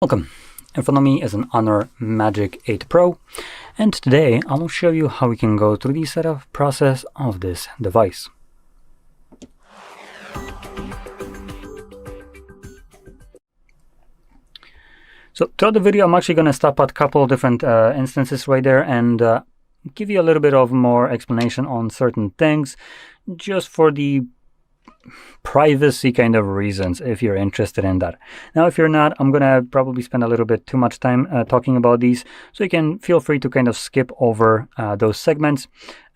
Welcome. In front of me is an Honor Magic 8 Pro, and today I will show you how we can go through the setup process of this device. So throughout the video, I'm actually going to stop at a couple of different instances right there and give you a little bit of more explanation on certain things, just for the privacy kind of reasons, if you're interested in that. Now, if you're not, I'm going to probably spend a little bit too much time talking about these, so you can feel free to kind of skip over those segments.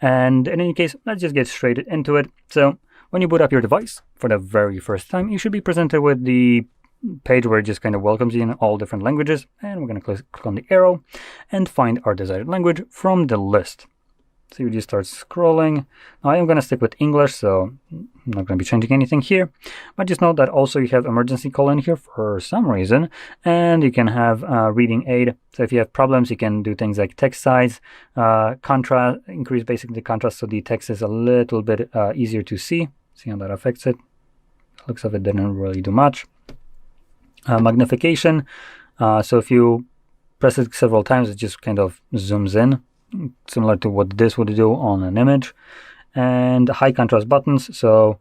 And in any case, let's just get straight into it. So when you boot up your device for the very first time, you should be presented with the page where it just kind of welcomes you in all different languages. And we're going to click on the arrow and find our desired language from the list. So you just start scrolling. Now, I am going to stick with English, so I'm not going to be changing anything here. But just note that also you have emergency call in here for some reason, and you can have reading aid. So if you have problems, you can do things like text size, contrast, increase basically the contrast so the text is a little bit easier to see. See how that affects it. Looks of it didn't really do much. Magnification. So if you press it several times, it just kind of zooms in, similar to what this would do on an image. And high contrast buttons, so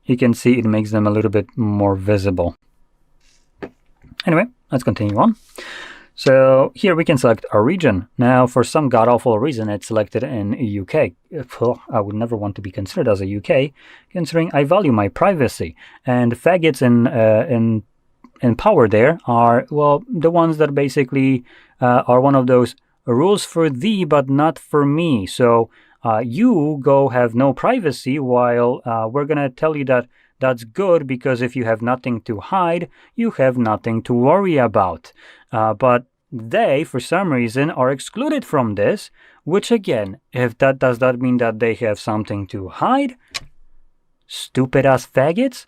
you can see it makes them a little bit more visible. Anyway, let's continue on. So here we can select our region. Now, for some god-awful reason, it's selected in UK. I would never want to be considered as a UK, considering I value my privacy. And faggots in power there are, well, the ones that basically are one of those rules for thee, but not for me. So you go have no privacy, while we're going to tell you that that's good, because if you have nothing to hide, you have nothing to worry about. But they, for some reason, are excluded from this, which again, if that does that mean that they have something to hide? Stupid ass faggots.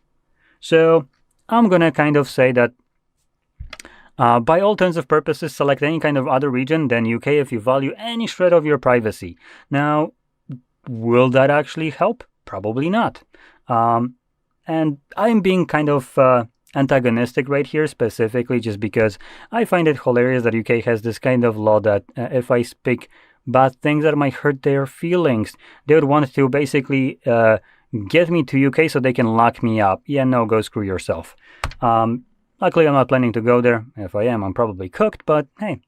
So I'm going to kind of say that by all intents and purposes, select any kind of other region than UK if you value any shred of your privacy. Now, will that actually help? Probably not. And I'm being kind of antagonistic right here, specifically just because I find it hilarious that UK has this kind of law that if I speak bad things that might hurt their feelings, they would want to basically get me to UK so they can lock me up. Yeah, no, go screw yourself. Luckily, I'm not planning to go there. If I am, I'm probably cooked, but hey,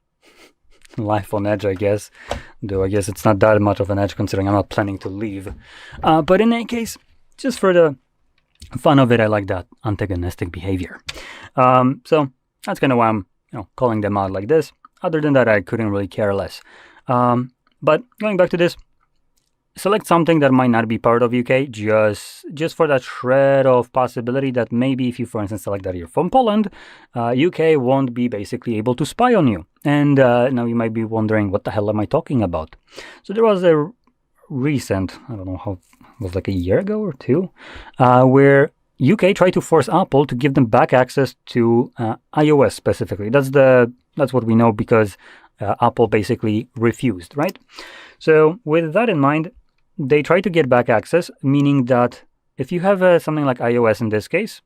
life on edge, I guess. Though I guess it's not that much of an edge considering I'm not planning to leave. But in any case, just for the fun of it, I like that antagonistic behavior. So that's kind of why I'm calling them out like this. Other than that, I couldn't really care less. But going back to this, select something that might not be part of UK, just for that shred of possibility that maybe if you, for instance, select that you're from Poland, UK won't be basically able to spy on you. And now you might be wondering, what the hell am I talking about? So there was a recent, I don't know how, it was like a year ago or two, where UK tried to force Apple to give them back access to iOS specifically. That's what we know, because Apple basically refused, right? So with that in mind, they try to get back access, meaning that if you have something like iOS in this case,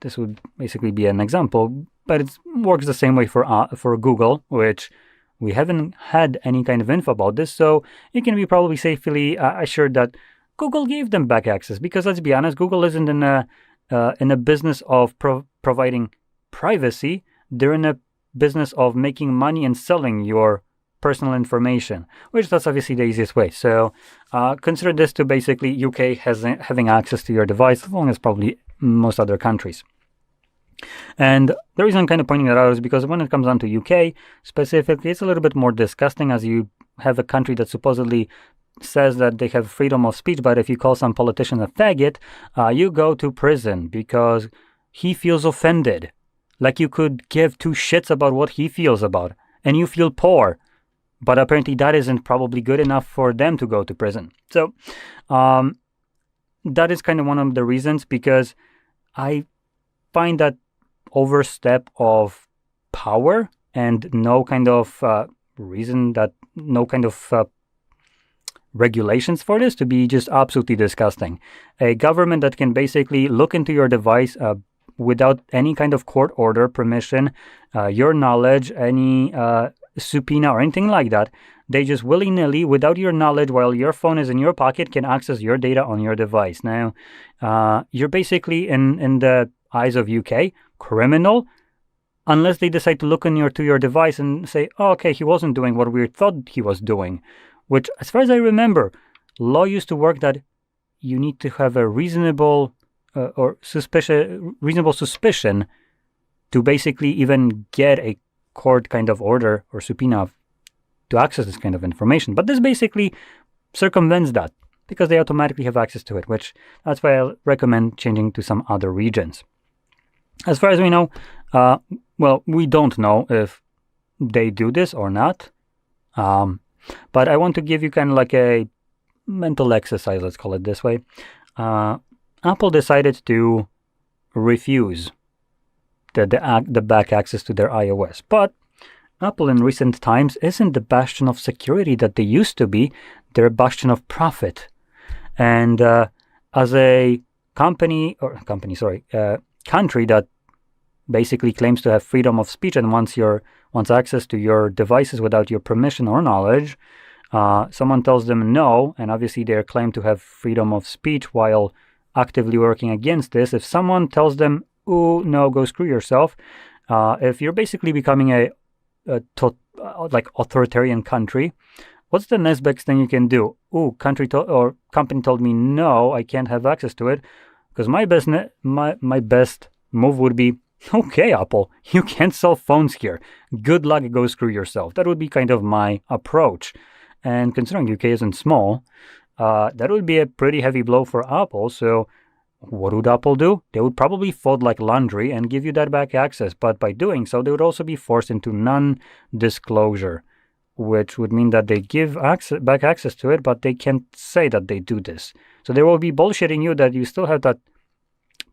this would basically be an example, but it works the same way for Google, which we haven't had any kind of info about this, so you can be probably safely assured that Google gave them back access, because let's be honest, Google isn't in a business of providing privacy. They're in a business of making money and selling your personal information, which that's obviously the easiest way. So consider this to basically UK having access to your device, as long as probably most other countries. And the reason I'm kind of pointing that out is because when it comes down to UK specifically, it's a little bit more disgusting, as you have a country that supposedly says that they have freedom of speech, but if you call some politician a faggot, you go to prison because he feels offended. Like you could give two shits about what he feels about, and you feel poor. But apparently that isn't probably good enough for them to go to prison. So that is kind of one of the reasons, because I find that overstep of power and no kind of reason, that no kind of regulations for this, to be just absolutely disgusting. A government that can basically look into your device, without any kind of court order, permission, your knowledge, any subpoena or anything like that. They just willy-nilly, without your knowledge, while your phone is in your pocket, can access your data on your device. Now, you're basically, in the eyes of UK, criminal, unless they decide to look to your device and say, oh, okay, he wasn't doing what we thought he was doing. Which, as far as I remember, law used to work that you need to have a reasonable suspicion to basically even get a court kind of order or subpoena to access this kind of information. But this basically circumvents that because they automatically have access to it, which that's why I recommend changing to some other regions. As far as we know, well, we don't know if they do this or not. But I want to give you kind of like a mental exercise, let's call it this way. Apple decided to refuse the back access to their iOS. But Apple in recent times isn't the bastion of security that they used to be. They're a bastion of profit. And as a country that basically claims to have freedom of speech and wants access to your devices without your permission or knowledge, someone tells them no, and obviously they claim to have freedom of speech while actively working against this. If someone tells them, oh, no, go screw yourself, if you're basically becoming a authoritarian country, what's the next best thing you can do? Oh, company told me no, I can't have access to it, because my best move would be, okay, Apple, you can't sell phones here. Good luck, go screw yourself. That would be kind of my approach. And considering UK isn't small, that would be a pretty heavy blow for Apple. So what would Apple do? They would probably fold like laundry and give you that back access. But by doing so, they would also be forced into non-disclosure, which would mean that they give back access to it, but they can't say that they do this. So they will be bullshitting you that you still have that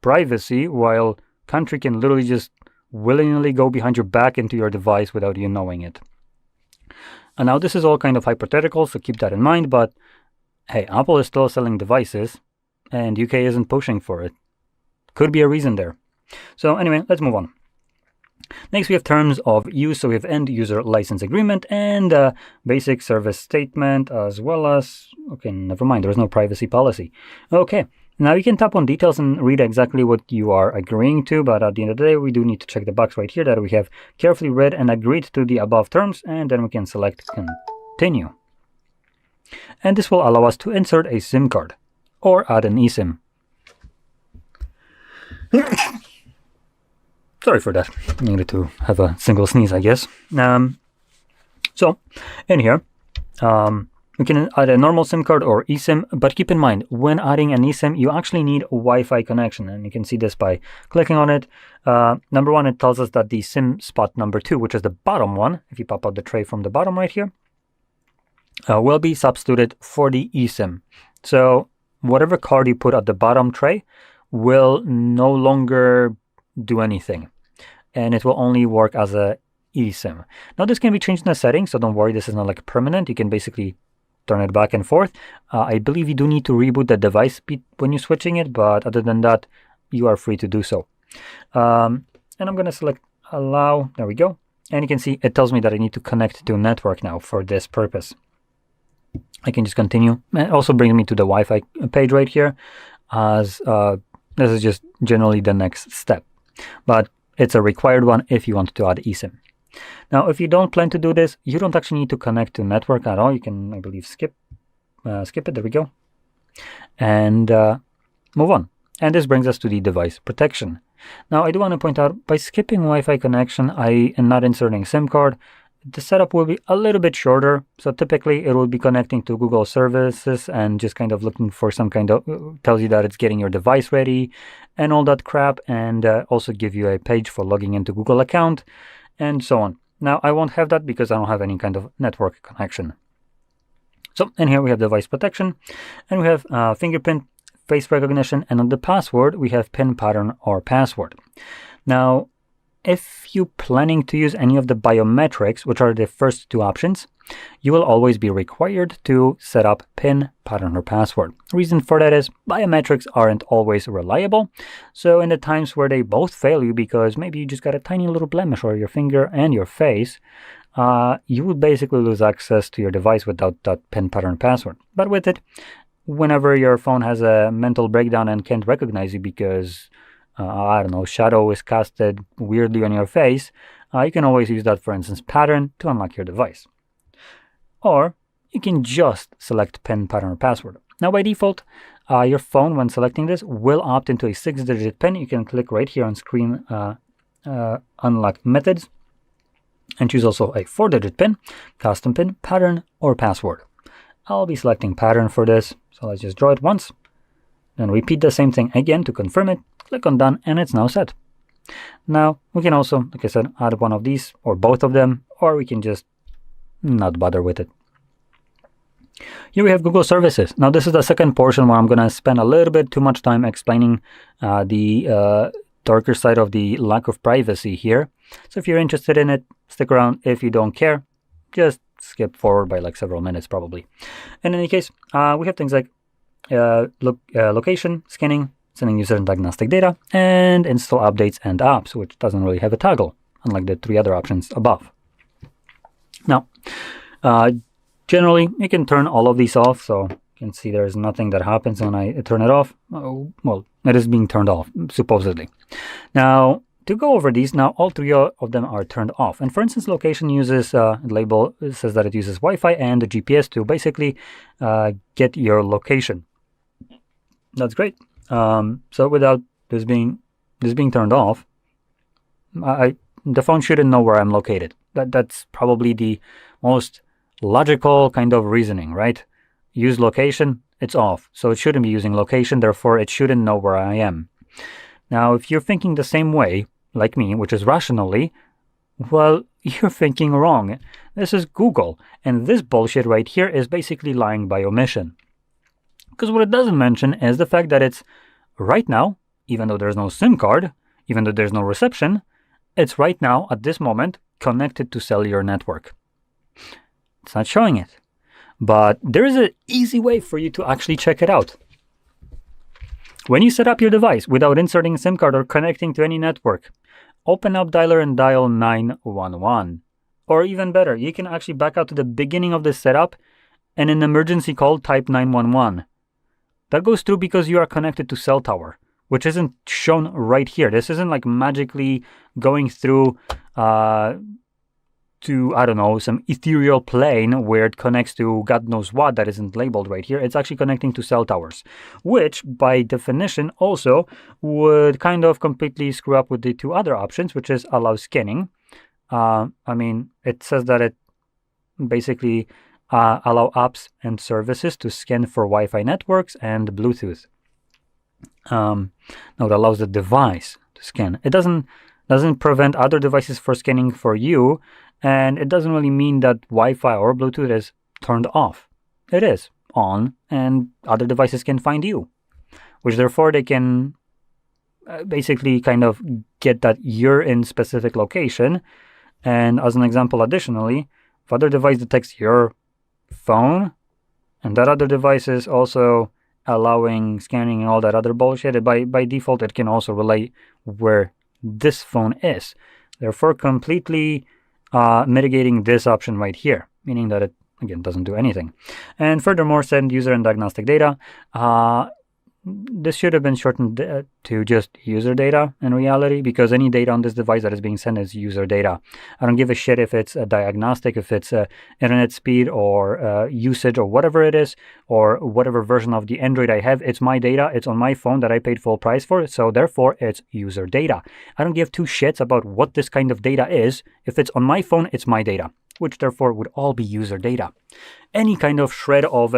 privacy, while country can literally just willingly go behind your back into your device without you knowing it. And now this is all kind of hypothetical, so keep that in mind. But hey, Apple is still selling devices, and UK isn't pushing for it. Could be a reason there. So anyway, let's move on. Next, we have terms of use. So we have end user license agreement and basic service statement, as well as, okay, never mind, there is no privacy policy. Okay, now you can tap on details and read exactly what you are agreeing to, but at the end of the day, we do need to check the box right here that we have carefully read and agreed to the above terms, and then we can select continue. And this will allow us to insert a SIM card or add an eSIM. Sorry for that. I needed to have a single sneeze, I guess. So in here, we can add a normal SIM card or eSIM, but keep in mind, when adding an eSIM, you actually need a Wi-Fi connection, and you can see this by clicking on it. Number one, it tells us that the SIM spot number 2, which is the bottom one, if you pop out the tray from the bottom right here, will be substituted for the eSIM. So whatever card you put at the bottom tray will no longer do anything, and it will only work as a eSIM. Now this can be changed in the settings, so don't worry, this is not like permanent. You can basically turn it back and forth. I believe you do need to reboot the device when you're switching it, but other than that, you are free to do so. And I'm going to select allow. There we go. And you can see it tells me that I need to connect to a network now for this purpose. I can just continue. It also brings me to the Wi-Fi page right here, as this is just generally the next step. But it's a required one if you want to add eSIM. Now, if you don't plan to do this, you don't actually need to connect to network at all. You can, I believe, skip it. There we go. And move on. And this brings us to the device protection. Now, I do want to point out, by skipping Wi-Fi connection and not inserting SIM card, the setup will be a little bit shorter. So typically it will be connecting to Google services and just kind of looking for some kind of, tells you that it's getting your device ready and all that crap, and also give you a page for logging into Google account and so on. Now I won't have that because I don't have any kind of network connection. So in here we have device protection, and we have fingerprint, face recognition, and on the password we have PIN pattern or password. Now if you're planning to use any of the biometrics, which are the first two options, you will always be required to set up PIN, pattern, or password. Reason for that is biometrics aren't always reliable. So in the times where they both fail you because maybe you just got a tiny little blemish on your finger and your face, you would basically lose access to your device without that PIN, pattern, password. But with it, whenever your phone has a mental breakdown and can't recognize you because I don't know, shadow is casted weirdly on your face, you can always use that, for instance, pattern to unlock your device. Or you can just select PIN, pattern, or password. Now, by default, your phone, when selecting this, will opt into a 6-digit PIN. You can click right here on screen, unlock methods, and choose also a 4-digit PIN, custom PIN, pattern, or password. I'll be selecting pattern for this, so let's just draw it once. Then repeat the same thing again to confirm it. Click on done, and it's now set. Now, we can also, like I said, add one of these or both of them, or we can just not bother with it. Here we have Google services. Now, this is the second portion where I'm going to spend a little bit too much time explaining the darker side of the lack of privacy here. So if you're interested in it, stick around. If you don't care, just skip forward by like several minutes probably. In any case, we have things like location, scanning, sending user and diagnostic data, and install updates and apps, which doesn't really have a toggle, unlike the 3 other options above. Now, generally, you can turn all of these off, so you can see there's nothing that happens when I turn it off. Oh, well, it is being turned off, supposedly. Now, to go over these, now all 3 of them are turned off. And for instance, location uses label, it says that it uses Wi-Fi and the GPS to basically get your location. That's great. So without this being turned off, the phone shouldn't know where I'm located. That's probably the most logical kind of reasoning, right? Use location, it's off. So it shouldn't be using location, therefore it shouldn't know where I am. Now, if you're thinking the same way, like me, which is rationally, well, you're thinking wrong. This is Google, and this bullshit right here is basically lying by omission. Because what it doesn't mention is the fact that it's right now, even though there's no SIM card, even though there's no reception, it's right now, at this moment, connected to cellular network. It's not showing it. But there is an easy way for you to actually check it out. When you set up your device without inserting a SIM card or connecting to any network, open up dialer and dial 911. Or even better, you can actually back out to the beginning of the setup and in emergency call type 911. That goes through because you are connected to cell tower, which isn't shown right here. This isn't like magically going through to, I don't know, some ethereal plane where it connects to God knows what that isn't labeled right here. It's actually connecting to cell towers, which by definition also would kind of completely screw up with the 2 other options, which is allow scanning. I mean, it says that it basically allow apps and services to scan for Wi-Fi networks and Bluetooth. Now it allows the device to scan. It doesn't prevent other devices from scanning for you, and it doesn't really mean that Wi-Fi or Bluetooth is turned off. It is on, and other devices can find you, which therefore they can basically kind of get that you're in specific location. And as an example, additionally, if other device detects your phone and that other device is also allowing scanning and all that other bullshit, by default it can also relay where this phone is, therefore completely mitigating this option right here, meaning that it again doesn't do anything. And furthermore, send user and diagnostic data. This should have been shortened to just user data in reality, because any data on this device that is being sent is user data. I don't give a shit if it's a diagnostic, if it's internet speed or usage or whatever it is, or whatever version of the Android I have. It's my data. It's on my phone that I paid full price for, so therefore it's user data. I don't give 2 shits about what this kind of data is. If it's on my phone, it's my data, which therefore would all be user data. Any kind of shred of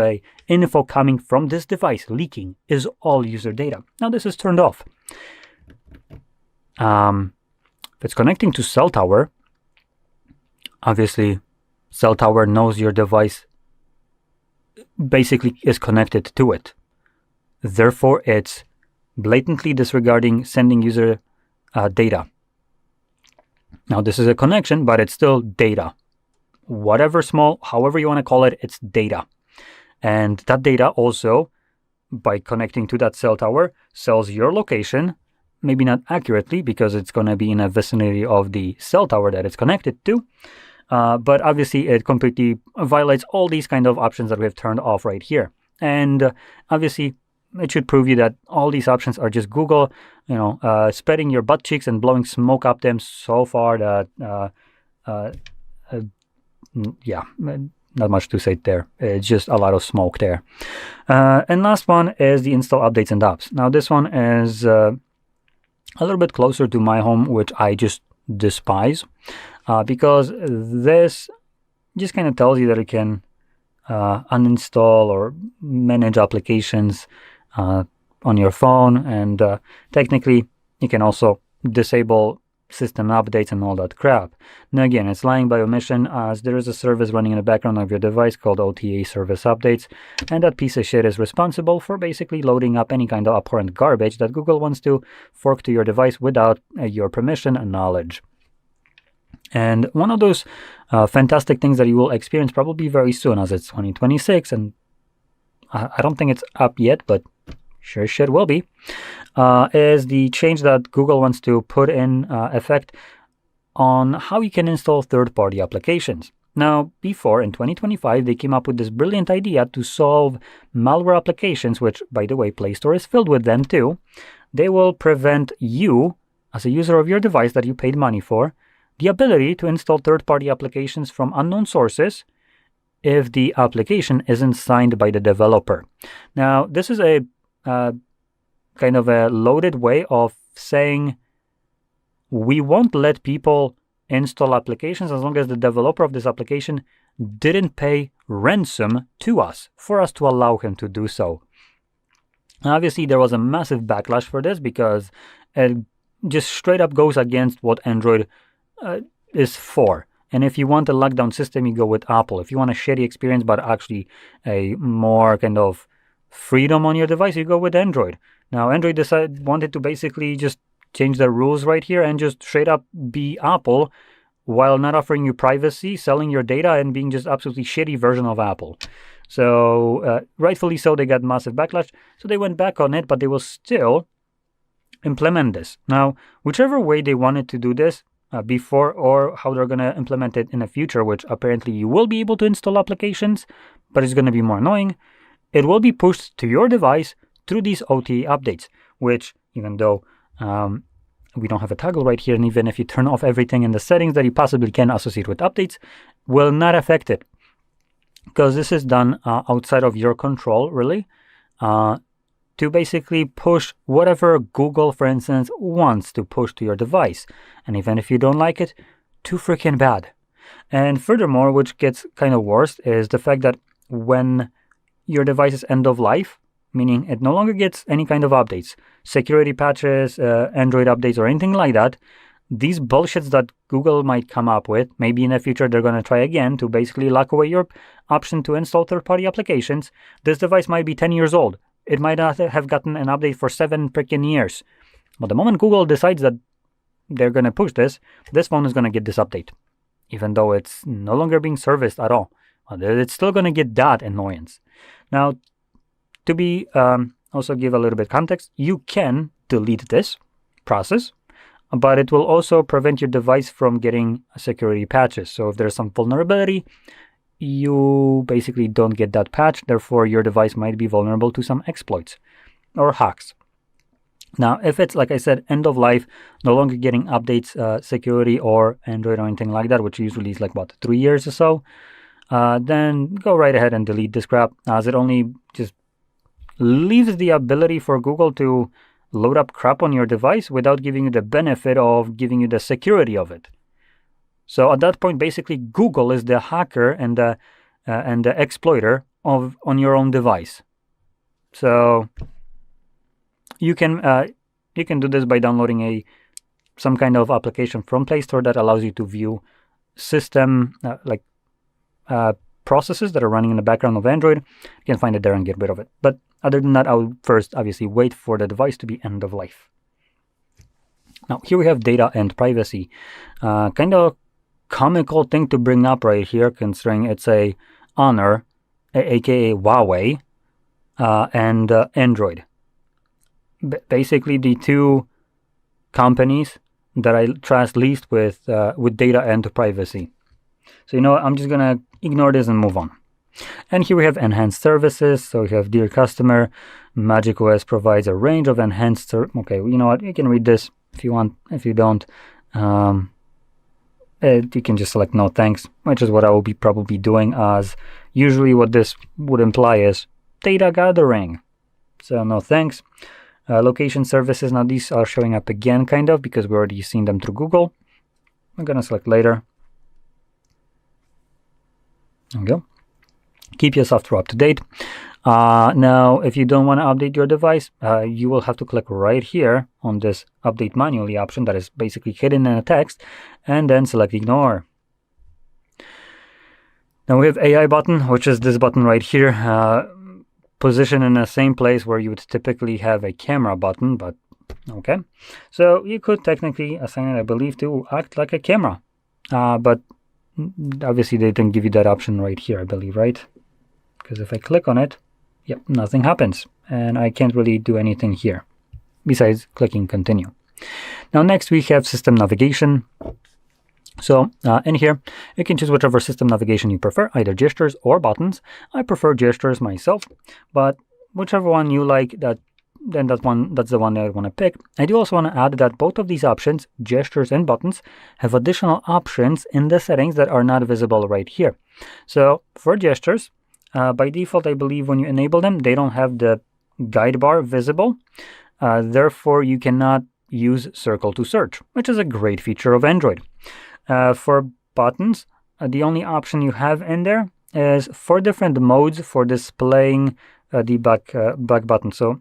info coming from this device leaking is all user data. Now this is turned off. If it's connecting to cell tower, obviously cell tower knows your device basically is connected to it. Therefore, it's blatantly disregarding sending user data. Now this is a connection, but it's still data. Whatever small, however you want to call it, it's data. And that data also, by connecting to that cell tower, sells your location, maybe not accurately because it's going to be in a vicinity of the cell tower that it's connected to. But obviously it completely violates all these kind of options that we have turned off right here. And obviously it should prove you that all these options are just Google, spreading your butt cheeks and blowing smoke up them so far that, yeah, not much to say there. It's just a lot of smoke there. And last one is the install updates and apps. Now this one is a little bit closer to my home, which I just despise, because this just kind of tells you that it can uninstall or manage applications on your phone, and technically you can also disable system updates and all that crap. Now again, it's lying by omission, as there is a service running in the background of your device called OTA service updates, and that piece of shit is responsible for basically loading up any kind of abhorrent garbage that Google wants to fork to your device without your permission and knowledge. And one of those fantastic things that you will experience probably very soon, as it's 2026, and I don't think it's up yet, but sure shit will be, is the change that Google wants to put in effect on how you can install third-party applications. Now, before, in 2025, they came up with this brilliant idea to solve malware applications, which, by the way, Play Store is filled with them too. They will prevent you, as a user of your device that you paid money for, the ability to install third-party applications from unknown sources if the application isn't signed by the developer. Now, this is a kind of a loaded way of saying we won't let people install applications as long as the developer of this application didn't pay ransom to us for us to allow him to do so. Obviously, there was a massive backlash for this because it just straight up goes against what Android is for. And if you want a lockdown system, you go with Apple. If you want a shitty experience but actually a more kind of freedom on your device, you go with Android. Now, Android wanted to basically just change the rules right here and just straight up be Apple while not offering you privacy, selling your data, and being just absolutely shitty version of Apple. So rightfully so, they got massive backlash. So they went back on it, but they will still implement this. Now, whichever way they wanted to do this before, or how they're going to implement it in the future, which apparently you will be able to install applications, but it's going to be more annoying. It will be pushed to your device through these OTA updates, which, even though we don't have a toggle right here, and even if you turn off everything in the settings that you possibly can associate with updates, will not affect it. Because this is done outside of your control, really, to basically push whatever Google, for instance, wants to push to your device. And even if you don't like it, too freaking bad. And furthermore, which gets kind of worse, is the fact that when your device is end of life, meaning it no longer gets any kind of updates, security patches, Android updates, or anything like that, these bullshits that Google might come up with, maybe in the future they're going to try again to basically lock away your option to install third-party applications. This device might be 10 years old. It might not have gotten an update for 7 freaking years. But the moment Google decides that they're going to push this phone is going to get this update, even though it's no longer being serviced at all. It's still going to get that annoyance. Now, to be also give a little bit context, you can delete this process, but it will also prevent your device from getting security patches. So if there's some vulnerability, you basically don't get that patch. Therefore, your device might be vulnerable to some exploits or hacks. Now, if it's, like I said, end of life, no longer getting updates, security, or Android or anything like that, which usually is like, 3 years or so, then go right ahead and delete this crap, as it only just leaves the ability for Google to load up crap on your device without giving you the benefit of giving you the security of it. So at that point, basically, Google is the hacker and the exploiter on your own device. So you can do this by downloading some kind of application from Play Store that allows you to view system processes that are running in the background of Android. You can find it there and get rid of it. But other than that, I would first obviously wait for the device to be end of life. Now here we have data and privacy. Kind of comical thing to bring up right here, considering it's a Honor, aka Huawei, and Android. Basically the two companies that I trust least with data and privacy. So you know what, I'm just gonna ignore this and move on. And here we have enhanced services. So we have dear customer, MagicOS provides a range of enhanced okay, you know what, you can read this if you want. If you don't, you can just select no thanks, which is what I will be probably doing, as usually what this would imply is data gathering. So no thanks. Location services, now these are showing up again kind of because we already seen them through Google. I'm gonna select later. There we go. Keep your software up to date. Now, if you don't want to update your device, you will have to click right here on this update manually option that is basically hidden in a text, and then select ignore. Now we have AI button, which is this button right here, positioned in the same place where you would typically have a camera button, but okay. So you could technically assign it, I believe, to act like a camera, but obviously they didn't give you that option right here, I believe, right? Because if I click on it, yep, nothing happens, and I can't really do anything here besides clicking continue. Now next we have system navigation. So in here you can choose whichever system navigation you prefer, either gestures or buttons. I prefer gestures myself, but whichever one you like, that's the one that I want to pick. I do also want to add that both of these options, gestures and buttons, have additional options in the settings that are not visible right here. So for gestures, by default, I believe when you enable them, they don't have the guide bar visible. Therefore, you cannot use circle to search, which is a great feature of Android. For buttons, the only option you have in there is 4 different modes for displaying the back button. So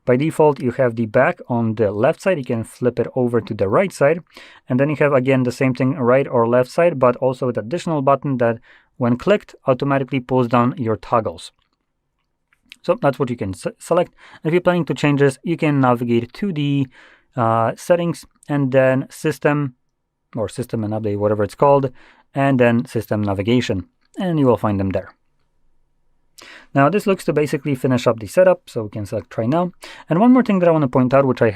by default, you have the back on the left side. You can flip it over to the right side. And then you have, again, the same thing, right or left side, but also with additional button that, when clicked, automatically pulls down your toggles. So that's what you can select. If you're planning to change this, you can navigate to the settings, and then system, or system and update, whatever it's called, and then system navigation, and you will find them there. Now this looks to basically finish up the setup, so we can select try now. And one more thing that I want to point out, which I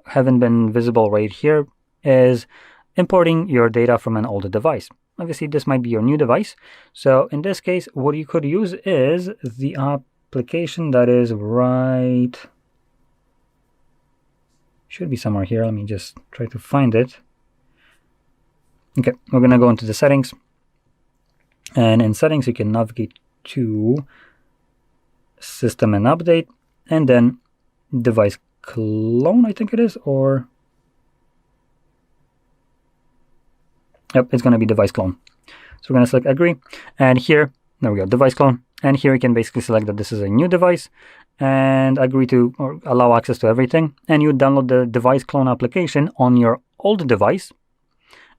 haven't been visible right here, is importing your data from an older device. Obviously this might be your new device, so in this case what you could use is the application that is right, should be somewhere here. Let me just try to find it. Okay, we're gonna go into the settings, and in settings you can navigate to system and update, and then device clone, I think it is, or yep, it's going to be device clone. So we're going to select agree, and here, there we go, device clone, and here we can basically select that this is a new device and agree to or allow access to everything, and you download the device clone application on your old device,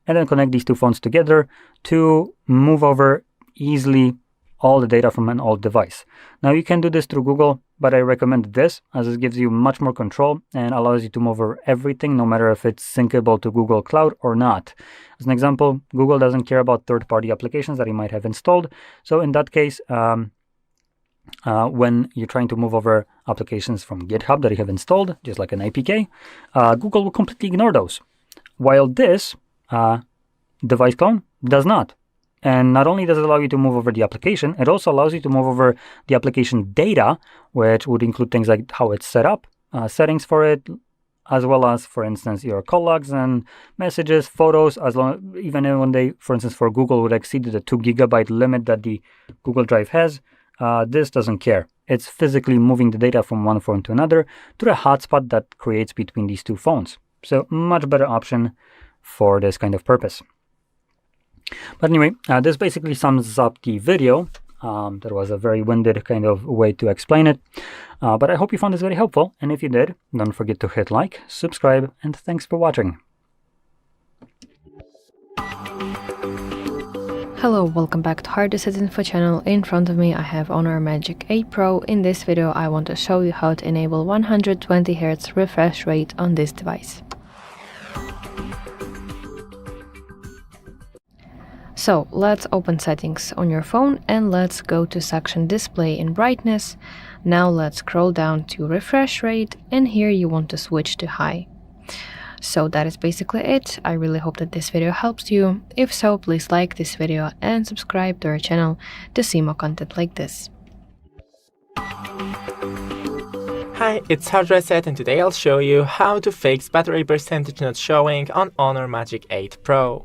and then connect these two phones together to move over easily all the data from an old device. Now you can do this through Google, but I recommend this, as it gives you much more control and allows you to move over everything, no matter if it's syncable to Google Cloud or not. As an example, Google doesn't care about third-party applications that you might have installed. So in that case, when you're trying to move over applications from GitHub that you have installed, just like an APK, Google will completely ignore those. While this device clone does not. And not only does it allow you to move over the application, it also allows you to move over the application data, which would include things like how it's set up, settings for it, as well as, for instance, your call logs and messages, photos, even when they, for instance, for Google would exceed the 2 GB limit that the Google Drive has. This doesn't care. It's physically moving the data from one phone to another to the hotspot that creates between these two phones. So much better option for this kind of purpose. But anyway, this basically sums up the video. That was a very winded kind of way to explain it. But I hope you found this very helpful. And if you did, don't forget to hit like, subscribe, and thanks for watching. Hello, welcome back to HardReset.Info channel. In front of me I have Honor Magic 8 Pro. In this video I want to show you how to enable 120 Hz refresh rate on this device. So let's open settings on your phone and let's go to section display and brightness. Now let's scroll down to refresh rate, and here you want to switch to high. So that is basically it. I really hope that this video helps you. If so, please like this video and subscribe to our channel to see more content like this. Hi, it's HardReset, and today I'll show you how to fix battery percentage not showing on Honor Magic 8 Pro.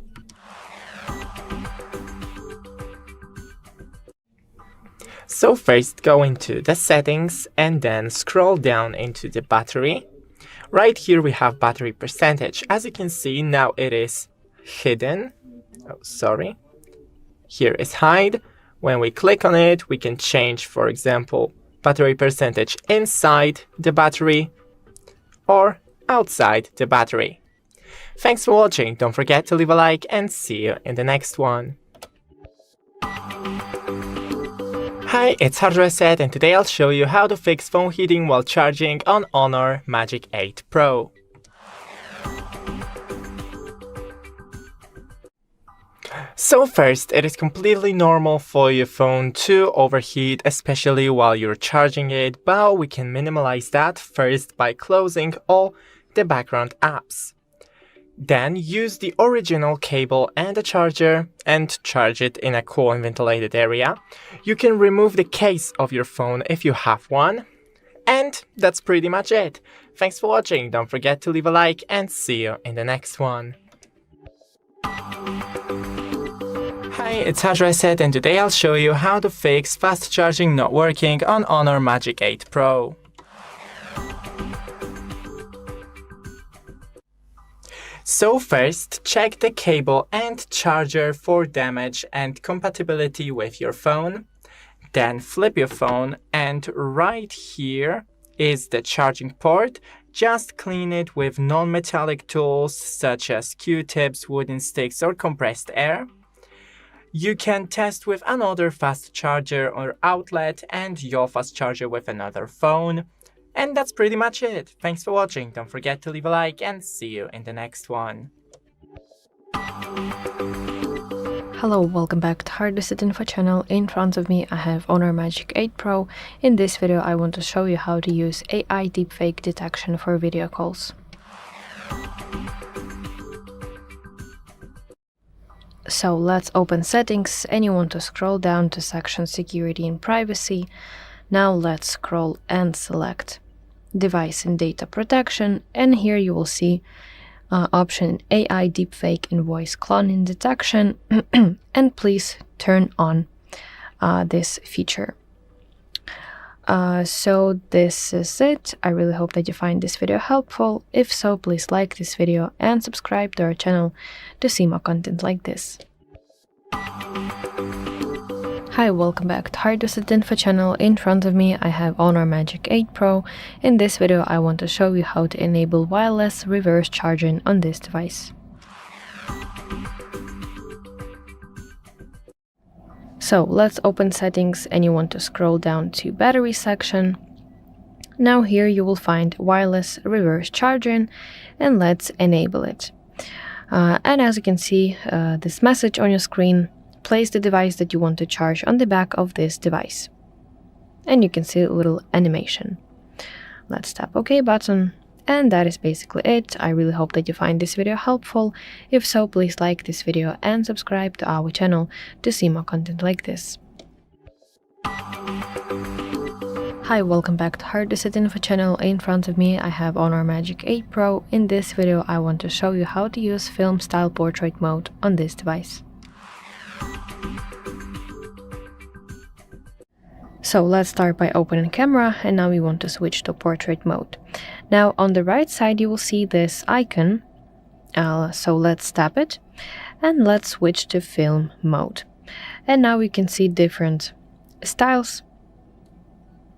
So first go into the settings and then scroll down into the battery. Right here we have battery percentage. As you can see, now it is hidden. Oh, sorry. Here is hide. When we click on it, we can change, for example, battery percentage inside the battery or outside the battery. Thanks for watching. Don't forget to leave a like and see you in the next one. Hi, it's HardReset, and today I'll show you how to fix phone heating while charging on Honor Magic 8 Pro. So first, it is completely normal for your phone to overheat, especially while you're charging it, but we can minimize that first by closing all the background apps. Then use the original cable and the charger and charge it in a cool and ventilated area. You can remove the case of your phone if you have one. And that's pretty much it. Thanks for watching. Don't forget to leave a like and see you in the next one. Hi, it's HardReset, and today I'll show you how to fix fast charging not working on Honor Magic 8 Pro. So first, check the cable and charger for damage and compatibility with your phone. Then flip your phone, and right here is the charging port. Just clean it with non-metallic tools such as Q-tips, wooden sticks, or compressed air. You can test with another fast charger or outlet and your fast charger with another phone. And that's pretty much it. Thanks for watching. Don't forget to leave a like and see you in the next one. Hello, welcome back to HardReset.Info channel. In front of me I have Honor Magic 8 Pro. In this video I want to show you how to use AI deepfake detection for video calls. So let's open settings, and you want to scroll down to section security and privacy. Now let's scroll and select device and data protection, and here you will see option AI deepfake and voice cloning detection and please turn on this feature. So this is it. I really hope that you find this video helpful. If so, please like this video and subscribe to our channel to see more content like this. Hi, welcome back to HardReset.Info channel. In front of me I have Honor Magic 8 Pro. In this video I want to show you how to enable wireless reverse charging on this device. So let's open settings, and you want to scroll down to battery section. Now here you will find wireless reverse charging, and let's enable it. And as you can see, this message on your screen, place the device that you want to charge on the back of this device. And you can see a little animation. Let's tap OK button. And that is basically it. I really hope that you find this video helpful. If so, please like this video and subscribe to our channel to see more content like this. Hi, welcome back to HardReset.Info channel. In front of me I have Honor Magic 8 Pro. In this video I want to show you how to use film style portrait mode on this device. So let's start by opening camera, and now we want to switch to portrait mode. Now on the right side you will see this icon, so let's tap it and let's switch to film mode. And now we can see different styles,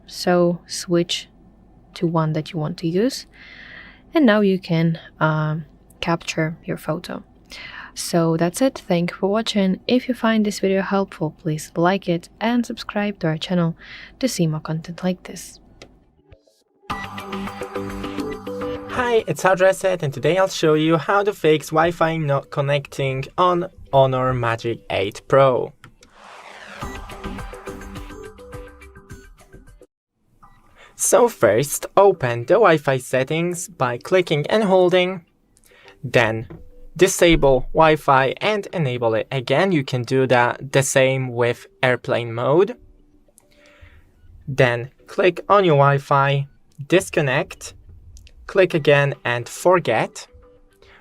so switch to one that you want to use, and now you can capture your photo. So that's it. Thank you for watching. If you find this video helpful, please like it and subscribe to our channel to see more content like this. Hi, Hi, it's HardReset, and today I'll show you how to fix Wi-Fi not connecting on Honor Magic 8 Pro. So first, open the Wi-Fi settings by clicking and holding, then disable Wi-Fi and enable it again. You can do that the same with airplane mode. Then click on your Wi-Fi, disconnect, click again and forget.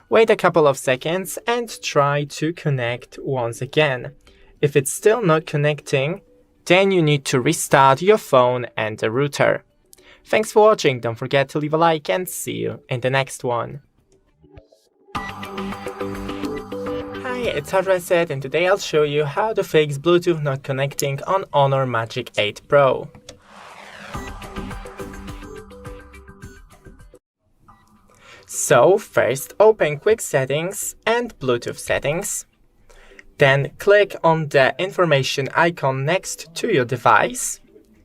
Wait a couple of seconds and try to connect once again. If it's still not connecting, then you need to restart your phone and the router. Thanks for watching, don't forget to leave a like and see you in the next one. Hi, it's HardReset, and today I'll show you how to fix Bluetooth not connecting on Honor Magic 8 Pro. So first open Quick Settings and Bluetooth Settings. Then click on the information icon next to your device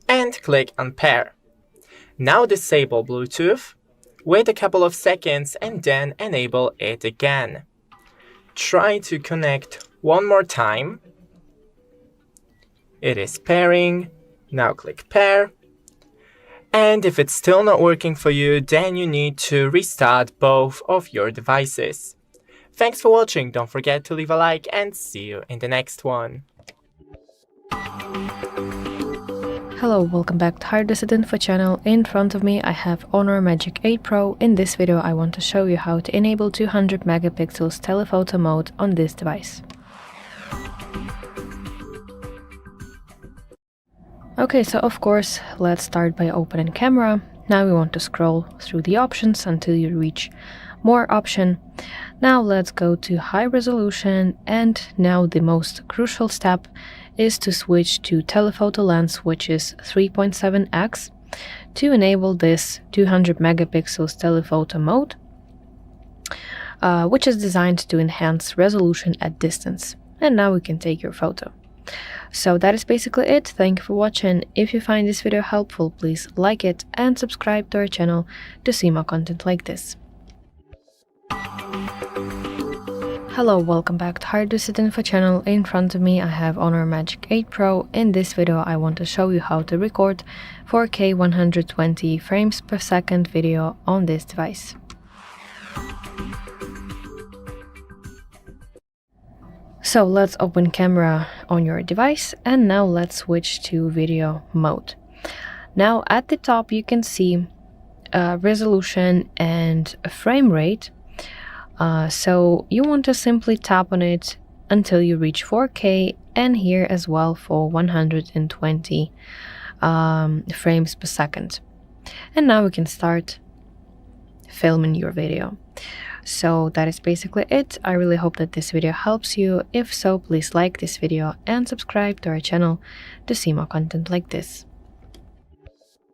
and click on Pair. Now disable Bluetooth, wait a couple of seconds and then enable it again. Try to connect one more time. It is pairing. Now click Pair. And if it's still not working for you, then you need to restart both of your devices. Thanks for watching, don't forget to leave a like and see you in the next one. Hello, welcome back to HardReset.Info channel. In front of me I have Honor Magic 8 Pro. In this video I want to show you how to enable 200 megapixels telephoto mode on this device. Okay, so of course let's start by opening camera. Now we want to scroll through the options until you reach more option. Now let's go to high resolution, and now the most crucial step is to switch to telephoto lens, which is 3.7x, to enable this 200 megapixels telephoto mode, which is designed to enhance resolution at distance. And now we can take your photo. So that is basically it. Thank you for watching. If you find this video helpful, please like it and subscribe to our channel to see more content like this. Hello, welcome back to HardReset.Info channel. In front of me I have Honor Magic 8 Pro. In this video I want to show you how to record 4K 120 frames per second video on this device. So let's open camera on your device, and now let's switch to video mode. Now at the top you can see resolution and frame rate. So you want to simply tap on it until you reach 4K, and here as well for 120 frames per second. And now we can start filming your video. So that is basically it. I really hope that this video helps you. If so, please like this video and subscribe to our channel to see more content like this.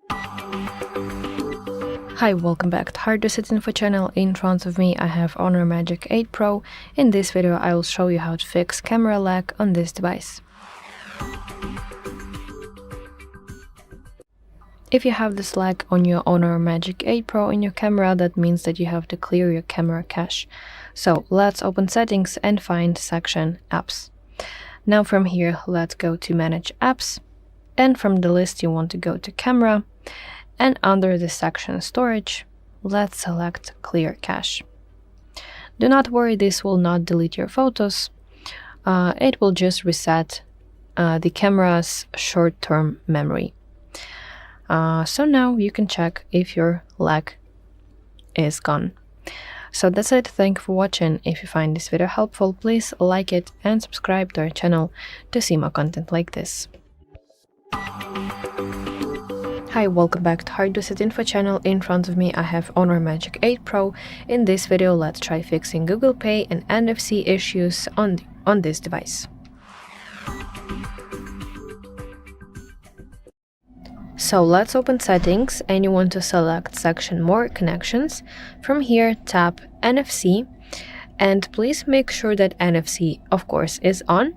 Hi, welcome back to HardReset.Info channel. In front of me I have Honor Magic 8 Pro. In this video I will show you how to fix camera lag on this device. If you have this lag on your Honor Magic 8 Pro in your camera, that means that you have to clear your camera cache. So let's open settings and find section apps. Now from here let's go to manage apps, and from the list you want to go to camera. And under the section storage, let's select clear cache. Do not worry, this will not delete your photos. It will just reset the camera's short-term memory. So now you can check if your lag is gone. So that's it. Thank you for watching. If you find this video helpful, please like it and subscribe to our channel to see more content like this. Hi, welcome back to HardReset.Info channel. In front of me I have Honor Magic 8 Pro. In this video let's try fixing Google Pay and NFC issues on this device. So let's open settings, and you want to select section more connections. From here tap NFC, and please make sure that NFC of course is on.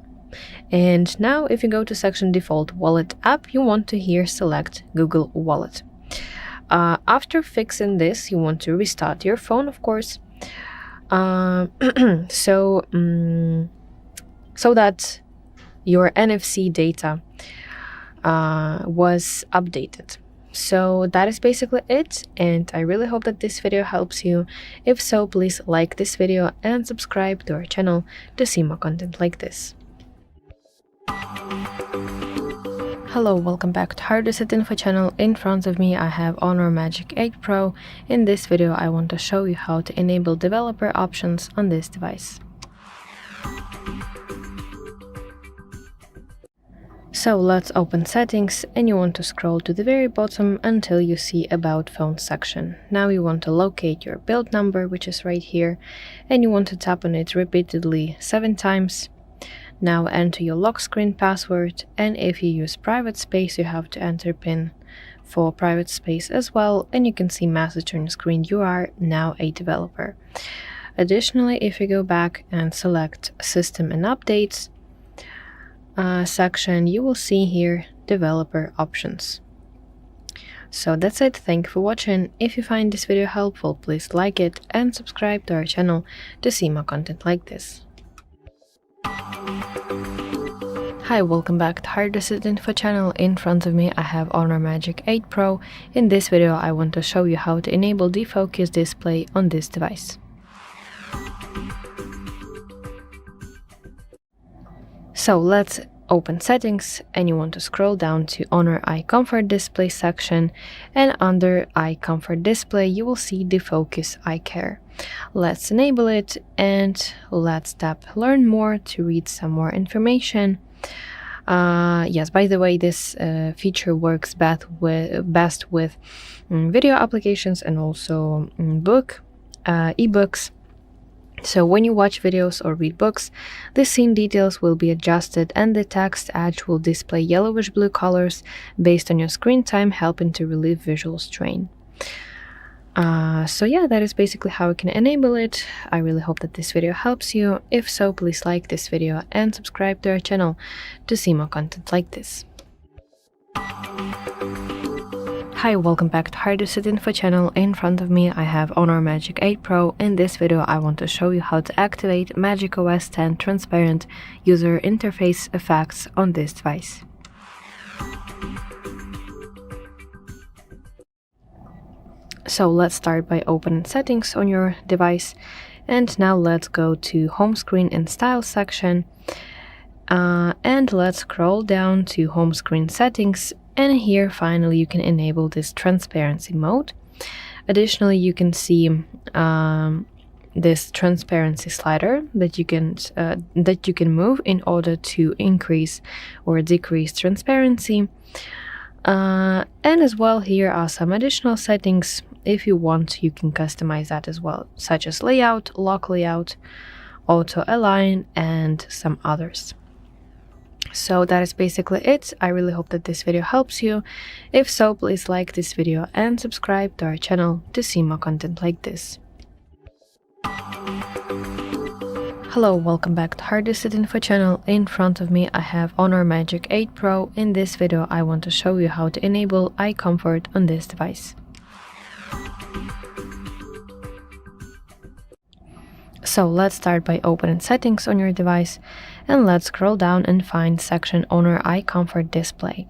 And now if you go to section default wallet app, you want to here select Google Wallet. After fixing this, you want to restart your phone, of course, so that your NFC data was updated. So that is basically it, and I really hope that this video helps you. If so, please like this video and subscribe to our channel to see more content like this. Hello, welcome back to HardReset.Info channel. In front of me I have Honor Magic 8 Pro. In this video I want to show you how to enable developer options on this device. So let's open settings, and you want to scroll to the very bottom until you see about phone section. Now you want to locate your build number, which is right here, and you want to tap on it repeatedly 7 times. Now enter your lock screen password, and if you use private space you have to enter PIN for private space as well, and you can see message on your screen, you are now a developer. Additionally, if you go back and select System and Updates section, you will see here developer options. So that's it. Thank you for watching. If you find this video helpful, please like it and subscribe to our channel to see more content like this. Hi, welcome back to HardReset.Info channel. In front of me I have Honor Magic 8 Pro. In this video I want to show you how to enable Defocus Display on this device. So let's open settings, and you want to scroll down to Honor Eye Comfort Display section, and under Eye Comfort Display you will see Defocus Eye Care. Let's enable it, and let's tap Learn More to read some more information. Yes, by the way, this feature works best with video applications and also ebooks. So when you watch videos or read books, the scene details will be adjusted and the text edge will display yellowish blue colors based on your screen time, helping to relieve visual strain. So yeah, that is basically how you can enable it. I really hope that this video helps you. If so, please like this video and subscribe to our channel to see more content like this. Hi, welcome back to HardReset.Info channel. In front of me I have Honor Magic 8 Pro. In this video I want to show you how to activate MagicOS 10 transparent user interface effects on this device. So let's start by opening settings on your device, and now let's go to home screen and style section, and let's scroll down to home screen settings. And here finally you can enable this transparency mode. Additionally, you can see this transparency slider that you can move in order to increase or decrease transparency. And as well, here are some additional settings. If you want, you can customize that as well, such as layout, lock layout, auto align, and some others. So that is basically it. I really hope that this video helps you. If so, please like this video and subscribe to our channel to see more content like this. Hello, welcome back to HardReset.Info channel. In front of me I have Honor Magic 8 Pro. In this video I want to show you how to enable eye comfort on this device. So let's start by opening settings on your device, and let's scroll down and find section Honor Eye Comfort Display.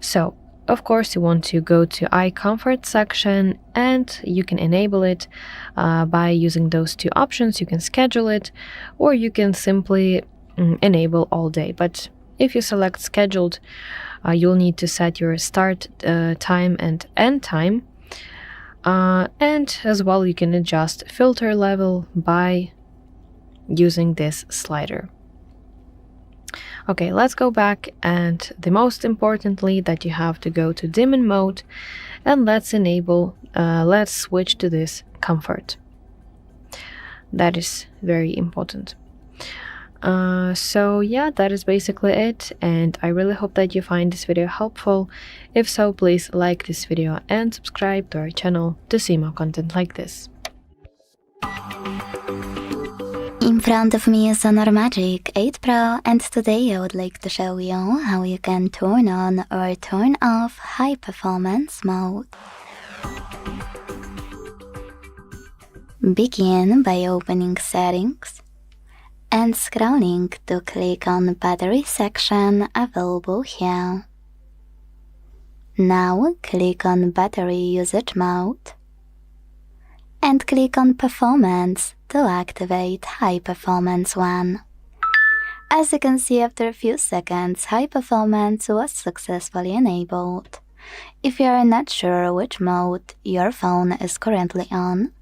So of course you want to go to Eye Comfort section, and you can enable it by using those two options. You can schedule it, or you can simply enable all day. But if you select scheduled, you'll need to set your start time and end time. And as well, you can adjust filter level by using this slider. Okay, let's go back, and the most importantly that you have to go to dimming mode, and let's switch to this comfort. That is very important. So yeah, that is basically it, and I really hope that you find this video helpful. If so, please like this video and subscribe to our channel to see more content like this. In front of me is Honor Magic 8 Pro, and today I would like to show you how you can turn on or turn off high performance mode. Begin by opening Settings and scrolling to click on Battery section available here. Now click on Battery Usage Mode and click on Performance to activate High Performance 1. As you can see, after a few seconds, High Performance was successfully enabled. If you are not sure which mode your phone is currently on,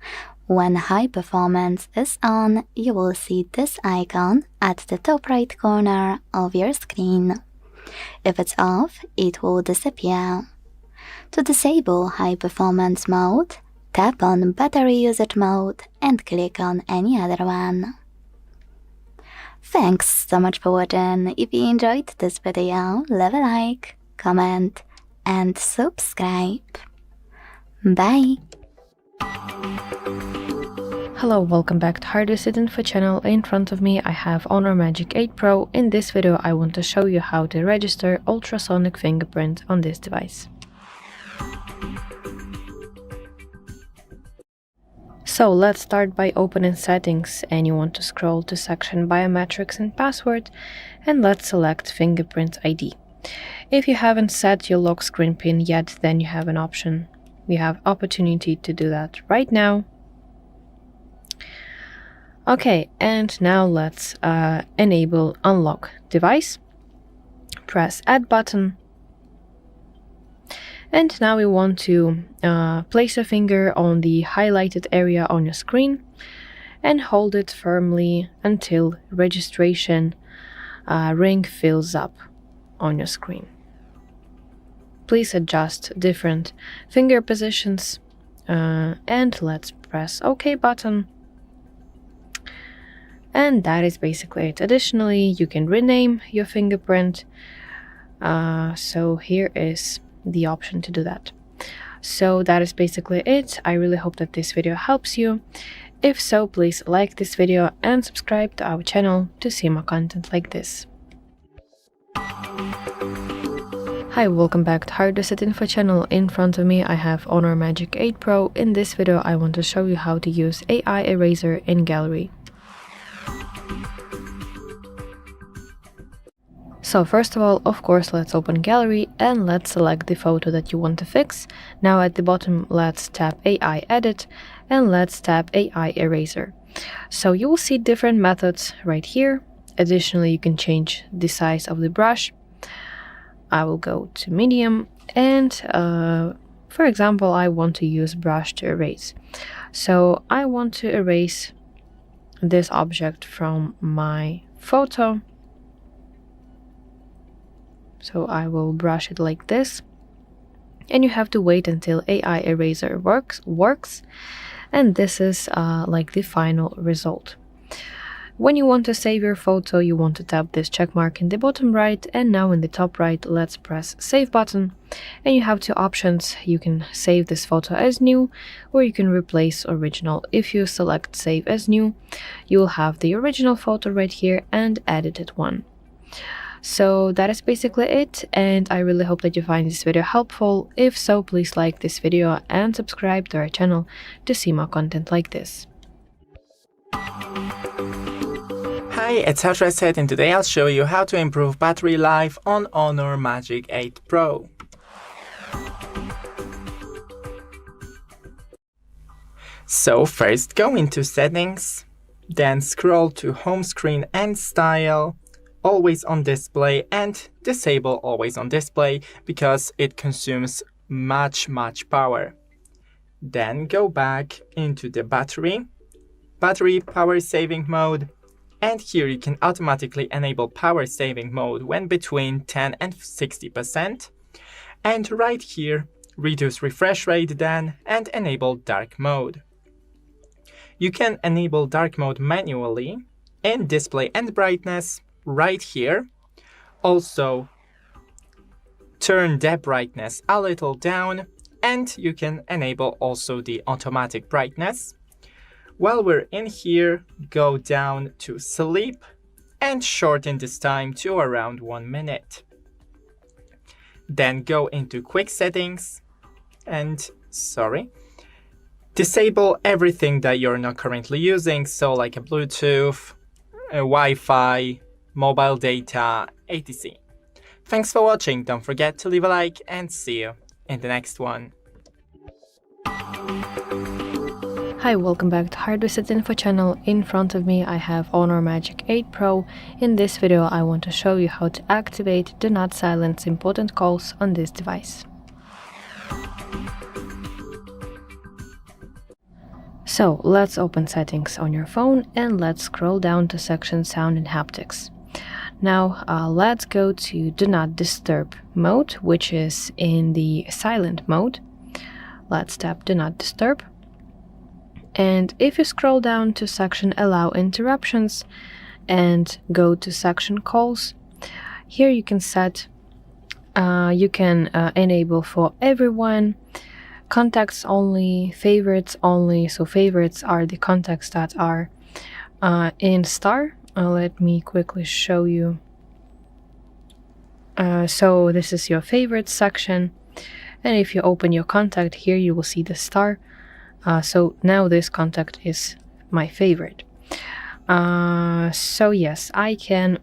when High Performance is on, you will see this icon at the top right corner of your screen. If it's off, it will disappear. To disable High Performance mode, tap on Battery Usage Mode and click on any other one. Thanks so much for watching. If you enjoyed this video, leave a like, comment, and subscribe. Bye! Hello, welcome back to HardReset.Info channel. In front of me I have Honor Magic 8 Pro. In this video I want to show you how to register ultrasonic fingerprint on this device. So let's start by opening Settings, and you want to scroll to section Biometrics and Password, and let's select Fingerprint ID. If you haven't set your lock screen pin yet, then you have an option. You have opportunity to do that right now. Okay, and now let's enable Unlock Device. Press Add button. And now we want to place your finger on the highlighted area on your screen and hold it firmly until registration ring fills up on your screen. Please adjust different finger positions and let's press OK button. And that is basically it. Additionally, you can rename your fingerprint. So here is the option to do that. So that is basically it. I really hope that this video helps you. If so, please like this video and subscribe to our channel to see more content like this. Hi, welcome back to HardReset.Info channel. In front of me I have Honor Magic 8 Pro. In this video I want to show you how to use AI Eraser in Gallery. So first of all, of course, let's open Gallery and let's select the photo that you want to fix. Now at the bottom, let's tap AI Edit and let's tap AI Eraser. So you will see different methods right here. Additionally, you can change the size of the brush. I will go to medium and for example, I want to use brush to erase. So I want to erase this object from my photo. So I will brush it like this, and you have to wait until AI Eraser works, and this is like the final result. When you want to save your photo, you want to tap this check mark in the bottom right, and now in the top right, let's press Save button, and you have two options. You can save this photo as new, or you can replace original. If you select Save as new, you will have the original photo right here and edited one. So that is basically it, and I really hope that you find this video helpful. If so, please like this video and subscribe to our channel to see more content like this. Hi, it's HardReset, and today I'll show you how to improve battery life on Honor Magic 8 Pro. So first go into Settings, then scroll to Home Screen and Style, Always on Display, and disable Always on Display because it consumes much power. Then go back into the battery power saving mode, and here you can automatically enable power saving mode when between 10 and 60%, and right here reduce refresh rate then and enable dark mode. You can enable dark mode manually in display and brightness right here. Also turn the brightness a little down, and you can enable also the automatic brightness. While we're in here, go down to sleep and shorten this time to around 1 minute. Then go into quick settings and disable everything that you're not currently using, so like a Bluetooth, a Wi-Fi, mobile data, etc. Thanks for watching, don't forget to leave a like and see you in the next one. Hi, welcome back to HardReset.Info channel. In front of me I have Honor Magic 8 Pro. In this video I want to show you how to activate Do Not Silence important calls on this device. So let's open settings on your phone and let's scroll down to section sound and haptics. Now let's go to Do Not Disturb mode, which is in the silent mode. Let's tap Do Not Disturb. And if you scroll down to section Allow Interruptions and go to section Calls, here you can set, enable for everyone, contacts only, favorites only. So favorites are the contacts that are in star. Let me quickly show you. So this is your favorites section. And if you open your contact here, you will see the star. So now this contact is my favorite. So yes, I can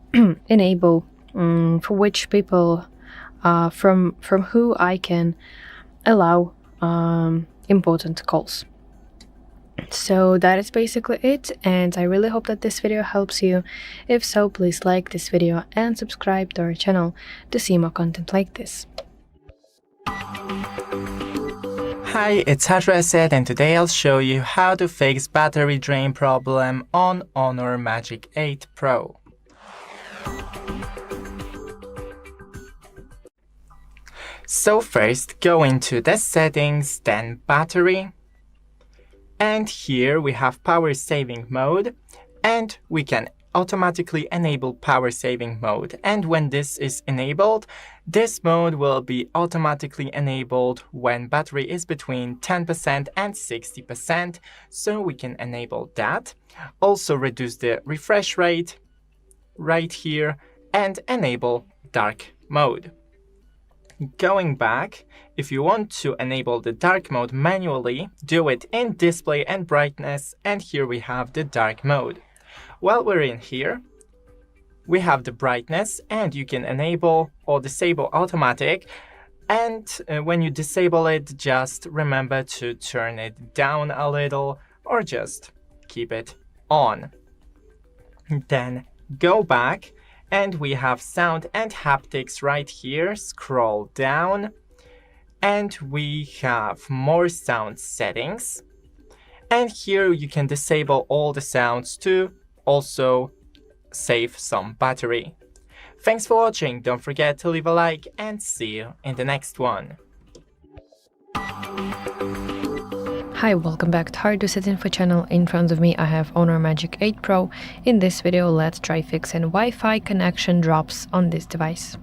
enable for which people, from who I can allow important calls. So that is basically it, and I really hope that this video helps you. If so, please like this video and subscribe to our channel to see more content like this. Hi, it's HardReset, and today I'll show you how to fix battery drain problem on Honor Magic 8 Pro. So first, go into the settings, then battery, and here we have power saving mode, and we can automatically enable power saving mode. And when this is enabled, this mode will be automatically enabled when battery is between 10% and 60%, so we can enable that. Also reduce the refresh rate right here and enable dark mode. Going back, if you want to enable the dark mode manually, do it in display and brightness, and here we have the dark mode. While we're in here, we have the brightness, and you can enable or disable automatic, and when you disable it, just remember to turn it down a little or just keep it on. Then go back, and we have sound and haptics right here. Scroll down, and we have more sound settings, and here you can disable all the sounds to also save some battery. Thanks for watching, don't forget to leave a like and see you in the next one. Hi, welcome back to HardReset.Info channel. In front of me I have Honor Magic 8 Pro. In this video let's try fixing Wi-Fi connection drops on this device.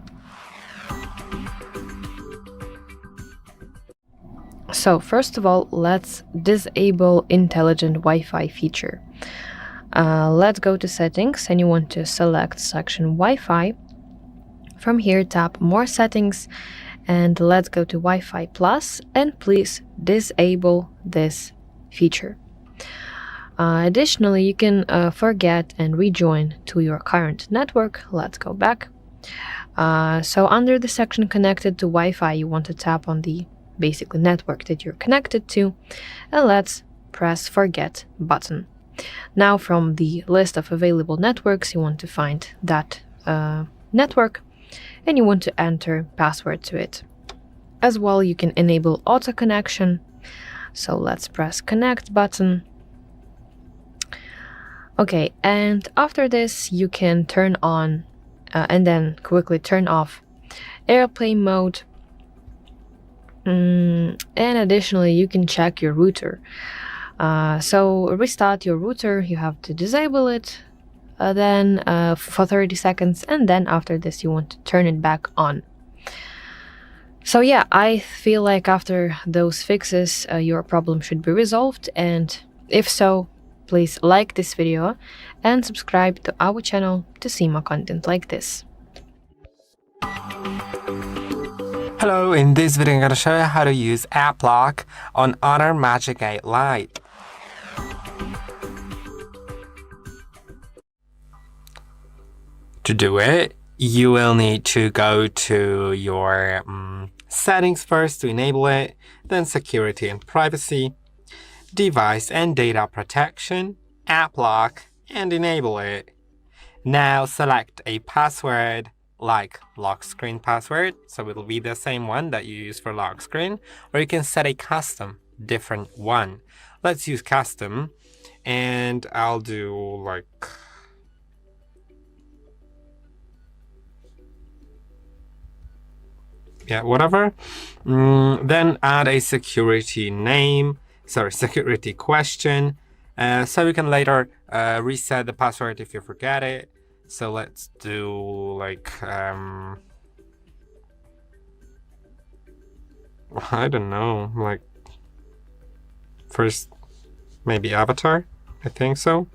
So first of all, let's disable intelligent Wi-Fi feature. Let's go to settings, and you want to select section Wi-Fi. From here tap more settings, and let's go to Wi-Fi plus, and please disable this feature. Additionally, you can forget and rejoin to your current network. Let's go back. So under the section connected to Wi-Fi, you want to tap on the basically network that you're connected to, and let's press forget button. Now from the list of available networks, you want to find that network, and you want to enter password to it. As well, you can enable auto connection. So let's press connect button. Okay, and after this you can turn on and then quickly turn off airplane mode. And additionally, you can check your router. So restart your router, you have to disable it then for 30 seconds, and then after this you want to turn it back on. So yeah, I feel like after those fixes your problem should be resolved, and if so, please like this video and subscribe to our channel to see more content like this. Hello, in this video I'm going to show you how to use App Lock on Honor Magic 8 Lite. To do it, you will need to go to your settings first to enable it, then security and privacy, device and data protection, App Lock, and enable it. Now select a password like lock screen password, so it'll be the same one that you use for lock screen, or you can set a custom different one. Let's use custom, and I'll do like whatever. Then add a security question, so you can later reset the password if you forget it. So let's do like I don't know, like first maybe avatar, I think so.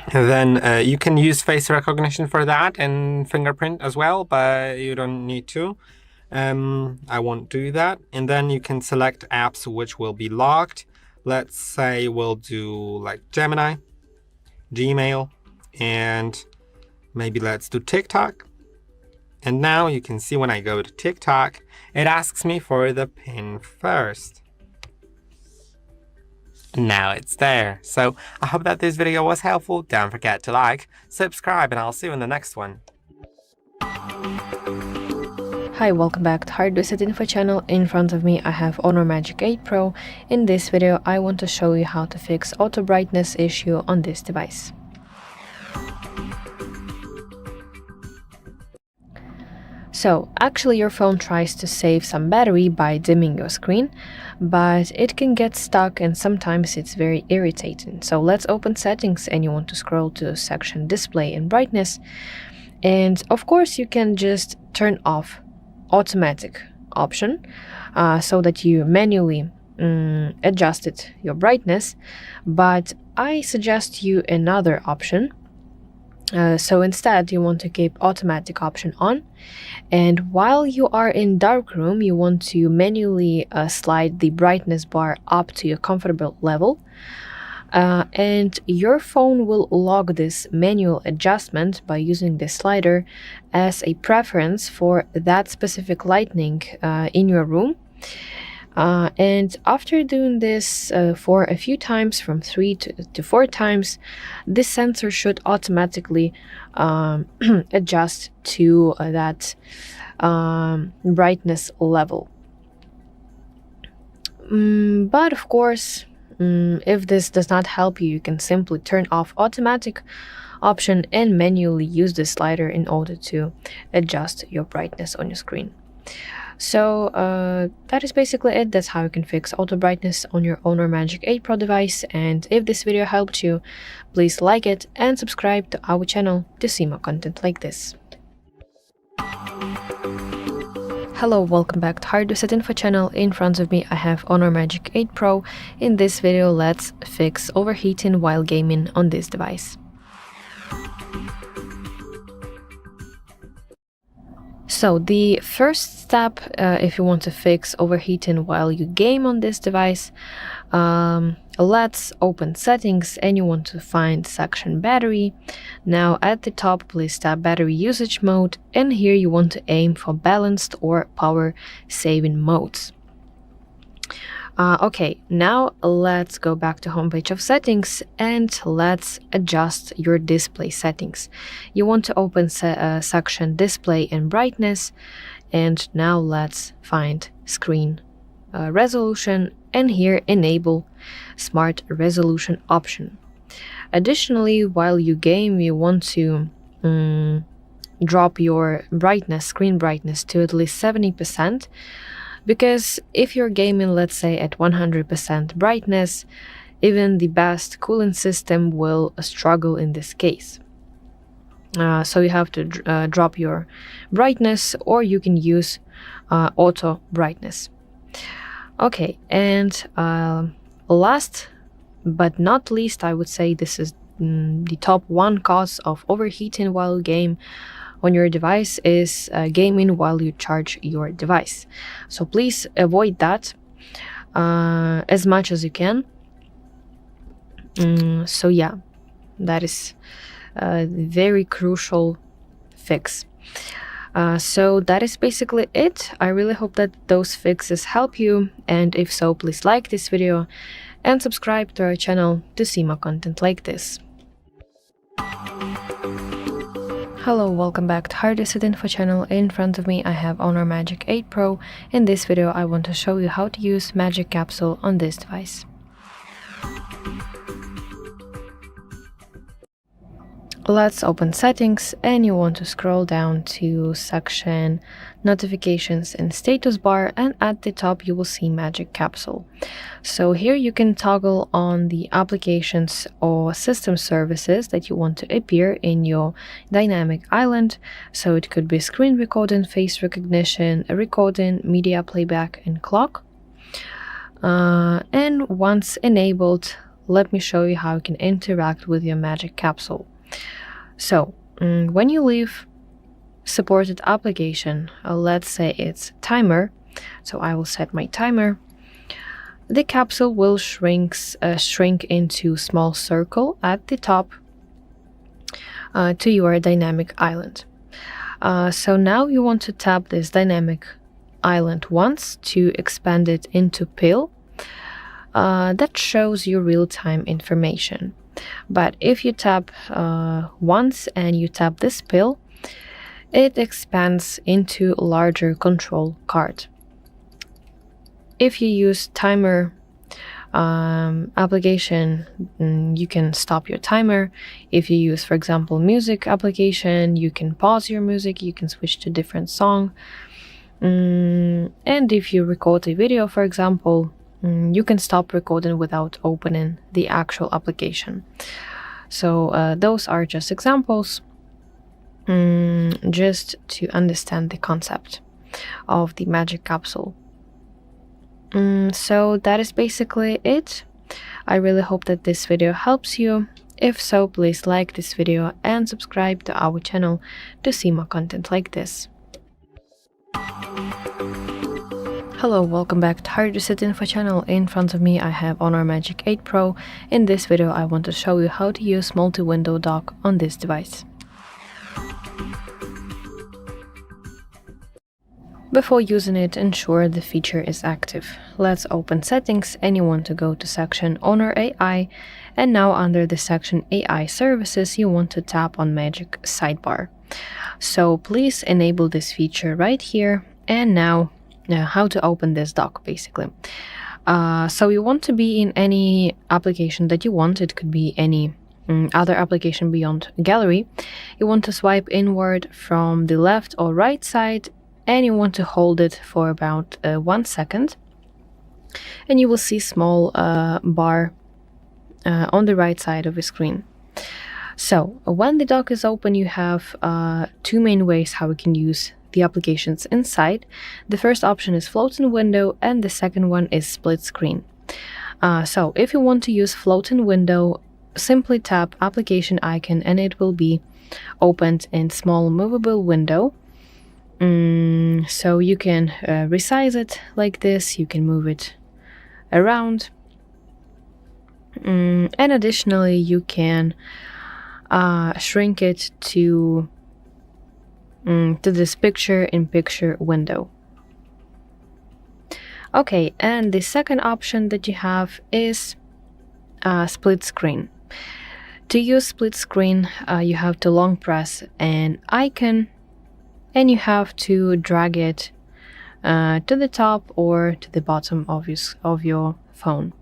And then you can use face recognition for that and fingerprint as well, but you don't need to. I won't do that. And then you can select apps which will be locked. Let's say we'll do like Gemini, Gmail, and maybe let's do TikTok. And now you can see when I go to TikTok, it asks me for the PIN first. Now it's there. So I hope that this video was helpful. Don't forget to like, subscribe, and I'll see you in the next one. Hi, welcome back to HardReset.Info channel. In front of me I have Honor Magic 8 Pro. In this video I want to show you how to fix auto brightness issue on this device. So actually your phone tries to save some battery by dimming your screen, but it can get stuck and sometimes it's very irritating. So let's open settings and you want to scroll to section display and brightness. And of course you can just turn off automatic option so that you manually adjusted your brightness, but I suggest you another option. So instead you want to keep automatic option on, and while you are in dark room you want to manually slide the brightness bar up to your comfortable level, and your phone will log this manual adjustment by using this slider as a preference for that specific lighting in your room. And after doing this for a few times, from 3 to 4 times, this sensor should automatically adjust to that brightness level. But of course, if this does not help you, you can simply turn off automatic option and manually use the slider in order to adjust your brightness on your screen. So that is basically it. That's how you can fix auto brightness on your Honor Magic 8 Pro device. And if this video helped you, please like it and subscribe to our channel to see more content like this. Hello, welcome back to HardReset.Info channel. In front of me I have Honor Magic 8 Pro. In this video, let's fix overheating while gaming on this device. So the first step, if you want to fix overheating while you game on this device, let's open settings and you want to find section battery. Now at the top, please tap battery usage mode, and here you want to aim for balanced or power saving modes. Okay, now let's go back to homepage of settings and let's adjust your display settings. You want to open section display and brightness, and now let's find screen resolution, and here enable smart resolution option. Additionally, while you game, you want to drop your brightness, screen brightness, to at least 70%. Because if you're gaming, let's say at 100% brightness, even the best cooling system will struggle in this case. So you have to drop your brightness, or you can use auto brightness. Okay, and last but not least, I would say this is the top 1 cause of overheating while game, on your device is gaming while you charge your device. So please avoid that as much as you can. So yeah, that is a very crucial fix. So that is basically it. I really hope that those fixes help you, and if so, please like this video and subscribe to our channel to see more content like this. Hello, welcome back to HardReset.Info channel. In front of me I have Honor Magic 8 Pro. In this video I want to show you how to use Magic Capsule on this device. Let's open settings, and you want to scroll down to section notifications and status bar, and at the top you will see Magic Capsule. So here you can toggle on the applications or system services that you want to appear in your dynamic island. So it could be screen recording, face recognition, recording, media playback, and clock. And once enabled, let me show you how you can interact with your Magic Capsule. So when you leave supported application, let's say it's timer, so I will set my timer, the capsule will shrink into small circle at the top to your dynamic island. So now you want to tap this dynamic island once to expand it into pill that shows you real-time information. But if you tap once and you tap this pill, it expands into larger control card. If you use timer application, you can stop your timer. If you use, for example, music application, you can pause your music, you can switch to different song. And if you record a video, for example, you can stop recording without opening the actual application. So those are just examples, just to understand the concept of the Magic Capsule. So that is basically it. I really hope that this video helps you. If so, please like this video and subscribe to our channel to see more content like this. Hello, welcome back to HardReset.Info channel. In front of me I have Honor Magic 8 Pro. In this video I want to show you how to use multi-window dock on this device. Before using it, ensure the feature is active. Let's open settings, and you want to go to section Honor AI, and now under the section AI services you want to tap on Magic Sidebar. So please enable this feature right here, and now how to open this dock basically. So you want to be in any application that you want. It could be any other application beyond gallery. You want to swipe inward from the left or right side, and you want to hold it for about 1 second, and you will see small bar on the right side of the screen. So when the dock is open, you have two main ways how we can use the applications inside. The first option is floating window, and the second one is split screen. So if you want to use floating window, simply tap application icon and it will be opened in small movable window. So you can resize it like this, you can move it around, and additionally you can shrink it to this picture-in-picture window. Okay, and the second option that you have is split screen. To use split screen, you have to long press an icon, and you have to drag it to the top or to the bottom of your phone.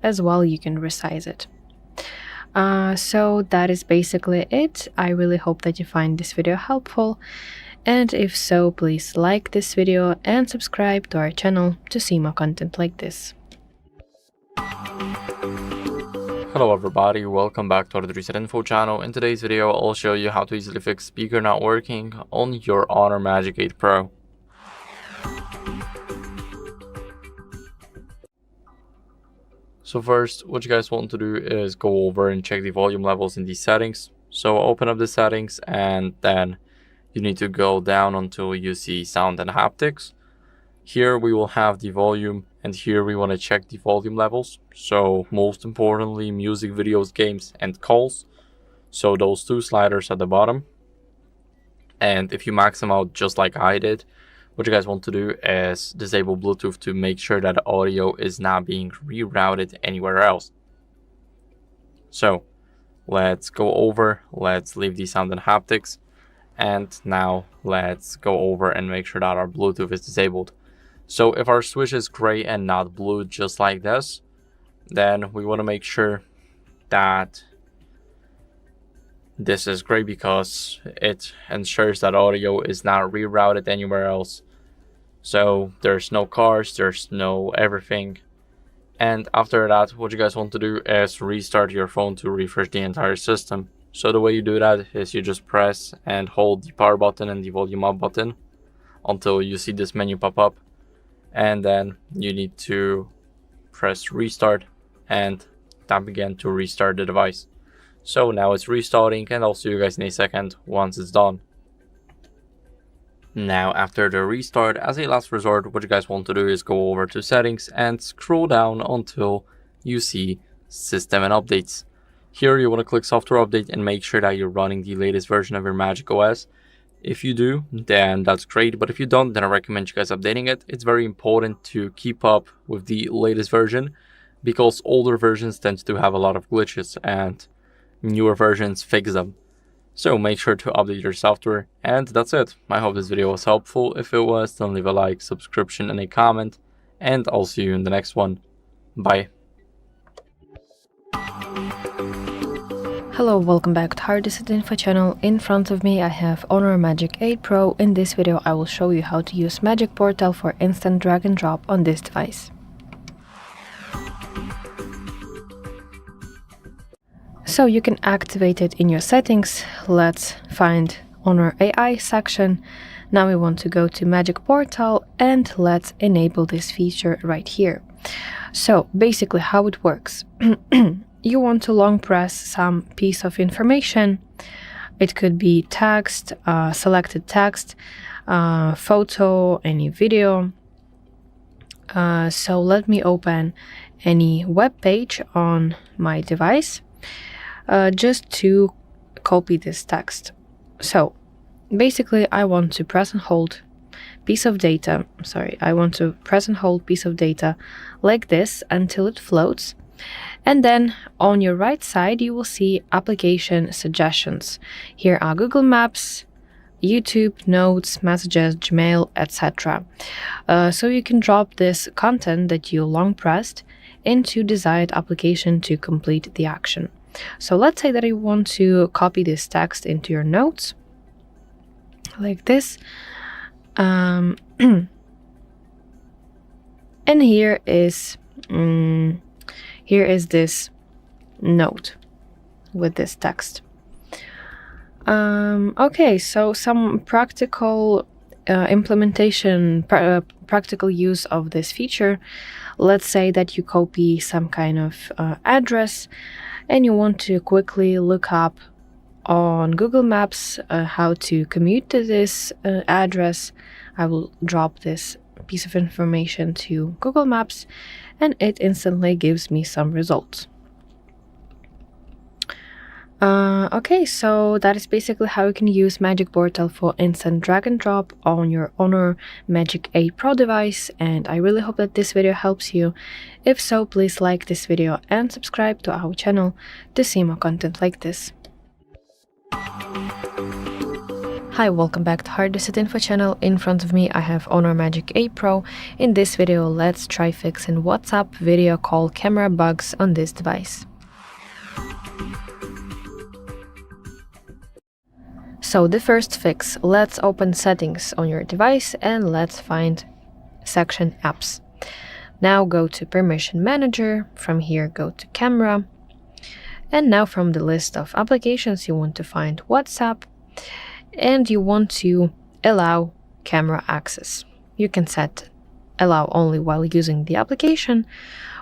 As well, you can resize it. So that is basically it. I really hope that you find this video helpful, and if so, please like this video and subscribe to our channel to see more content like this. Hello everybody, welcome back to HardReset.Info channel. In today's video, I'll show you how to easily fix speaker not working on your Honor Magic 8 Pro. So first, what you guys want to do is go over and check the volume levels in these settings. So open up the settings, and then you need to go down until you see sound and haptics. Here we will have the volume, and here we want to check the volume levels. So most importantly, music, videos, games, and calls. So those two sliders at the bottom. And if you max them out just like I did, what you guys want to do is disable Bluetooth to make sure that audio is not being rerouted anywhere else. So let's go over, let's leave the sound and haptics, and now let's go over and make sure that our Bluetooth is disabled. So if our switch is gray and not blue just like this, then we want to make sure that this is gray because it ensures that audio is not rerouted anywhere else. So there's no cars, there's no everything. And after that, what you guys want to do is restart your phone to refresh the entire system. So the way you do that is you just press and hold the power button and the volume up button until you see this menu pop up. And then you need to press restart, and tap again to restart the device. So now it's restarting, and I'll see you guys in a second once it's done. Now after the restart, as a last resort, what you guys want to do is go over to settings and scroll down until you see system and updates. Here you want to click software update and make sure that you're running the latest version of your MagicOS. If you do, then that's great, but if you don't, then I recommend you guys updating it. It's very important to keep up with the latest version because older versions tend to have a lot of glitches and newer versions fix them. So make sure to update your software, and that's it. I hope this video was helpful. If it was, then leave a like, subscription, and a comment, and I'll see you in the next one. Bye. Hello, welcome back to HardReset.Info channel. In front of me I have Honor Magic 8 Pro. In this video I will show you how to use Magic Portal for instant drag and drop on this device. So you can activate it in your settings. Let's find Honor AI section. Now we want to go to Magic Portal and let's enable this feature right here. So basically how it works. You want to long press some piece of information. It could be text, selected text, photo, any video. So let me open any web page on my device just to copy this text. So basically I want to press and hold piece of data. I want to press and hold piece of data like this until it floats. And then on your right side, you will see application suggestions. Here are Google Maps, YouTube, Notes, Messages, Gmail, etc. So you can drop this content that you long pressed into desired application to complete the action. So let's say that I want to copy this text into your notes, like this. And here is this note with this text. Okay, so some practical implementation, practical use of this feature. Let's say that you copy some kind of address and you want to quickly look up on Google Maps how to commute to this address. I will drop this piece of information to Google Maps and it instantly gives me some results. Okay, so that is basically how you can use Magic Portal for instant drag and drop on your Honor Magic 8 Pro device, and I really hope that this video helps you. If so, please like this video and subscribe to our channel to see more content like this. Hi, welcome back to HardReset.Info channel. In front of me I have Honor Magic 8 Pro. In this video, let's try fixing WhatsApp video call camera bugs on this device. So the first fix, let's open settings on your device and let's find section apps. Now go to permission manager, from here go to camera, and now from the list of applications you want to find WhatsApp and you want to allow camera access. You can set allow only while using the application,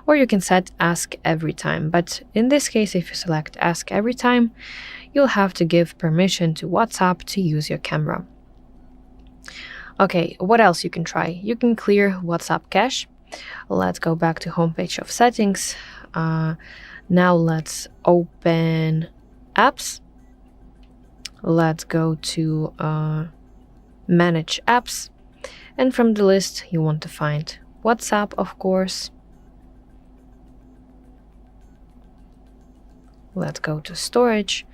or you can set Ask Every Time. But in this case, if you select Ask Every Time, you'll have to give permission to WhatsApp to use your camera. Okay, what else you can try? You can clear WhatsApp cache. Let's go back to homepage of settings. Now let's open apps. Let's go to manage apps. And from the list, you want to find WhatsApp, of course. Let's go to storage.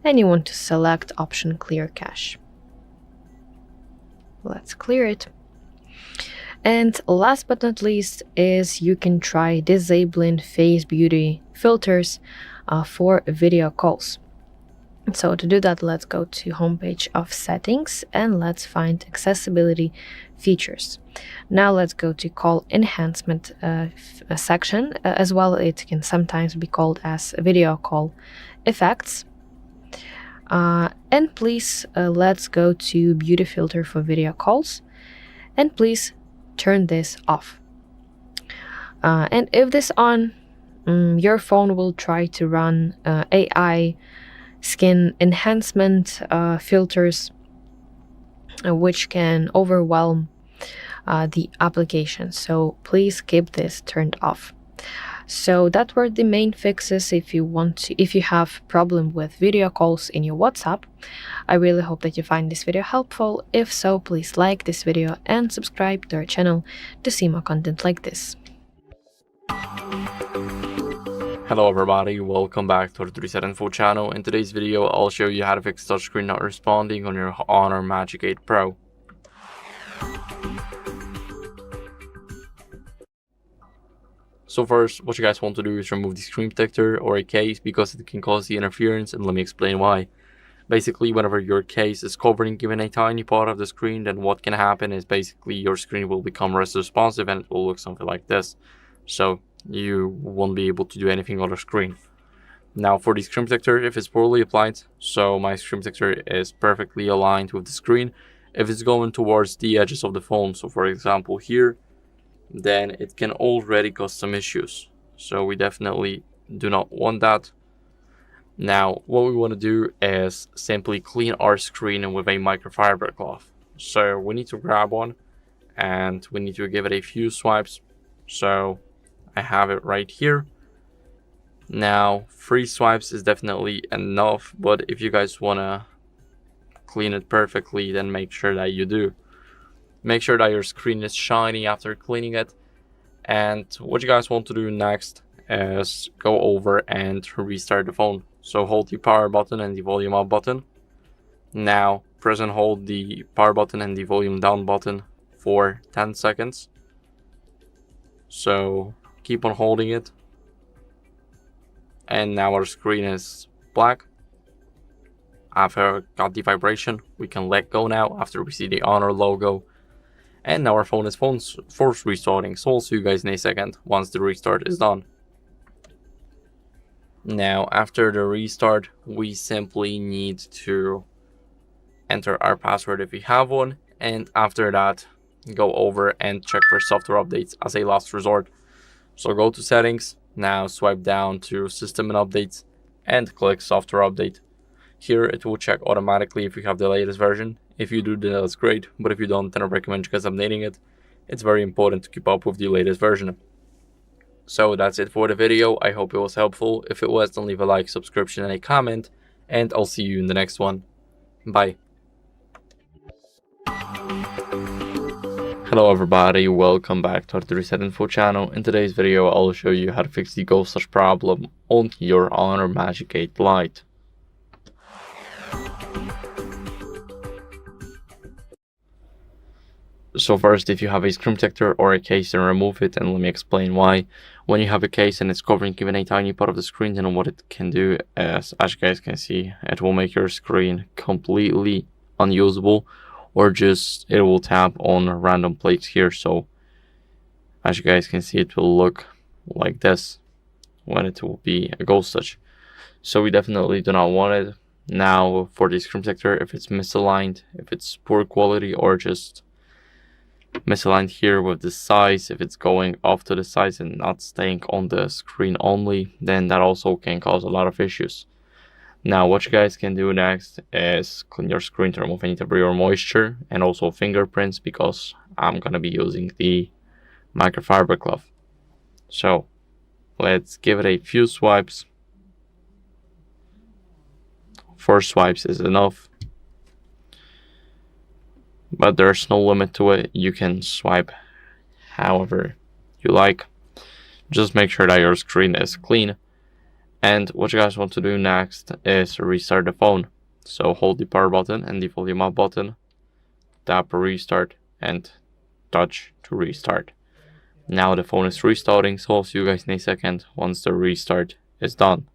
And you want to select option clear cache. Let's clear it. And last but not least is you can try disabling face beauty filters for video calls. So to do that, let's go to homepage of settings and let's find accessibility features. Now let's go to call enhancement section. As well, it can sometimes be called as video call effects. And please let's go to beauty filter for video calls, and please turn this off. And if this on, your phone will try to run AI skin enhancement filters, which can overwhelm the application. So please keep this turned off. So that were the main fixes if you have problem with video calls in your WhatsApp. I really hope that you find this video helpful. If so, please like this video and subscribe to our channel to see more content like this. Hello everybody, welcome back to the HardReset.Info channel. In today's video, I'll show you how to fix touchscreen not responding on your Honor Magic 8 Pro. So first, what you guys want to do is remove the screen protector or a case because it can cause the interference, and let me explain why. Basically, whenever your case is covering even a tiny part of the screen, then what can happen is basically your screen will become less responsive and it will look something like this. So you won't be able to do anything on the screen. Now for the screen protector, if it's poorly applied, so my screen protector is perfectly aligned with the screen. If it's going towards the edges of the phone, so for example here, then it can already cause some issues. So we definitely do not want that. Now what we want to do is simply clean our screen with a microfiber cloth. So we need to grab one and we need to give it a few swipes. So I have it right here. Now 3 swipes is definitely enough, but if you guys want to clean it perfectly, then make sure that you do. Make sure that your screen is shiny after cleaning it. And what you guys want to do next is go over and restart the phone. So hold the power button and the volume up button. Now press and hold the power button and the volume down button for 10 seconds. So keep on holding it. And now our screen is black. After got the vibration, we can let go now after we see the Honor logo. And now our phone is force restarting, so I'll see you guys in a second once the restart is done. Now after the restart, we simply need to enter our password if we have one, and after that go over and check for software updates as a last resort. So go to settings, now swipe down to system and updates and click software update. Here it will check automatically if you have the latest version. If you do, then that's great, but if you don't, then I recommend you guys updating it. It's very important to keep up with the latest version. So that's it for the video. I hope it was helpful. If it was, then leave a like, subscription, and a comment, and I'll see you in the next one. Bye. Hello everybody, welcome back to the HardReset.Info channel. In today's video, I'll show you how to fix the ghost touch problem on your Honor Magic 8 Lite. So first, if you have a screen protector or a case, then remove it, and let me explain why. When you have a case and it's covering even a tiny part of the screen, then what it can do is, as you guys can see, it will make your screen completely unusable, or just it will tap on random plates here. So as you guys can see, it will look like this when it will be a ghost touch. So we definitely do not want it. Now for the screen protector, if it's misaligned, if it's poor quality, or just misaligned here with the size. If it's going off to the sides and not staying on the screen only, then that also can cause a lot of issues. Now what you guys can do next is clean your screen to remove any debris or moisture, and also fingerprints, because I'm gonna be using the microfiber glove. So let's give it a few swipes. 4 swipes is enough, but there's no limit to it. You can swipe however you like. Just make sure that your screen is clean. And what you guys want to do next is restart the phone. So hold the power button and the volume up button, tap restart, and touch to restart. Now the phone is restarting, so I'll see you guys in a second once the restart is done.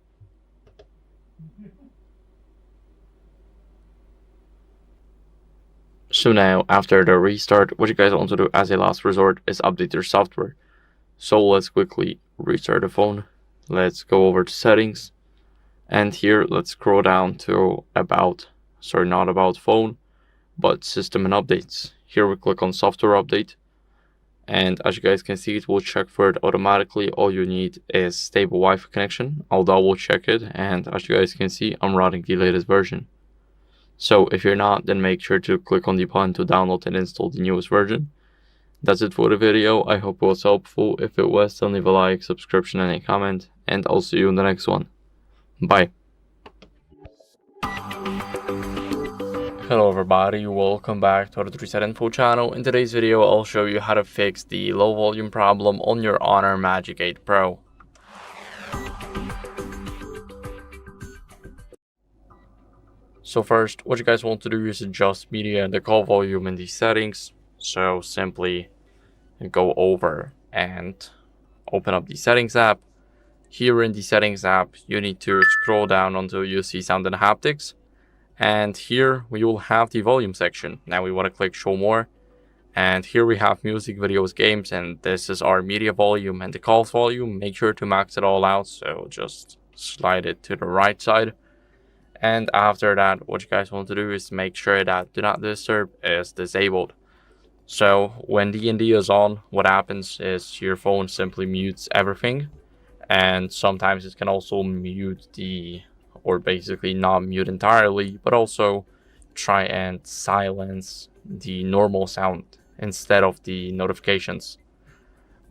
So now, after the restart, what you guys want to do as a last resort is update your software. So let's quickly restart the phone. Let's go over to settings, and here let's scroll down to not about phone, but system and updates. Here we click on software update, and as you guys can see, it will check for it automatically. All you need is stable Wi-Fi connection. I'll double check it, and as you guys can see, I'm running the latest version. So if you're not, then make sure to click on the button to download and install the newest version. That's it for the video. I hope it was helpful. If it was, then leave a like, subscription, and a comment, and I'll see you in the next one. Bye. Hello everybody, welcome back to HardReset.Info channel. In today's video, I'll show you how to fix the low volume problem on your Honor Magic 8 Pro. So first, what you guys want to do is adjust media and the call volume in these settings. So simply go over and open up the settings app. Here in the settings app, you need to scroll down until you see sound and haptics. And here we will have the volume section. Now we want to click show more. And here we have music, videos, games, and this is our media volume and the calls volume. Make sure to max it all out. So just slide it to the right side. And after that, what you guys want to do is make sure that do not disturb is disabled. So when D&D is on, what happens is your phone simply mutes everything, and sometimes it can also mute or basically not mute entirely, but also try and silence the normal sound instead of the notifications.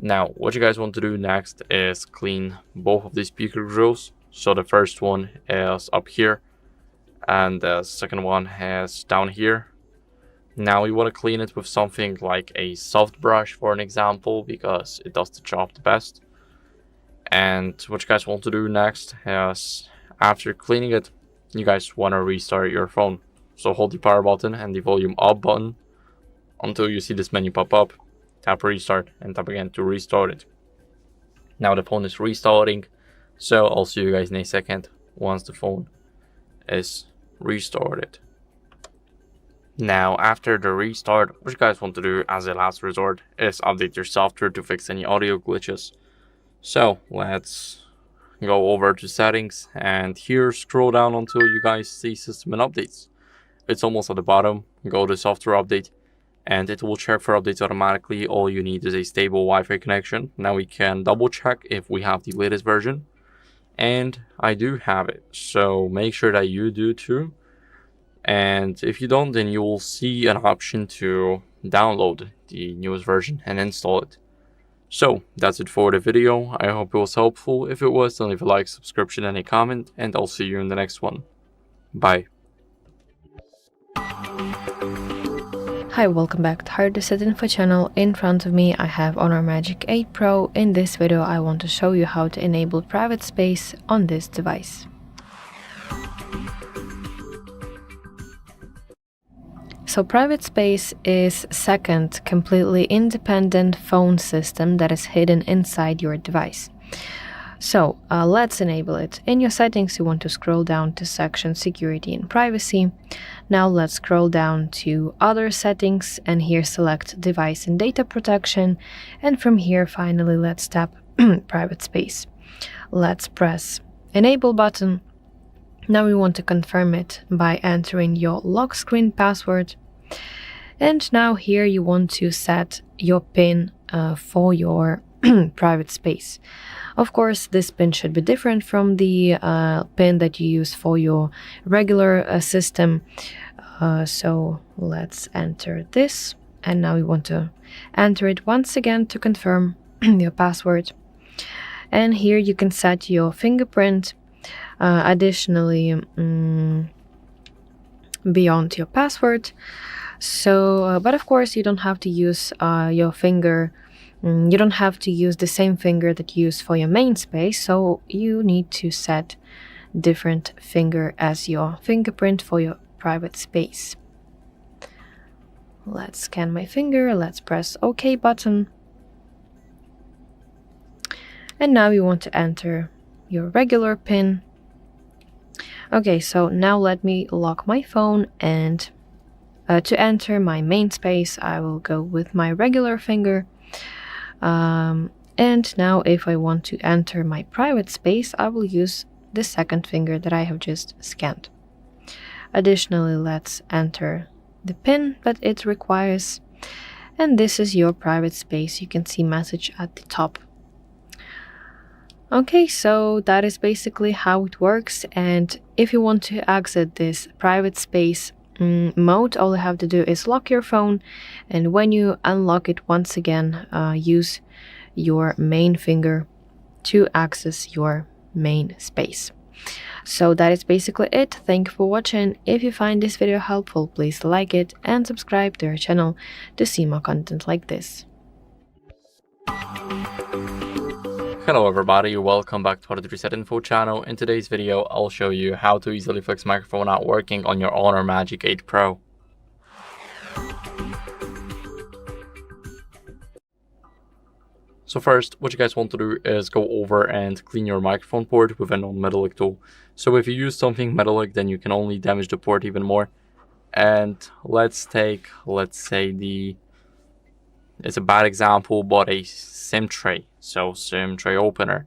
Now what you guys want to do next is clean both of the speaker grills. So the first one is up here, and the second one is down here. Now we want to clean it with something like a soft brush, for an example, because it does the job the best. And what you guys want to do next is, after cleaning it, you guys want to restart your phone. So hold the power button and the volume up button until you see this menu pop up. Tap restart and tap again to restart it. Now the phone is restarting, so I'll see you guys in a second once the phone is restarted. Now after the restart, what you guys want to do as a last resort is update your software to fix any audio glitches. So let's go over to settings, and here scroll down until you guys see system and updates. It's almost at the bottom. Go to software update, and it will check for updates automatically. All you need is a stable Wi-Fi connection. Now we can double check if we have the latest version, and I do have it, so make sure that you do too. And if you don't, then you will see an option to download the newest version and install it. So that's it for the video. I hope it was helpful. If it was, then leave a like, subscription, and a comment, and I'll see you in the next one. Bye. Hi, welcome back to HardReset.Info channel. In front of me I have Honor Magic 8 Pro. In this video I want to show you how to enable private space on this device. So private space is second completely independent phone system that is hidden inside your device. So let's enable it. In your settings you want to scroll down to section security and privacy. Now let's scroll down to other settings, and here select device and data protection, and from here finally let's tap private space. Let's press enable button. Now we want to confirm it by entering your lock screen password. And now here you want to set your PIN for your private space. Of course, this PIN should be different from the PIN that you use for your regular system. So let's enter this. And now you want to enter it once again to confirm your password. And here you can set your fingerprint. Additionally, beyond your password. So, but of course, you don't have to use your finger. You don't have to use the same finger that you use for your main space. So you need to set different finger as your fingerprint for your private space. Let's scan my finger. Let's press OK button. And now you want to enter your regular PIN. Okay, so now let me lock my phone, and to enter my main space, I will go with my regular finger. And now if I want to enter my private space, I will use the second finger that I have just scanned. Additionally, let's enter the PIN that it requires. And this is your private space. You can see message at the top. Okay, so that is basically how it works. And if you want to exit this private space mode, all you have to do is lock your phone, and when you unlock it once again, use your main finger to access your main space. So that is basically it. Thank you for watching. If you find this video helpful, please like it and subscribe to our channel to see more content like this. Hello everybody, welcome back to HardReset.Info channel. In today's video, I'll show you how to easily fix microphone not working on your Honor Magic 8 Pro. So first, what you guys want to do is go over and clean your microphone port with a non-metallic tool. So if you use something metallic, then you can only damage the port even more. And let's say it's a bad example, but a SIM tray. So SIM tray opener.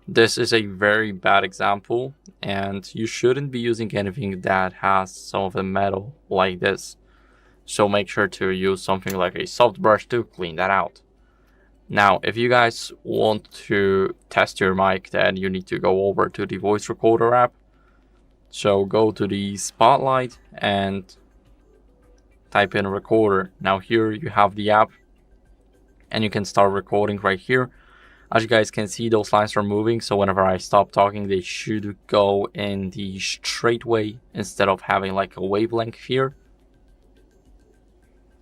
This is a very bad example, and you shouldn't be using anything that has some of the metal like this. So make sure to use something like a soft brush to clean that out. Now, if you guys want to test your mic, then you need to go over to the voice recorder app. So go to the spotlight and type in recorder. Now here you have the app, and you can start recording right here. As you guys can see, those lines are moving, so whenever I stop talking, they should go in the straight way instead of having like a wavelength here.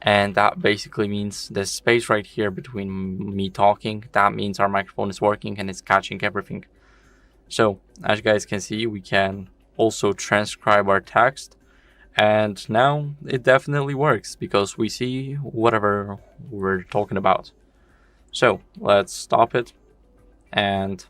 And that basically means the space right here between me talking, that means our microphone is working and it's catching everything. So as you guys can see, we can also transcribe our text, and now it definitely works because we see whatever we're talking about. So let's stop it. And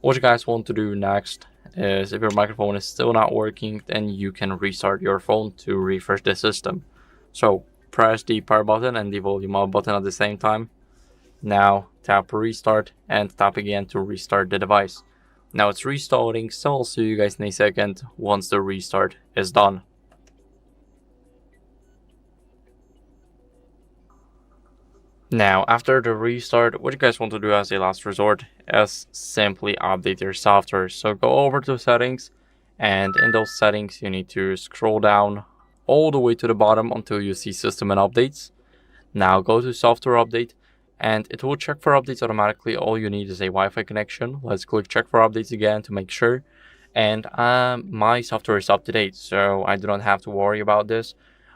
what you guys want to do next is, if your microphone is still not working, then you can restart your phone to refresh the system. So press the power button and the volume up button at the same time. Now tap restart and tap again to restart the device. Now it's restarting, so I'll see you guys in a second once the restart is done. Now, after the restart, what you guys want to do as a last resort is simply update your software. So go over to settings, and in those settings, you need to scroll down all the way to the bottom until you see system and updates. Now go to software update, and it will check for updates automatically. All you need is a Wi-Fi connection. Let's click check for updates again to make sure. And my software is up to date, so I do not have to worry about this.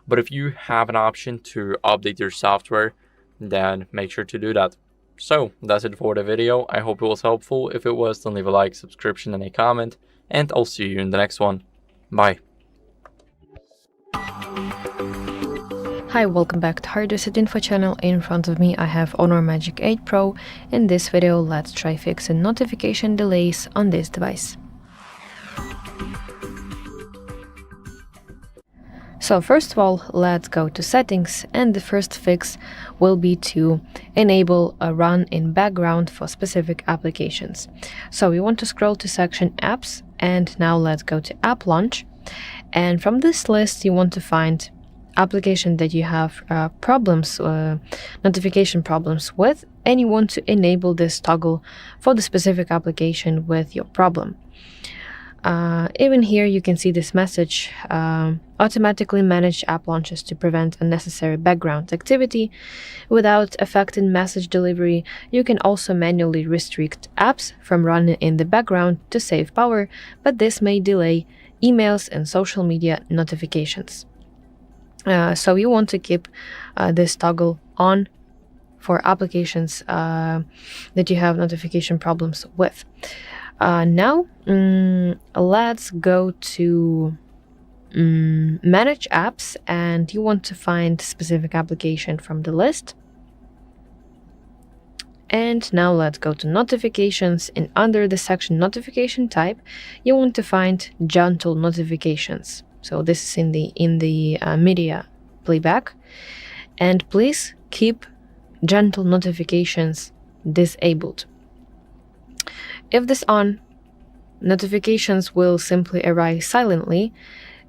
But if you have an option to update your software, then make sure to do that. So that's it for the video. I hope it was helpful. If it was, then leave a like, subscription, and a comment, and I'll see you in the next one. Bye. Hi, welcome back to HardReset.Info channel. In front of me I have Honor Magic 8 Pro. In this video, let's try fixing notification delays on this device. So first of all, let's go to settings, and the first fix will be to enable a run in background for specific applications. So we want to scroll to section apps, and now let's go to app launch. And from this list, you want to find application that you have notification problems with, and you want to enable this toggle for the specific application with your problem. Even here you can see this message: automatically manage app launches to prevent unnecessary background activity without affecting message delivery. You can also manually restrict apps from running in the background to save power, but this may delay emails and social media notifications. So you want to keep this toggle on for applications that you have notification problems with. Now, let's go to manage apps, and you want to find specific application from the list. And now let's go to notifications, and under the section notification type, you want to find gentle notifications. So this is in the media playback, and please keep gentle notifications disabled. If this on, notifications will simply arise silently,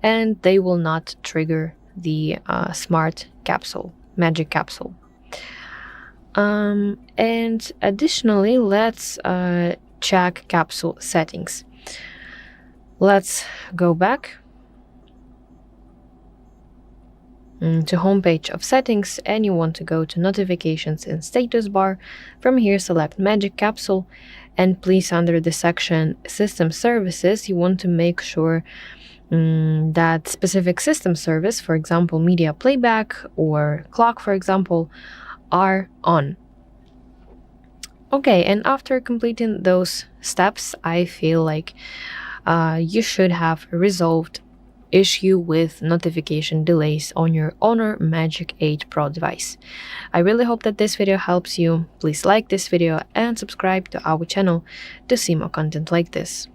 and they will not trigger the smart capsule, Magic Capsule. And additionally, let's check capsule settings. Let's go back to homepage of settings, and you want to go to notifications and status bar. From here, select Magic Capsule, and please, under the section system services, you want to make sure that specific system service, for example media playback or clock, for example, are on. Okay, and after completing those steps, I feel like you should have resolved issue with notification delays on your Honor Magic 8 Pro device. I really hope that this video helps you. Please like this video and subscribe to our channel to see more content like this.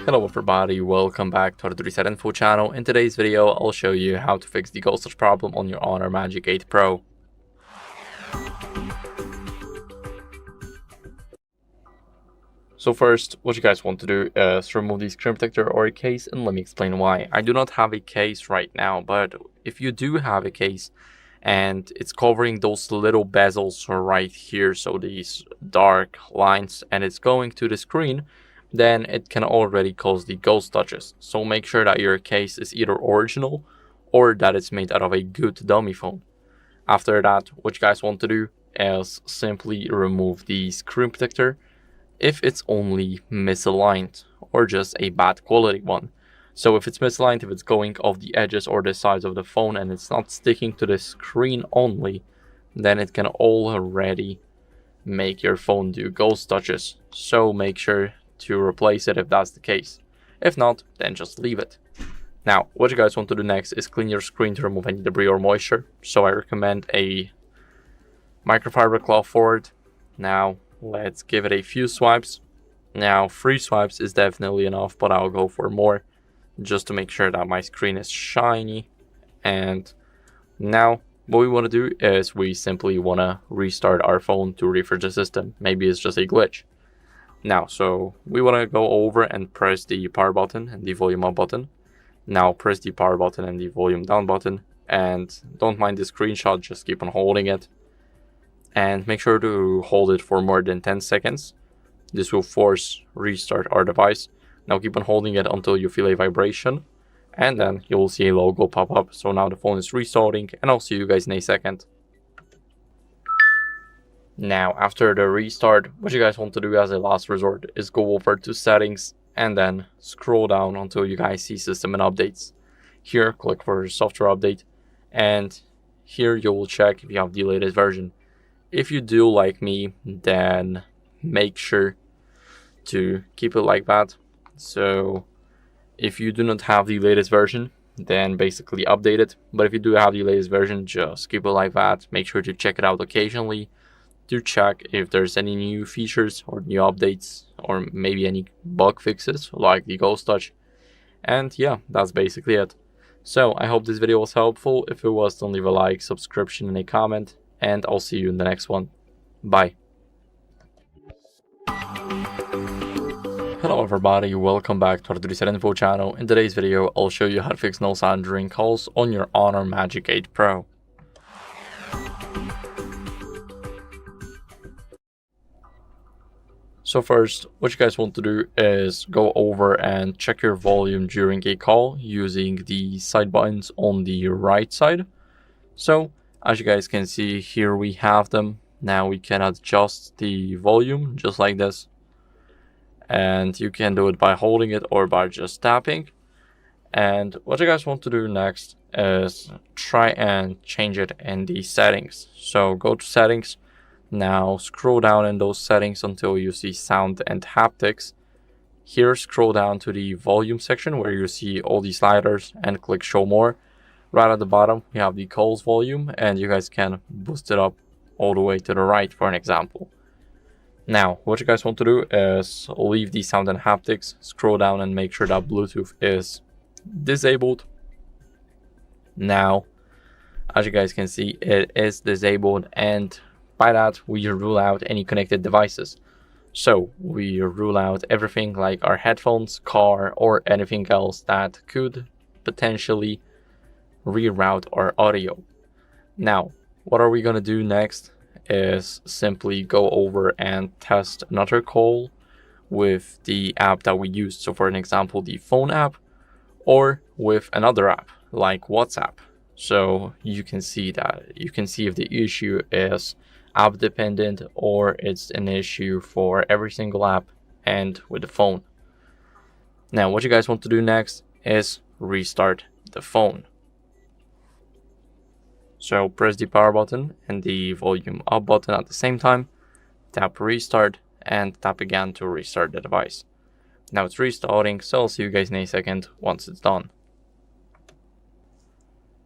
Hello everybody, welcome back to HardReset.Info channel. In today's video, I'll show you how to fix the ghost touch problem on your Honor Magic 8 Pro. So first, what you guys want to do is remove the screen protector or a case, and let me explain why. I do not have a case right now, but if you do have a case and it's covering those little bezels right here, so these dark lines, and it's going to the screen, then it can already cause the ghost touches. So make sure that your case is either original or that it's made out of a good dummy phone. After that, what you guys want to do is simply remove the screen protector if it's only misaligned or just a bad quality one. So if it's misaligned, if it's going off the edges or the sides of the phone and it's not sticking to the screen only, then it can already make your phone do ghost touches. So make sure to replace it if that's the case. If not, then just leave it. Now, what you guys want to do next is clean your screen to remove any debris or moisture. So I recommend a microfiber cloth for it. Now, let's give it a few swipes. Now, 3 swipes is definitely enough, but I'll go for more just to make sure that my screen is shiny. And now, what we want to do is we simply want to restart our phone to refresh the system. Maybe it's just a glitch. Now, so we want to go over and press the power button and the volume up button. Now press the power button and the volume down button, and don't mind the screenshot, just keep on holding it. And make sure to hold it for more than 10 seconds. This will force restart our device. Now keep on holding it until you feel a vibration, and then you will see a logo pop up. So now the phone is restarting, and I'll see you guys in a second. Now, after the restart, what you guys want to do as a last resort is go over to settings and then scroll down until you guys see system and updates. Here, click for software update, and here you will check if you have the latest version. If you do, like me, then make sure to keep it like that. So if you do not have the latest version, then basically update it. But if you do have the latest version, just keep it like that. Make sure to check it out occasionally to check if there's any new features or new updates or maybe any bug fixes like the ghost touch. And yeah, that's basically it. So I hope this video was helpful. If it was, don't leave a like, subscription, and a comment, and I'll see you in the next one. Bye. Hello Hello everybody, welcome back to HardReset.Info channel. In today's video, I'll show you how to fix no sound during calls on your Honor Magic 8 Pro. So first, what you guys want to do is go over and check your volume during a call using the side buttons on the right side. So as you guys can see, here we have them. Now we can adjust the volume just like this. And you can do it by holding it or by just tapping. And what you guys want to do next is try and change it in the settings. So go to settings. Now scroll down in those settings until you see sound and haptics. Here scroll down to the volume section where you see all these sliders and click show more. Right at the bottom we have the calls volume, and you guys can boost it up all the way to the right for an example. Now what you guys want to do is leave the sound and haptics, scroll down and make sure that Bluetooth is disabled. Now as you guys can see, it is disabled, and by that we rule out any connected devices. So we rule out everything like our headphones, car, or anything else that could potentially reroute our audio. Now what are we going to do next is simply go over and test another call with the app that we used. So for an example, the phone app, or with another app like WhatsApp. So you can see if the issue is app dependent or it's an issue for every single app and with the phone. Now what you guys want to do next is restart the phone. So press the power button and the volume up button at the same time, tap restart and tap again to restart the device. Now it's restarting, so I'll see you guys in a second once it's done.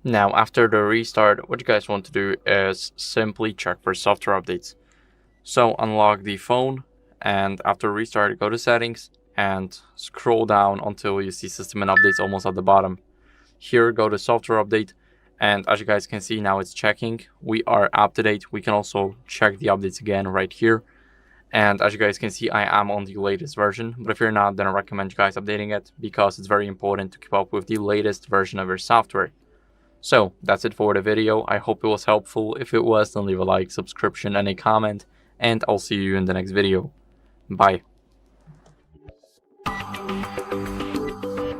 Now after the restart, what you guys want to do is simply check for software updates. So unlock the phone, and after restart go to settings and scroll down until you see system and updates almost at the bottom. Here go to software update, and as you guys can see now it's checking. We are up to date. We can also check the updates again right here. And as you guys can see, I am on the latest version, but if you're not, then I recommend you guys updating it because it's very important to keep up with the latest version of your software. So that's it for the video. I hope it was helpful. If it was, then leave a like, subscription, and a comment, and I'll see you in the next video. Bye.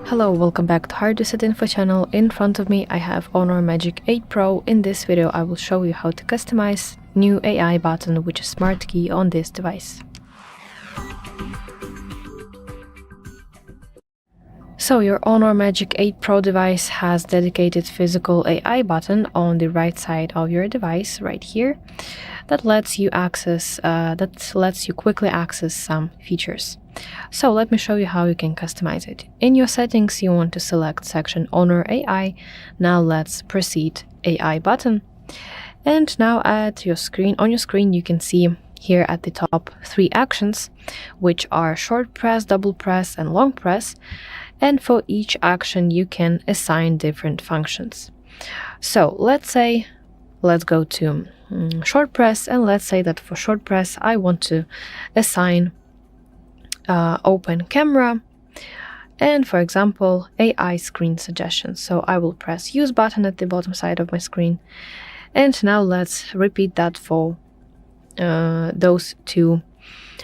Hello, welcome back to HardReset.Info channel. In front of me I have Honor Magic 8 Pro. In this video I will show you how to customize new AI button which is smart key on this device. So your Honor Magic 8 Pro device has dedicated physical AI button on the right side of your device right here that lets you quickly access some features. So let me show you how you can customize it. In your settings you want to select section Honor AI. Now let's proceed AI button. And now on your screen you can see here at the top 3 actions, which are short press, double press, and long press. And for each action you can assign different functions. So let's go to short press, and let's say that for short press I want to assign open camera and, for example, AI screen suggestions. So I will press use button at the bottom side of my screen, and now let's repeat that for those 2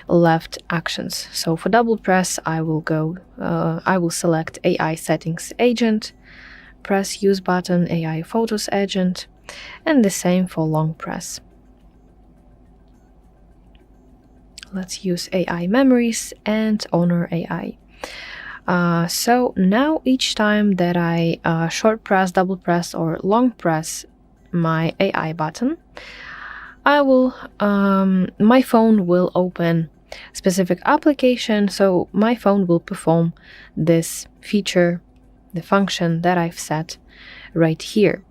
left actions. So for double press I will select AI settings agent, press use button, AI photos agent, and the same for long press. Let's use AI memories and Honor AI. So now each time that I short press, double press, or long press my AI button, my phone will open specific application, so my phone will perform this feature, the function that I've set right here.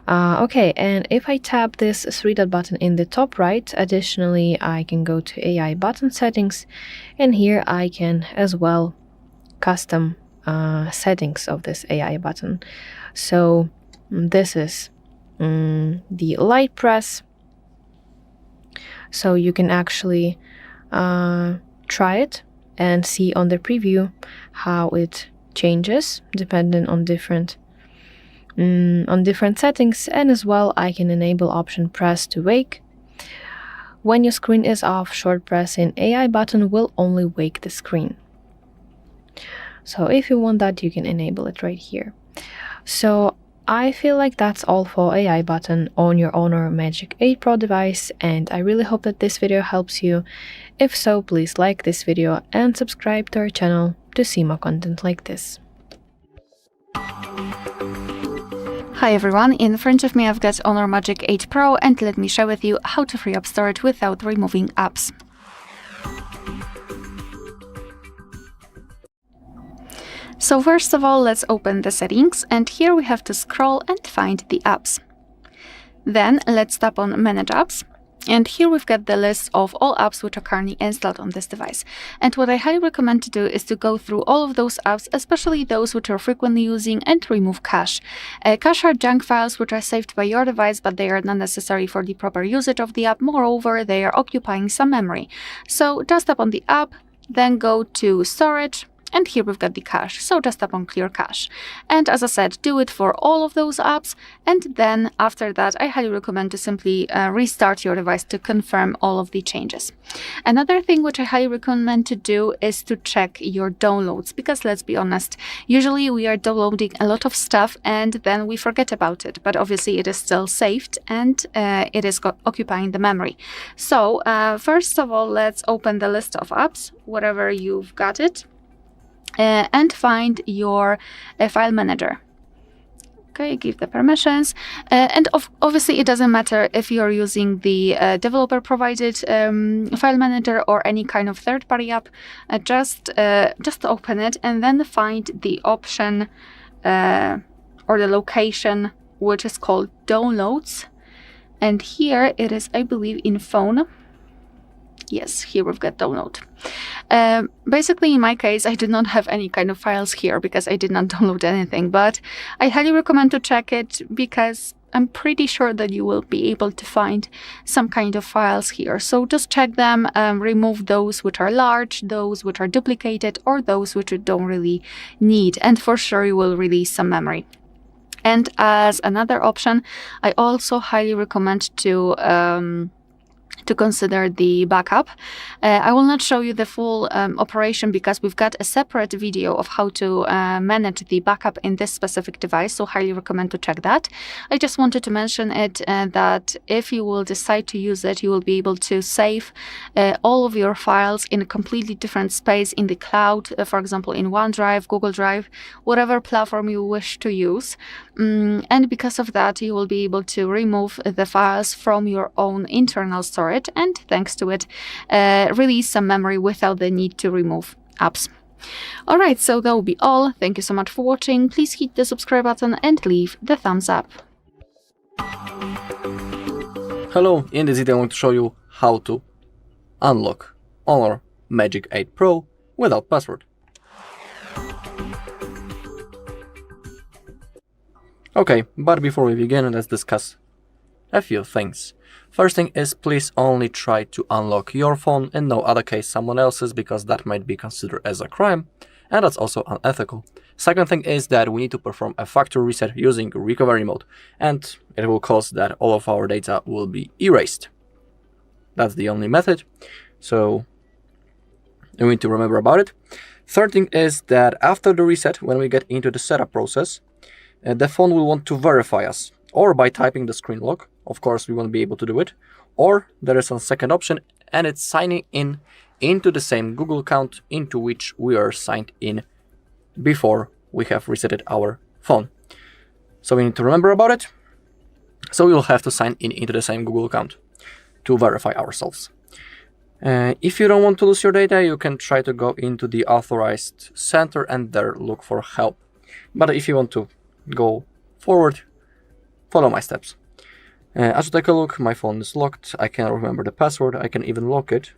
Okay, and if I tap this 3-dot button in the top right, additionally I can go to AI button settings, and here I can as well custom settings of this AI button. So this is the light press, so you can actually try it and see on the preview how it changes depending on different settings. And as well, I can enable option press to wake. When your screen is off, short pressing AI button will only wake the screen. So if you want that, you can enable it right here. So I feel like that's all for AI button on your Honor Magic 8 Pro device, and I really hope that this video helps you. If so, please like this video and subscribe to our channel to see more content like this. Hi everyone, in front of me I've got Honor Magic 8 Pro, and let me share with you how to free up storage without removing apps. So first of all, let's open the settings, and here we have to scroll and find the apps. Then let's tap on Manage Apps, and here we've got the list of all apps which are currently installed on this device. And what I highly recommend to do is to go through all of those apps, especially those which you're frequently using, and remove cache. Cache are junk files which are saved by your device, but they are not necessary for the proper usage of the app. Moreover, they are occupying some memory. So just tap on the app, then go to Storage, and here we've got the cache, so just tap on Clear Cache. And as I said, do it for all of those apps, and then after that I highly recommend to simply restart your device to confirm all of the changes. Another thing which I highly recommend to do is to check your downloads, because let's be honest, usually we are downloading a lot of stuff and then we forget about it, but obviously it is still saved and it is occupying the memory. So first of all, let's open the list of apps, wherever you've got it. And find your file manager. Okay, give the permissions. And obviously it doesn't matter if you're using the developer provided file manager or any kind of third-party app. Just open it and then find the option or the location which is called Downloads. And here it is, I believe, in Phone. Yes, here we've got Download. Basically, in my case, I did not have any kind of files here because I did not download anything, but I highly recommend to check it because I'm pretty sure that you will be able to find some kind of files here. So just check them, remove those which are large, those which are duplicated, or those which you don't really need, and for sure you will release some memory. And as another option, I also highly recommend to consider the backup. I will not show you the full operation because we've got a separate video of how to manage the backup in this specific device, so highly recommend to check that. I just wanted to mention it that if you will decide to use it, you will be able to save all of your files in a completely different space in the cloud, for example in OneDrive, Google Drive, whatever platform you wish to use. And because of that, you will be able to remove the files from your own internal storage, and thanks to it, release some memory without the need to remove apps. Alright, so that will be all. Thank you so much for watching. Please hit the subscribe button and leave the thumbs up. Hello, in this video I want to show you how to unlock Honor Magic 8 Pro without password. Okay, but before we begin, let's discuss a few things. First thing is, please only try to unlock your phone, in no other case someone else's, because that might be considered as a crime, and that's also unethical. Second thing is that we need to perform a factory reset using recovery mode, and it will cause that all of our data will be erased. That's the only method, so we need to remember about it. Third thing is that after the reset, when we get into the setup process, the phone will want to verify us, or by typing the screen lock. Of course, we won't be able to do it. Or there is a second option, and it's signing in into the same Google account into which we are signed in before we have resetted our phone. So we need to remember about it. So we will have to sign in into the same Google account to verify ourselves. If you don't want to lose your data, you can try to go into the authorized center and there look for help. But if you want to go forward, follow my steps. As you take a look, my phone is locked. I cannot remember the password. I can even lock it,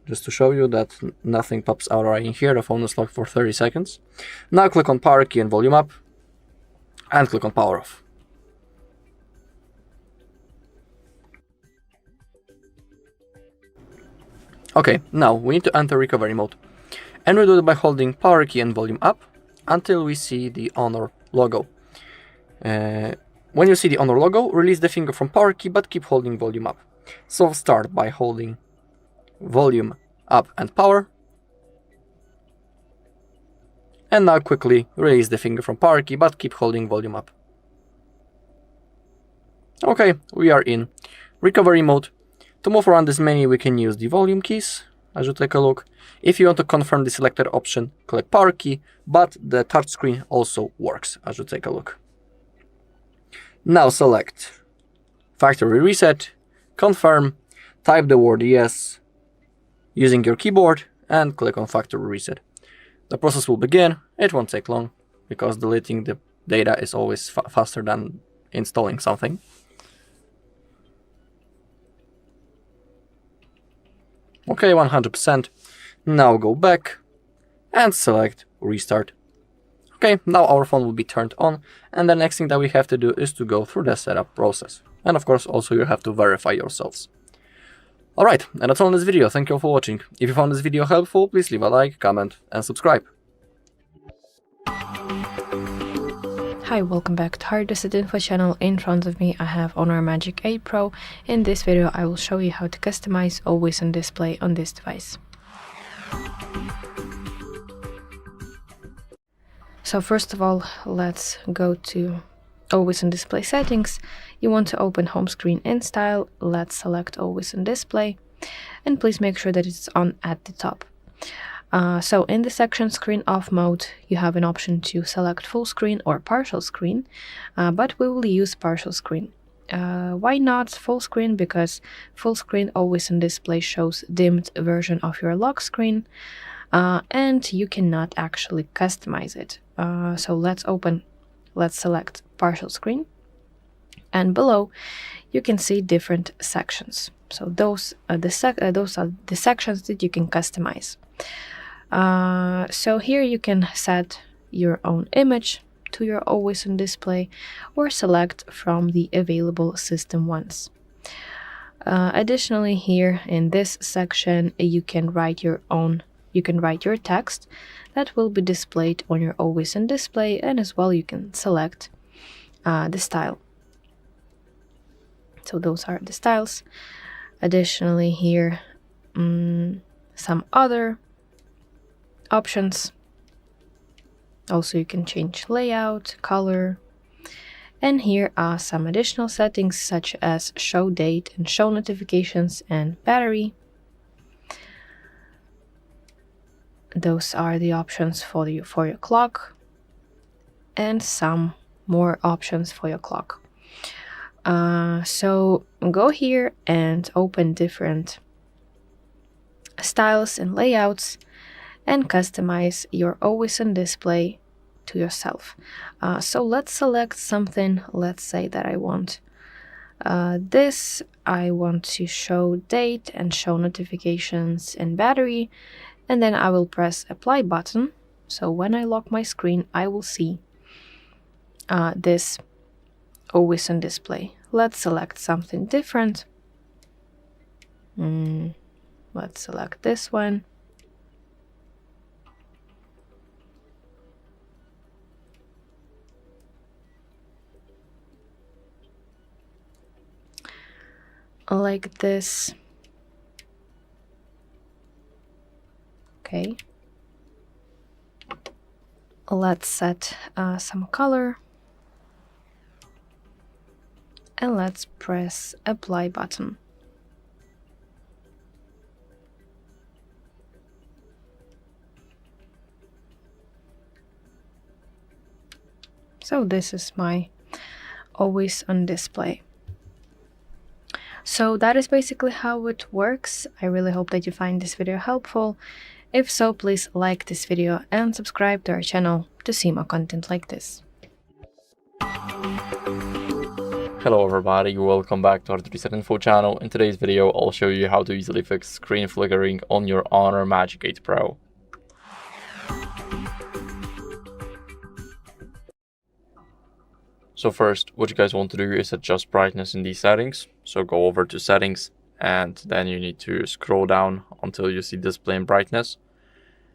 just to show you that nothing pops out right in here. The phone is locked for 30 seconds. Now click on power key and volume up, and click on power off. Okay, now we need to enter recovery mode. And we do it by holding power key and volume up until we see the Honor logo. When you see the Honor logo, release the finger from power key but keep holding volume up. So start by holding volume up and power. And now quickly release the finger from power key but keep holding volume up. Okay, we are in recovery mode. To move around this menu we can use the volume keys, as you take a look. If you want to confirm the selected option, click power key, but the touchscreen also works, as you take a look. Now select factory reset, confirm, type the word yes using your keyboard and click on factory reset. The process will begin. It won't take long because deleting the data is always faster than installing something. Okay, 100%. Now go back and select restart. Okay, now our phone will be turned on, and the next thing that we have to do is to go through the setup process. And of course, also you have to verify yourselves. Alright, and that's all in this video. Thank you all for watching. If you found this video helpful, please leave a like, comment, and subscribe. Hi, welcome back to HardReset.Info channel. In front of me I have Honor Magic 8 Pro. In this video I will show you how to customize Always On Display on this device. So first of all, let's go to Always On Display settings. You want to open home screen in style. Let's select Always On Display and please make sure that it's on at the top. So in the section screen off mode, you have an option to select full screen or partial screen, but we will use partial screen. Why not full screen? Because full screen Always On Display shows dimmed version of your lock screen, and you cannot actually customize it. So let's select partial screen, and below you can see different sections. So those are the sections that you can customize. So here you can set your own image to your Always On Display or select from the available system ones. Additionally, here in this section you can write your text that will be displayed on your Always On Display, and as well you can select the style. So those are the styles. Additionally, here some other options. Also, you can change layout, color, and here are some additional settings such as show date and show notifications and battery. Those are the options for your clock, and some more options for your clock. So go here and open different styles and layouts and customize your Always On Display to yourself. So let's select something. Let's say that I want this. I want to show date and show notifications and battery, and then I will press apply button. So when I lock my screen, I will see this Always On Display. Let's select something different. Let's select this one. Like this. Okay. Let's set some color. And let's press apply button. So this is my Always On Display. So that is basically how it works. I really hope that you find this video helpful. If so, please like this video and subscribe to our channel to see more content like this. Hello everybody, welcome back to HardReset.Info channel. In today's video, I'll show you how to easily fix screen flickering on your Honor Magic 8 Pro. So first, what you guys want to do is adjust brightness in these settings. So go over to settings, and then you need to scroll down until you see display and brightness.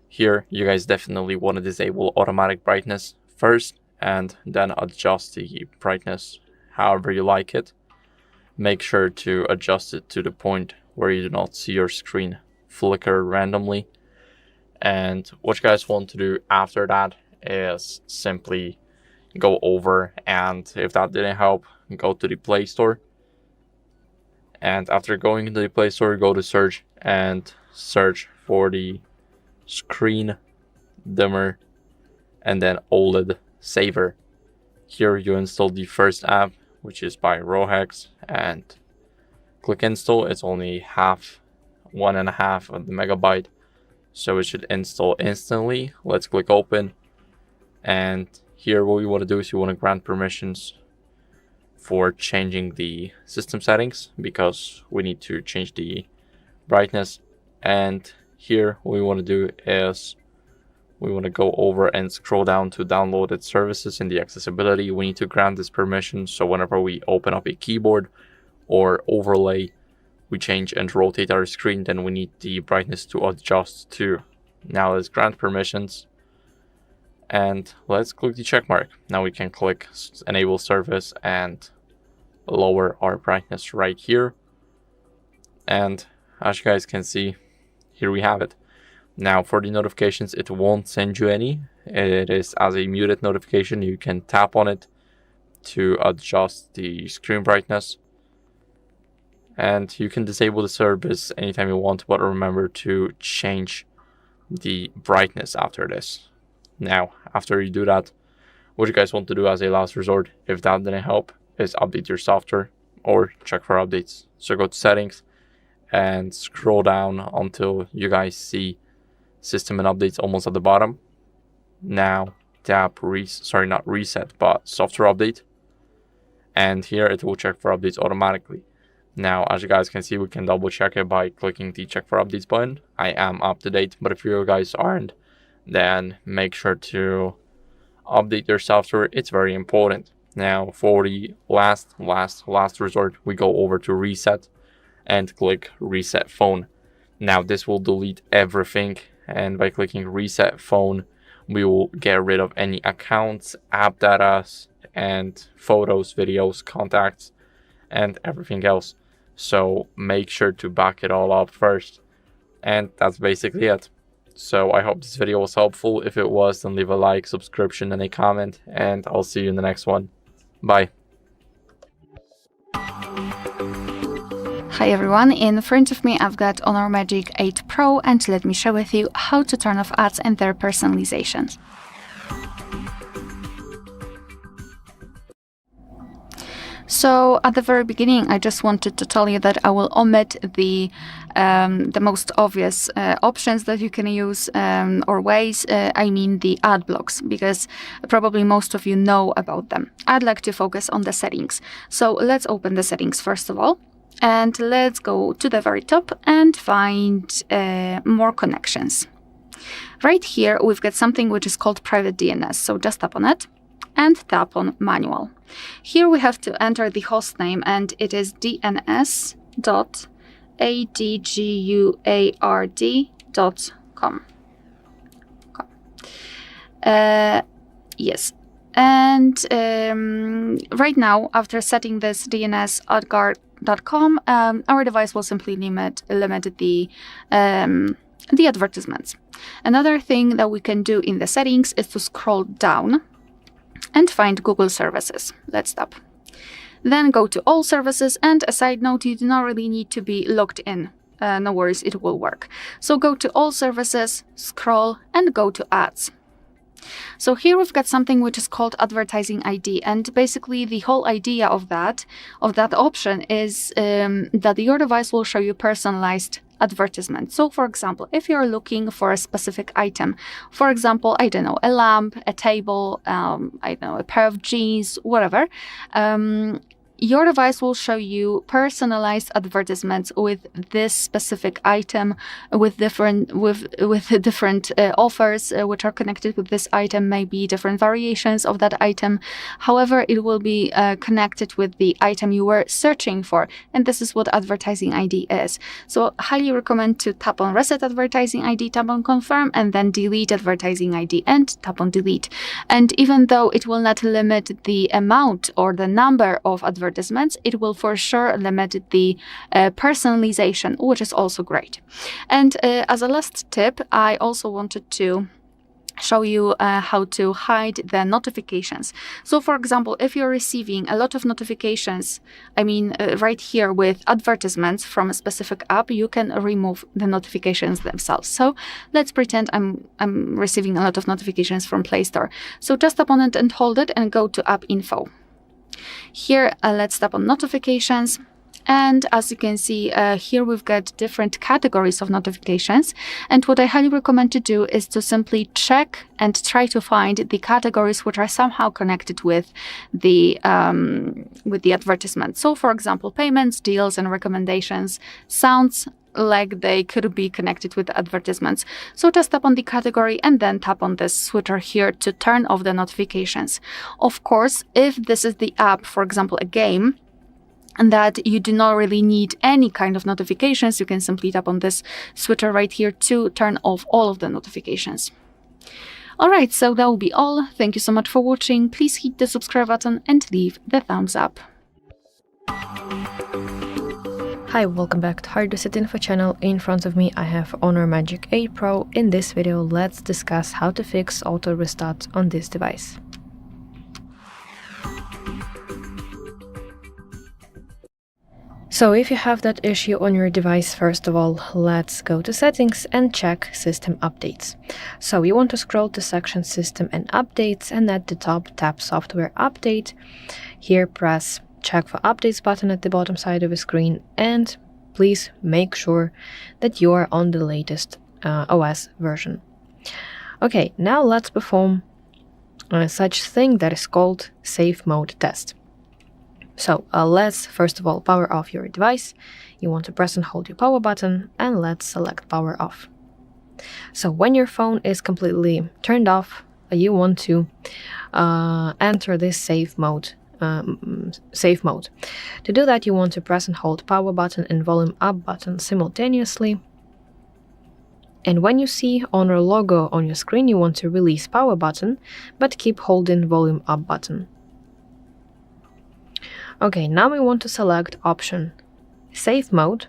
Here, you guys definitely want to disable automatic brightness first and then adjust the brightness however you like it. Make sure to adjust it to the point where you do not see your screen flicker randomly. And what you guys want to do after that is simply go over, and if that didn't help, go to the Play Store. And after going into the Play Store, go to search and search for the screen dimmer and then OLED saver. Here you install the first app, which is by Rohex, and click install. It's only 1.5 of the megabyte, so it should install instantly. Let's click open, and here what we want to do is you want to grant permissions for changing the system settings, because we need to change the brightness. And here what we want to do is we want to go over and scroll down to downloaded services in the accessibility. We need to grant this permission, so whenever we open up a keyboard or overlay, we change and rotate our screen, then we need the brightness to adjust too. Now let's grant permissions, and let's click the check mark. Now we can click enable service and lower our brightness right here. And as you guys can see, here we have it. Now for the notifications, it won't send you any. It is as a muted notification. You can tap on it to adjust the screen brightness. And you can disable the service anytime you want, but remember to change the brightness after this. Now, after you do that, what you guys want to do as a last resort, if that didn't help, is update your software or check for updates. So go to settings and scroll down until you guys see system and updates almost at the bottom. Now tap not reset, but software update. And here it will check for updates automatically. Now, as you guys can see, we can double check it by clicking the check for updates button. I am up to date, but if you guys aren't, then make sure to update your software. It's very important. Now for the last resort, we go over to reset and click reset phone. Now this will delete everything, and by clicking reset phone, we will get rid of any accounts, app data, and photos, videos, contacts, and everything else. So make sure to back it all up first. And that's basically it. So I hope this video was helpful. If it was, then leave a like, subscription, and a comment, and I'll see you in the next one. Bye. Hi everyone, in front of me I've got Honor Magic 8 Pro, and let me share with you how to turn off ads and their personalizations. So at the very beginning, I just wanted to tell you that I will omit the most obvious options that you can use or ways. I mean the ad blocks, because probably most of you know about them. I'd like to focus on the settings. So let's open the settings first of all, and let's go to the very top and find more connections. Right here, we've got something which is called private DNS. So just tap on it and tap on manual. Here we have to enter the host name, and it is dns.adguard.com. Yes. And right now, after setting this DNS adguard.com, our device will simply limit the advertisements. Another thing that we can do in the settings is to scroll down and find Google services. Let's tap. Then go to all services, and a side note, you do not really need to be logged in. No worries, it will work. So go to all services, scroll, and go to ads. So here we've got something which is called advertising ID, and basically the whole idea of that option is that your device will show you personalized advertisement. So for example, if you're looking for a specific item, for example, I don't know, a lamp, a table, I don't know, a pair of jeans, whatever, your device will show you personalized advertisements with this specific item, with different offers which are connected with this item, maybe different variations of that item. However, it will be connected with the item you were searching for, and this is what advertising ID is. So I highly recommend to tap on Reset Advertising ID, tap on Confirm, and then delete Advertising ID and tap on Delete. And even though it will not limit the amount or the number of advertisements, it will for sure limit the personalization, which is also great. And as a last tip, I also wanted to show you how to hide the notifications. So for example, if you're receiving a lot of notifications, right here with advertisements from a specific app, you can remove the notifications themselves. So let's pretend I'm receiving a lot of notifications from Play Store. So just tap on it and hold it and go to App Info. Here, let's tap on Notifications. And as you can see, here we've got different categories of notifications. And what I highly recommend to do is to simply check and try to find the categories which are somehow connected with the advertisement. So for example, payments, deals, and recommendations sounds like they could be connected with advertisements. So just tap on the category and then tap on this switcher here to turn off the notifications. Of course, if this is the app, for example, a game, and that you do not really need any kind of notifications, you can simply tap on this switcher right here to turn off all of the notifications. Alright, so that will be all. Thank you so much for watching. Please hit the subscribe button and leave the thumbs up. Hi, welcome back to HardReset.Info channel. In front of me I have Honor Magic 8 Pro. In this video, let's discuss how to fix auto restart on this device. So if you have that issue on your device, first of all, let's go to Settings and check System Updates. So you want to scroll to section System and Updates, and at the top tap Software Update. Here press Check for Updates button at the bottom side of the screen, and please make sure that you are on the latest OS version. Okay, now let's perform such thing that is called Safe Mode Test. So let's first of all power off your device. You want to press and hold your power button, and let's select power off. So when your phone is completely turned off, you want to enter this safe mode. To do that, you want to press and hold power button and volume up button simultaneously. And when you see Honor logo on your screen, you want to release power button, but keep holding volume up button. Okay, now we want to select option Safe Mode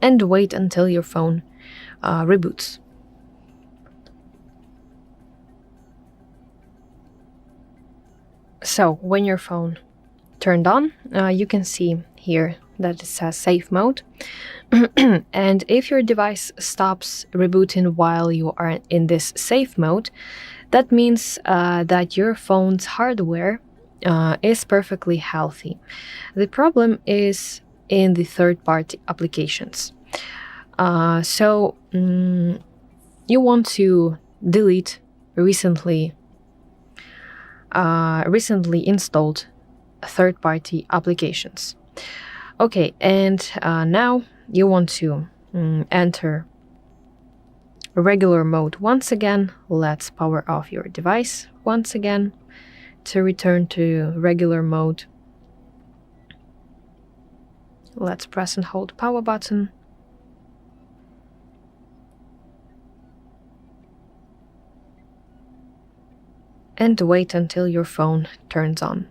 and wait until your phone reboots. So when your phone turned on, you can see here that it says Safe Mode. And if your device stops rebooting while you are in this safe mode, that means that your phone's hardware is perfectly healthy. The problem is in the third-party applications. You want to delete recently installed third-party applications. Okay, and now you want to enter regular mode once again. Let's power off your device once again to return to regular mode. Let's press and hold power button. And wait until your phone turns on.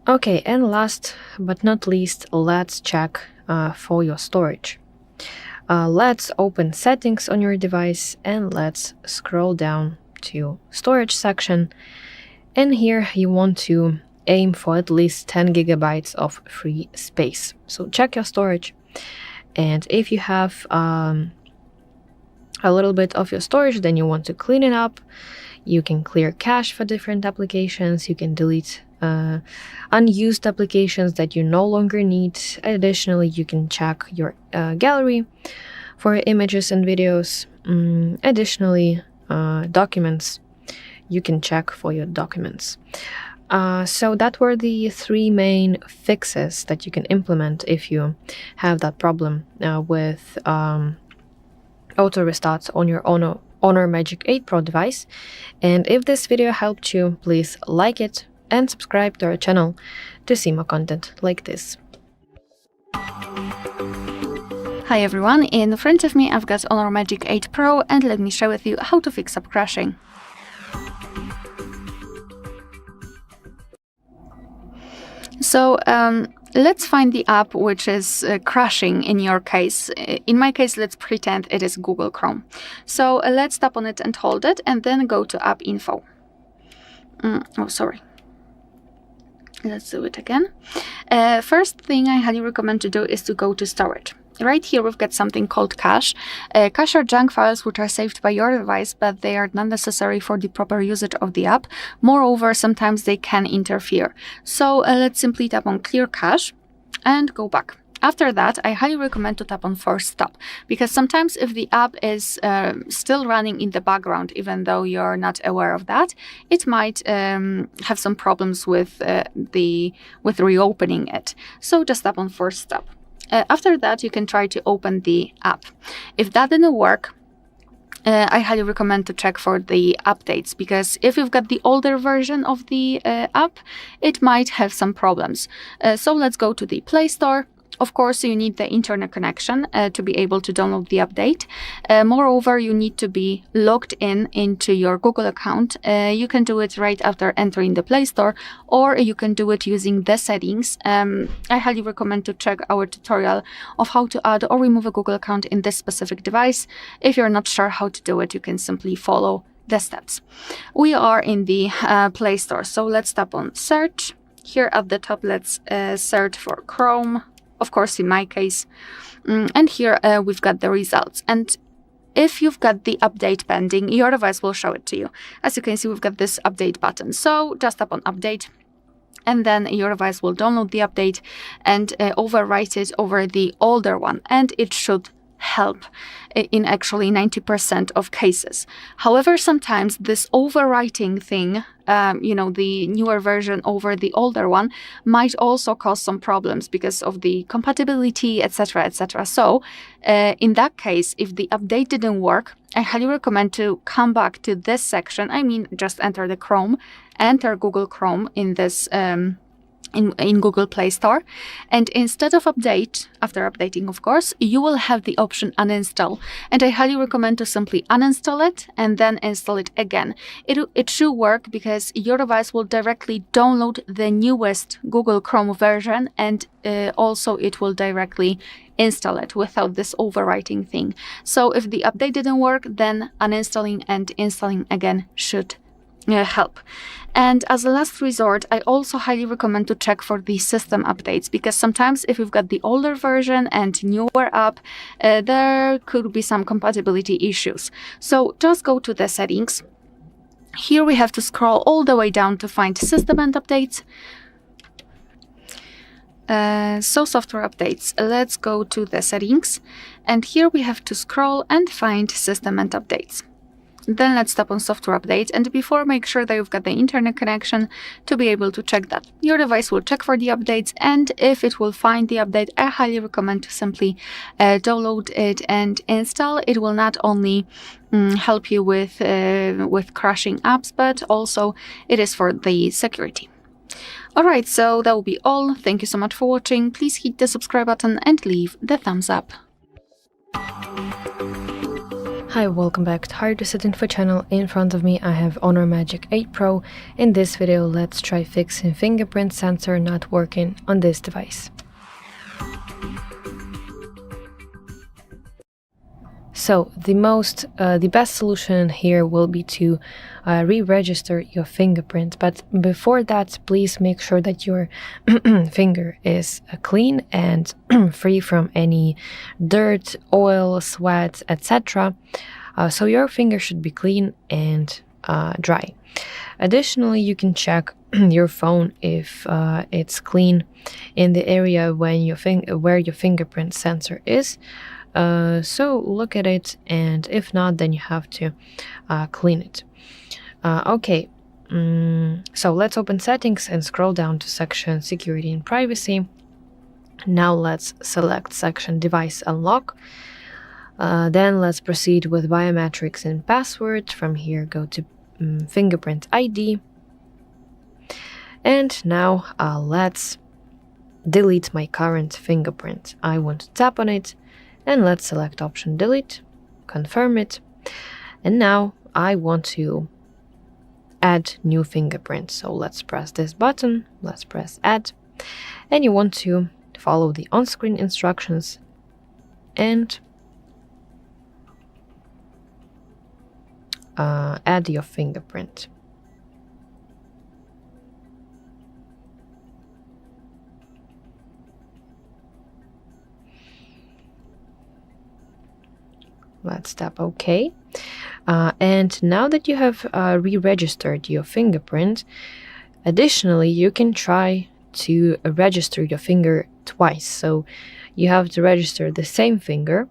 Okay, and last but not least, let's check for your storage. Let's open Settings on your device and let's scroll down to Storage section. And here you want to aim for at least 10 gigabytes of free space. So check your storage, and if you have a little bit of your storage, then you want to clean it up. You can clear cache for different applications. You can delete unused applications that you no longer need. Additionally, you can check your gallery for images and videos. Additionally, documents you can check for your documents. So that were the 3 main fixes that you can implement if you have that problem with auto restarts on your Honor Magic 8 Pro device. And if this video helped you, please like it and subscribe to our channel to see more content like this. Hi everyone, in front of me I've got Honor Magic 8 Pro, and let me share with you how to fix up crashing. So let's find the app which is crashing in your case. In my case, let's pretend it is Google Chrome. So let's tap on it and hold it, and then go to App Info. Let's do it again. First thing I highly recommend to do is to go to storage. Right here we've got something called cache. Cache are junk files which are saved by your device, but they are not necessary for the proper usage of the app. Moreover, sometimes they can interfere. So let's simply tap on Clear Cache and go back. After that, I highly recommend to tap on Force Stop, because sometimes if the app is still running in the background, even though you're not aware of that, it might have some problems with reopening it. So just tap on Force Stop. After that, you can try to open the app. If that didn't work, I highly recommend to check for the updates, because if you've got the older version of the app, it might have some problems. So let's go to the Play Store. Of course, you need the internet connection to be able to download the update. Moreover, you need to be logged into your Google account. You can do it right after entering the Play Store, or you can do it using the settings. I highly recommend to check our tutorial of how to add or remove a Google account in this specific device. If you're not sure how to do it, you can simply follow the steps. We are in the Play Store, so let's tap on Search. Here at the top, let's search for Chrome. Of course, in my case. And here we've got the results. And if you've got the update pending, your device will show it to you. As you can see, we've got this update button. So just tap on Update, and then your device will download the update and overwrite it over the older one. And it should help in actually 90% of cases. However, sometimes this overwriting thing, the newer version over the older one, might also cause some problems because of the compatibility, etc., etc. So in that case, if the update didn't work, I highly recommend to come back to this section. I mean, just enter the Chrome, enter Google Chrome in this in Google Play Store, and instead of update, after updating of course, you will have the option uninstall, and I highly recommend to simply uninstall it and then install it again. It should work, because your device will directly download the newest Google Chrome version, and also it will directly install it without this overwriting thing. So if the update didn't work, then uninstalling and installing again should help. And as a last resort, I also highly recommend to check for the system updates, because sometimes if you've got the older version and newer app, there could be some compatibility issues. So just go to the settings. Here we have to scroll all the way down to find system and updates. So software updates, let's go to the settings, and here we have to scroll and find system and updates. Then let's tap on software update, and before, make sure that you've got the internet connection to be able to check that. Your device will check for the updates, and if it will find the update, I highly recommend to simply download it and install. It will not only help you with crashing apps, but also it is for the security. Alright, so that will be all. Thank you so much for watching. Please hit the subscribe button and leave the thumbs up. Hi, welcome back to HardReset.Info channel. In front of me I have Honor Magic 8 Pro. In this video, let's try fixing fingerprint sensor not working on this device. So the best solution here will be to re-register your fingerprint, but before that, please make sure that your finger is clean and free from any dirt, oil, sweat, etc. So your finger should be clean and dry. Additionally, you can check your phone if it's clean in the area when where your fingerprint sensor is. So look at it, and if not, then you have to clean it. Okay, so let's open settings and scroll down to section security and privacy. Now let's select section device unlock. Then let's proceed with biometrics and password. From here, go to fingerprint ID. And now let's delete my current fingerprint. I want to tap on it, and let's select option delete, confirm it. And now I want to add new fingerprint. So let's press this button, let's press add, and you want to follow the on-screen instructions and add your fingerprint. Let's tap OK. And now that you have re-registered your fingerprint, additionally, you can try to register your finger twice. So you have to register the same finger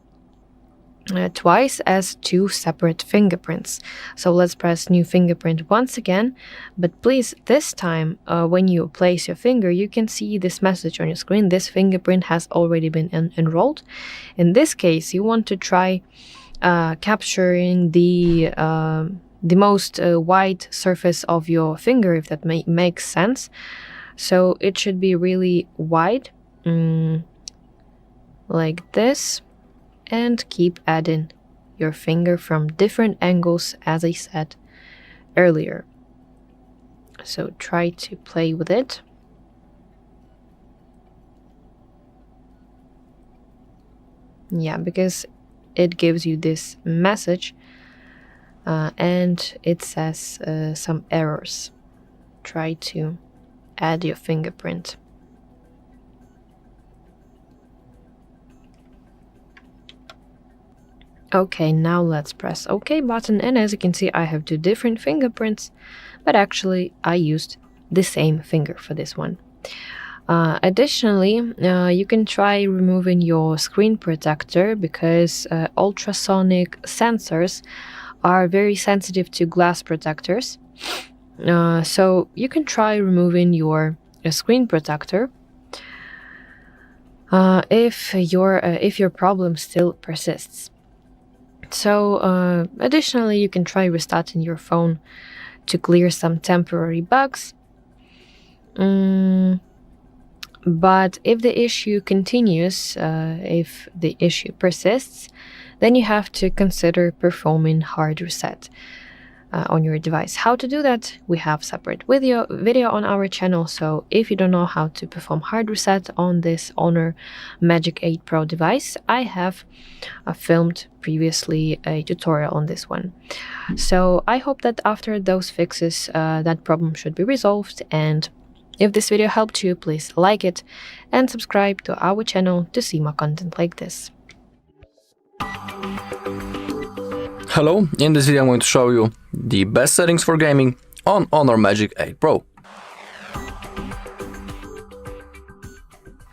twice as two separate fingerprints. So let's press new fingerprint once again, but please, this time when you place your finger, you can see this message on your screen: this fingerprint has already been enrolled. In this case, you want to try capturing the most wide surface of your finger, if that makes sense. So it should be really wide, like this, and keep adding your finger from different angles, as I said earlier. So try to play with it. Yeah, because it gives you this message and it says some errors. Try to add your fingerprint. Okay, now let's press OK button, and as you can see, I have two different fingerprints, but actually I used the same finger for this one. Additionally, you can try removing your screen protector, because ultrasonic sensors are very sensitive to glass protectors. So you can try removing your screen protector if your problem still persists. So additionally, you can try restarting your phone to clear some temporary bugs. But if the issue continues, if the issue persists, then you have to consider performing hard reset on your device. How to do that? We have separate video on our channel, so if you don't know how to perform hard reset on this Honor Magic 8 Pro device, I have filmed previously a tutorial on this one. So I hope that after those fixes, that problem should be resolved, and if this video helped you, please like it and subscribe to our channel to see more content like this. Hello, in this video I'm going to show you the best settings for gaming on Honor Magic 8 Pro.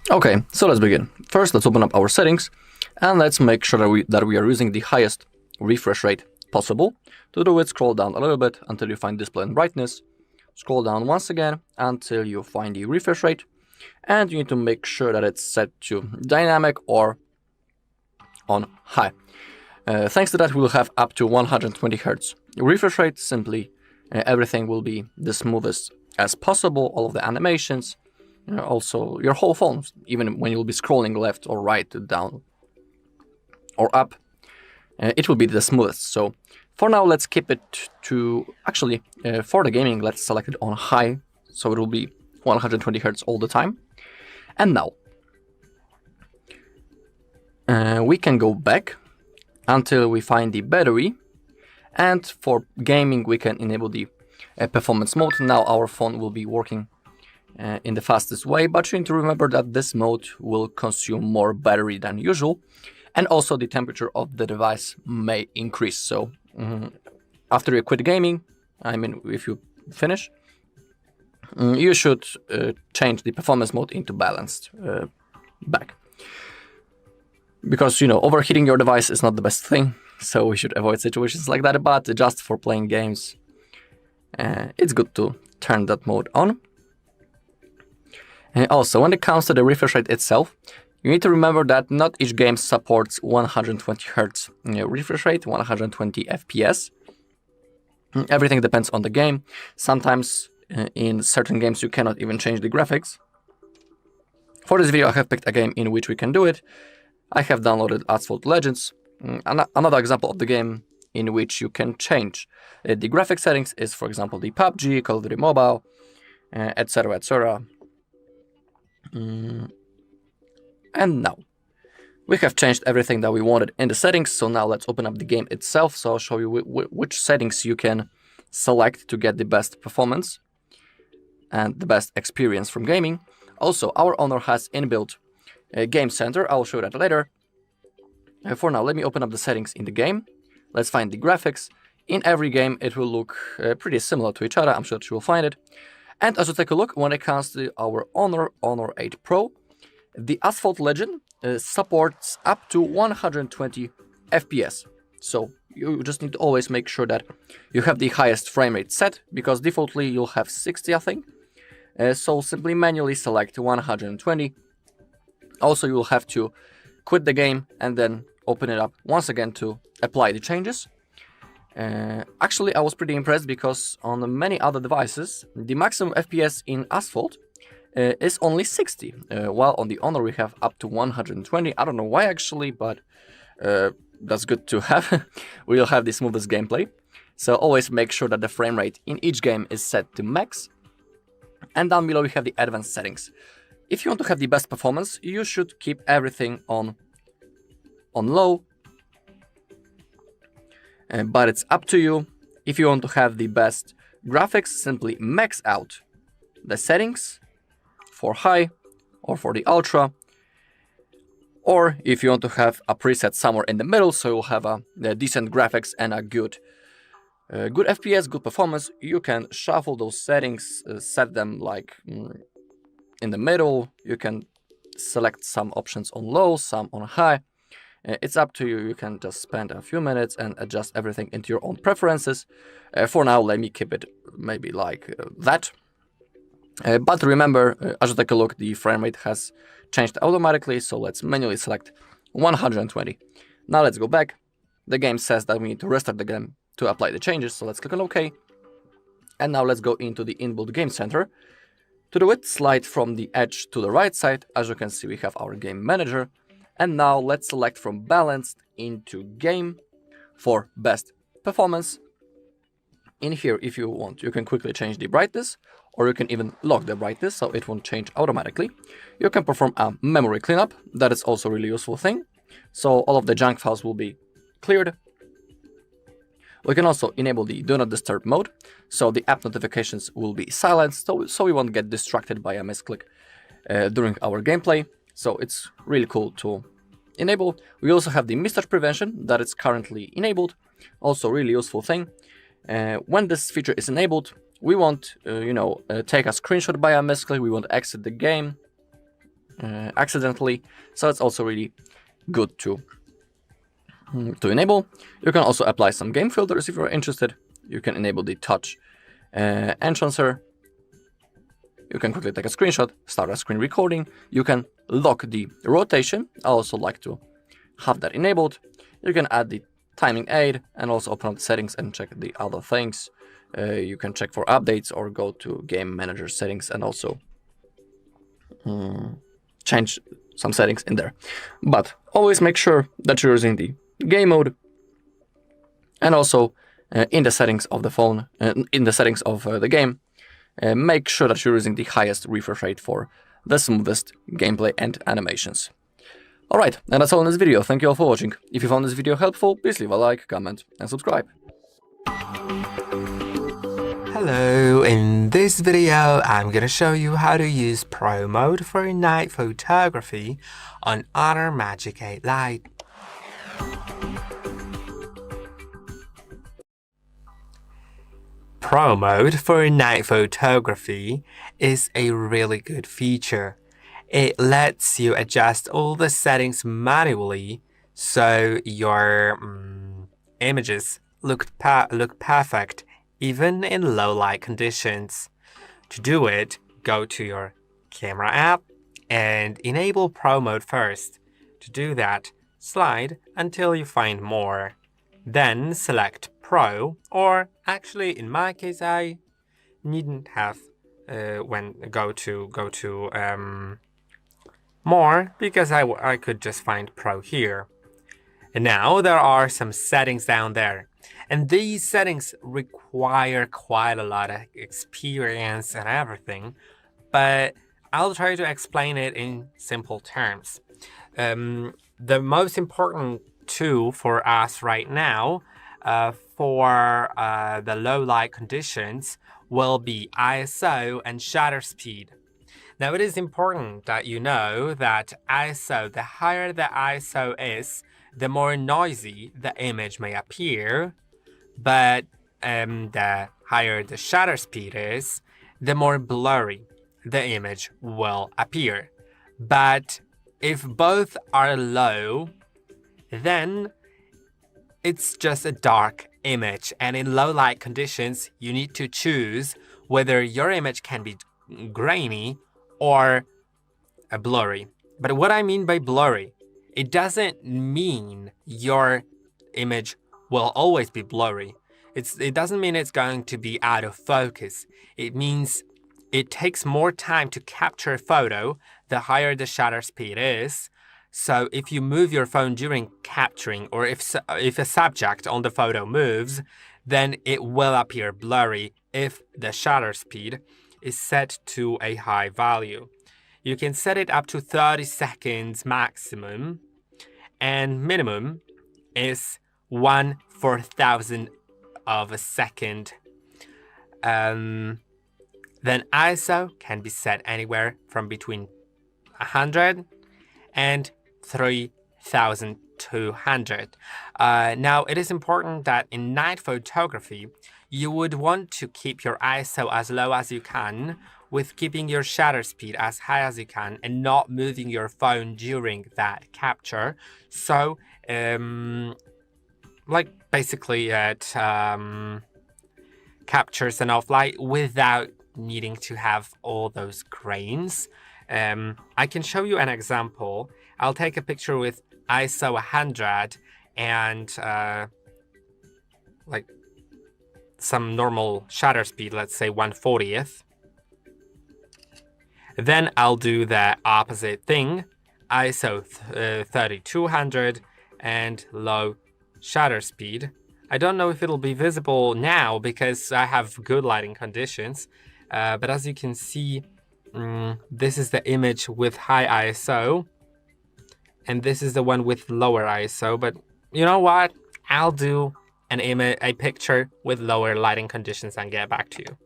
Okay, so let's begin. First, let's open up our settings and let's make sure that we are using the highest refresh rate possible. To do it, scroll down a little bit until you find display and brightness. Scroll down once again until you find the refresh rate, and you need to make sure that it's set to dynamic or on high. Thanks to that, we'll have up to 120 Hz refresh rate. Simply, everything will be the smoothest as possible, all of the animations, also your whole phone, even when you'll be scrolling left or right, down or up, it will be the smoothest. So for now, let's keep it to, actually, for the gaming, let's select it on high, so it will be 120 Hz all the time. And now, we can go back until we find the battery, and for gaming we can enable the performance mode. Now our phone will be working in the fastest way, but you need to remember that this mode will consume more battery than usual, and also the temperature of the device may increase. So after you quit gaming, I mean if you finish, you should change the performance mode into balanced back. Because, overheating your device is not the best thing, so we should avoid situations like that, but just for playing games, it's good to turn that mode on. And also, when it comes to the refresh rate itself, you need to remember that not each game supports 120 Hz refresh rate, 120 FPS. Everything depends on the game. Sometimes in certain games you cannot even change the graphics. For this video I have picked a game in which we can do it. I have downloaded Asphalt Legends. Another example of the game in which you can change the graphic settings is, for example, the PUBG, Call of Duty Mobile, etc, etc. And now we have changed everything that we wanted in the settings, so now let's open up the game itself. So I'll show you which settings you can select to get the best performance and the best experience from gaming. Also, our owner has inbuilt a game center. I'll show that later. For now, let me open up the settings in the game. Let's find the graphics. In every game, it will look pretty similar to each other. I'm sure that you will find it. And as you take a look, when it comes to our Honor 8 Pro, the Asphalt Legend supports up to 120 FPS. So you just need to always make sure that you have the highest frame rate set, because defaultly you'll have 60, I think. So simply manually select 120. Also, you will have to quit the game and then open it up once again to apply the changes. Actually, I was pretty impressed because on many other devices, the maximum FPS in Asphalt is only 60, while on the Honor we have up to 120. I don't know why actually, but that's good to have. We'll have the smoothest gameplay. So always make sure that the frame rate in each game is set to max. And down below we have the advanced settings. If you want to have the best performance, you should keep everything on low. But it's up to you. If you want to have the best graphics, simply max out the settings for high or for the ultra. Or if you want to have a preset somewhere in the middle, so you'll have a decent graphics and a good FPS, good performance, you can shuffle those settings, set them like in the middle. You can select some options on low, some on high. It's up to you. You can just spend a few minutes and adjust everything into your own preferences. For now, let me keep it maybe like that. But remember, as you take a look, the frame rate has changed automatically, so let's manually select 120. Now let's go back. The game says that we need to restart the game to apply the changes, so let's click on OK. And now let's go into the inbuilt game center. To do it, slide from the edge to the right side. As you can see, we have our game manager. And now let's select from balanced into game for best performance. In here, if you want, you can quickly change the brightness, or you can even lock the brightness so it won't change automatically. You can perform a memory cleanup. That is also a really useful thing. So all of the junk files will be cleared. We can also enable the do not disturb mode, so the app notifications will be silenced, so we won't get distracted by a misclick during our gameplay. So it's really cool to enable. We also have the mismatch prevention that is currently enabled. Also really useful thing. When this feature is enabled, we won't take a screenshot by a misclick. We won't exit the game accidentally. So it's also really good to enable. You can also apply some game filters if you're interested. You can enable the touch entrancer. You can quickly take a screenshot, start a screen recording. You can lock the rotation. I also like to have that enabled. You can add the timing aid and also open up the settings and check the other things. You can check for updates or go to game manager settings and also change some settings in there. But always make sure that you're using the game mode, and also in the settings of the phone, in the settings of the game, make sure that you're using the highest refresh rate for the smoothest gameplay and animations. Alright, and that's all in this video. Thank you all for watching. If you found this video helpful, please leave a like, comment and subscribe. Hello, in this video I'm gonna show you how to use Pro Mode for night photography on Honor Magic 8 Lite. Pro Mode for night photography is a really good feature. It lets you adjust all the settings manually so your images look perfect even in low light conditions. To do it, go to your camera app and enable Pro mode first. To do that, slide until you find more. Then select Pro, or actually in my case I needn't have go to more, because I could just find Pro here. And now there are some settings down there, and these settings require quite a lot of experience and everything, but I'll try to explain it in simple terms. The most important tool for us right now for the low light conditions will be ISO and shutter speed. Now, it is important that you know that ISO, the higher the ISO is, the more noisy the image may appear, but the higher the shutter speed is, the more blurry the image will appear. But if both are low, then it's just a dark image, and in low light conditions, you need to choose whether your image can be grainy or blurry. But what I mean by blurry, it doesn't mean your image will always be blurry. It doesn't mean it's going to be out of focus. It means it takes more time to capture a photo the higher the shutter speed is. So if you move your phone during capturing, or if a subject on the photo moves, then it will appear blurry if the shutter speed is set to a high value. You can set it up to 30 seconds maximum, and minimum is 1/4000 of a second. Then ISO can be set anywhere from between 100 and 3200. Now, it is important that in night photography, you would want to keep your ISO as low as you can, with keeping your shutter speed as high as you can, and not moving your phone during that capture. So, like basically it captures enough light without needing to have all those grains. I can show you an example. I'll take a picture with ISO 100 and like some normal shutter speed, let's say 1/40th. Then I'll do the opposite thing, ISO 3200 and low shutter speed. I don't know if it'll be visible now because I have good lighting conditions, but as you can see, this is the image with high ISO, and this is the one with lower ISO. But you know what? I'll do a picture with lower lighting conditions and get back to you.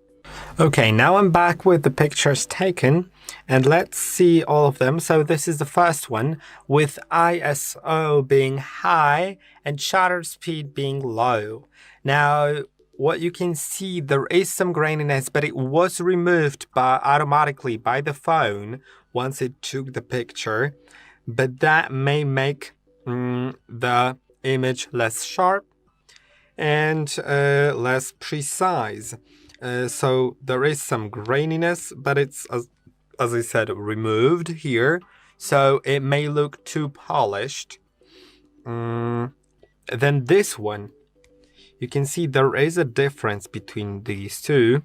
Okay, now I'm back with the pictures taken, and let's see all of them. So this is the first one with ISO being high and shutter speed being low. Now, what you can see, there is some graininess, but it was removed automatically by the phone once it took the picture. But that may make the image less sharp and less precise. So there is some graininess, but it's, as I said, removed here. So it may look too polished. Then this one, you can see there is a difference between these two.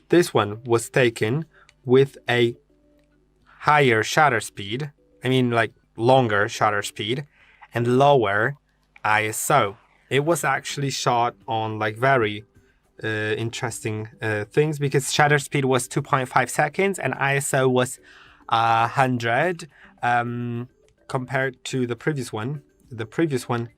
This one was taken with a higher shutter speed. I mean, like longer shutter speed and lower ISO. It was actually shot on like very interesting things, because shutter speed was 2.5 seconds and ISO was 100 compared to the previous one. The previous one,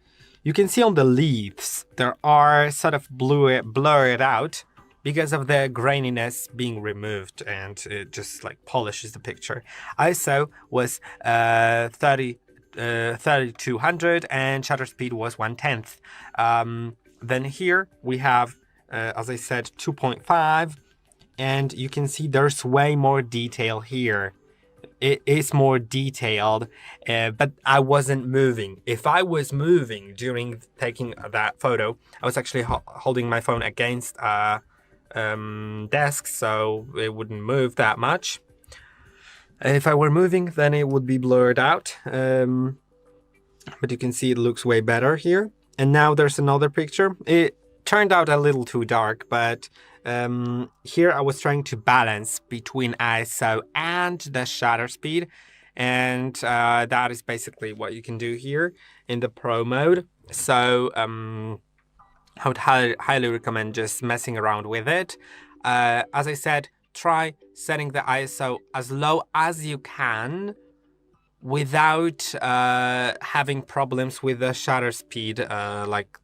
you can see on the leaves, there are sort of blurred out because of the graininess being removed, and it just like polishes the picture. ISO was 3200 and shutter speed was 1/10. Then here we have, as I said, 2.5, and you can see there's way more detail here. It is more detailed, but I wasn't moving. If I was moving during taking that photo, I was actually holding my phone against desk, so it wouldn't move that much. If I were moving, then it would be blurred out. But you can see it looks way better here. And now there's another picture. It turned out a little too dark, but here I was trying to balance between ISO and the shutter speed. And that is basically what you can do here in the Pro mode. So I would highly recommend just messing around with it. As I said, try setting the ISO as low as you can without having problems with the shutter speed, like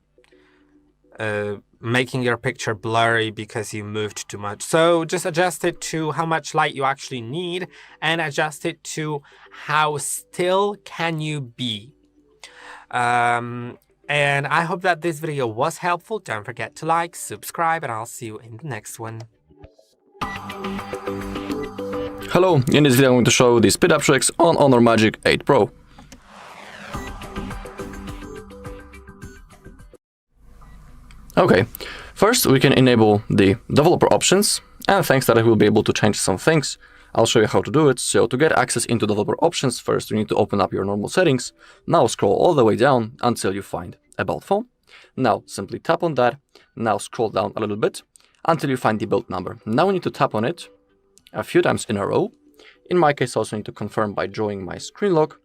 making your picture blurry because you moved too much. So just adjust it to how much light you actually need and adjust it to how still can you be. And I hope that this video was helpful. Don't forget to like, subscribe, and I'll see you in the next one. Hello, in this video I'm going to show the speed up tricks on Honor Magic 8 Pro. Okay, first we can enable the developer options, and thanks that I will be able to change some things. I'll show you how to do it. So to get access into developer options, first you need to open up your normal settings. Now scroll all the way down until you find About Phone. Now simply tap on that. Now scroll down a little bit until you find the build number. Now we need to tap on it a few times in a row. In my case, I also need to confirm by drawing my screen lock.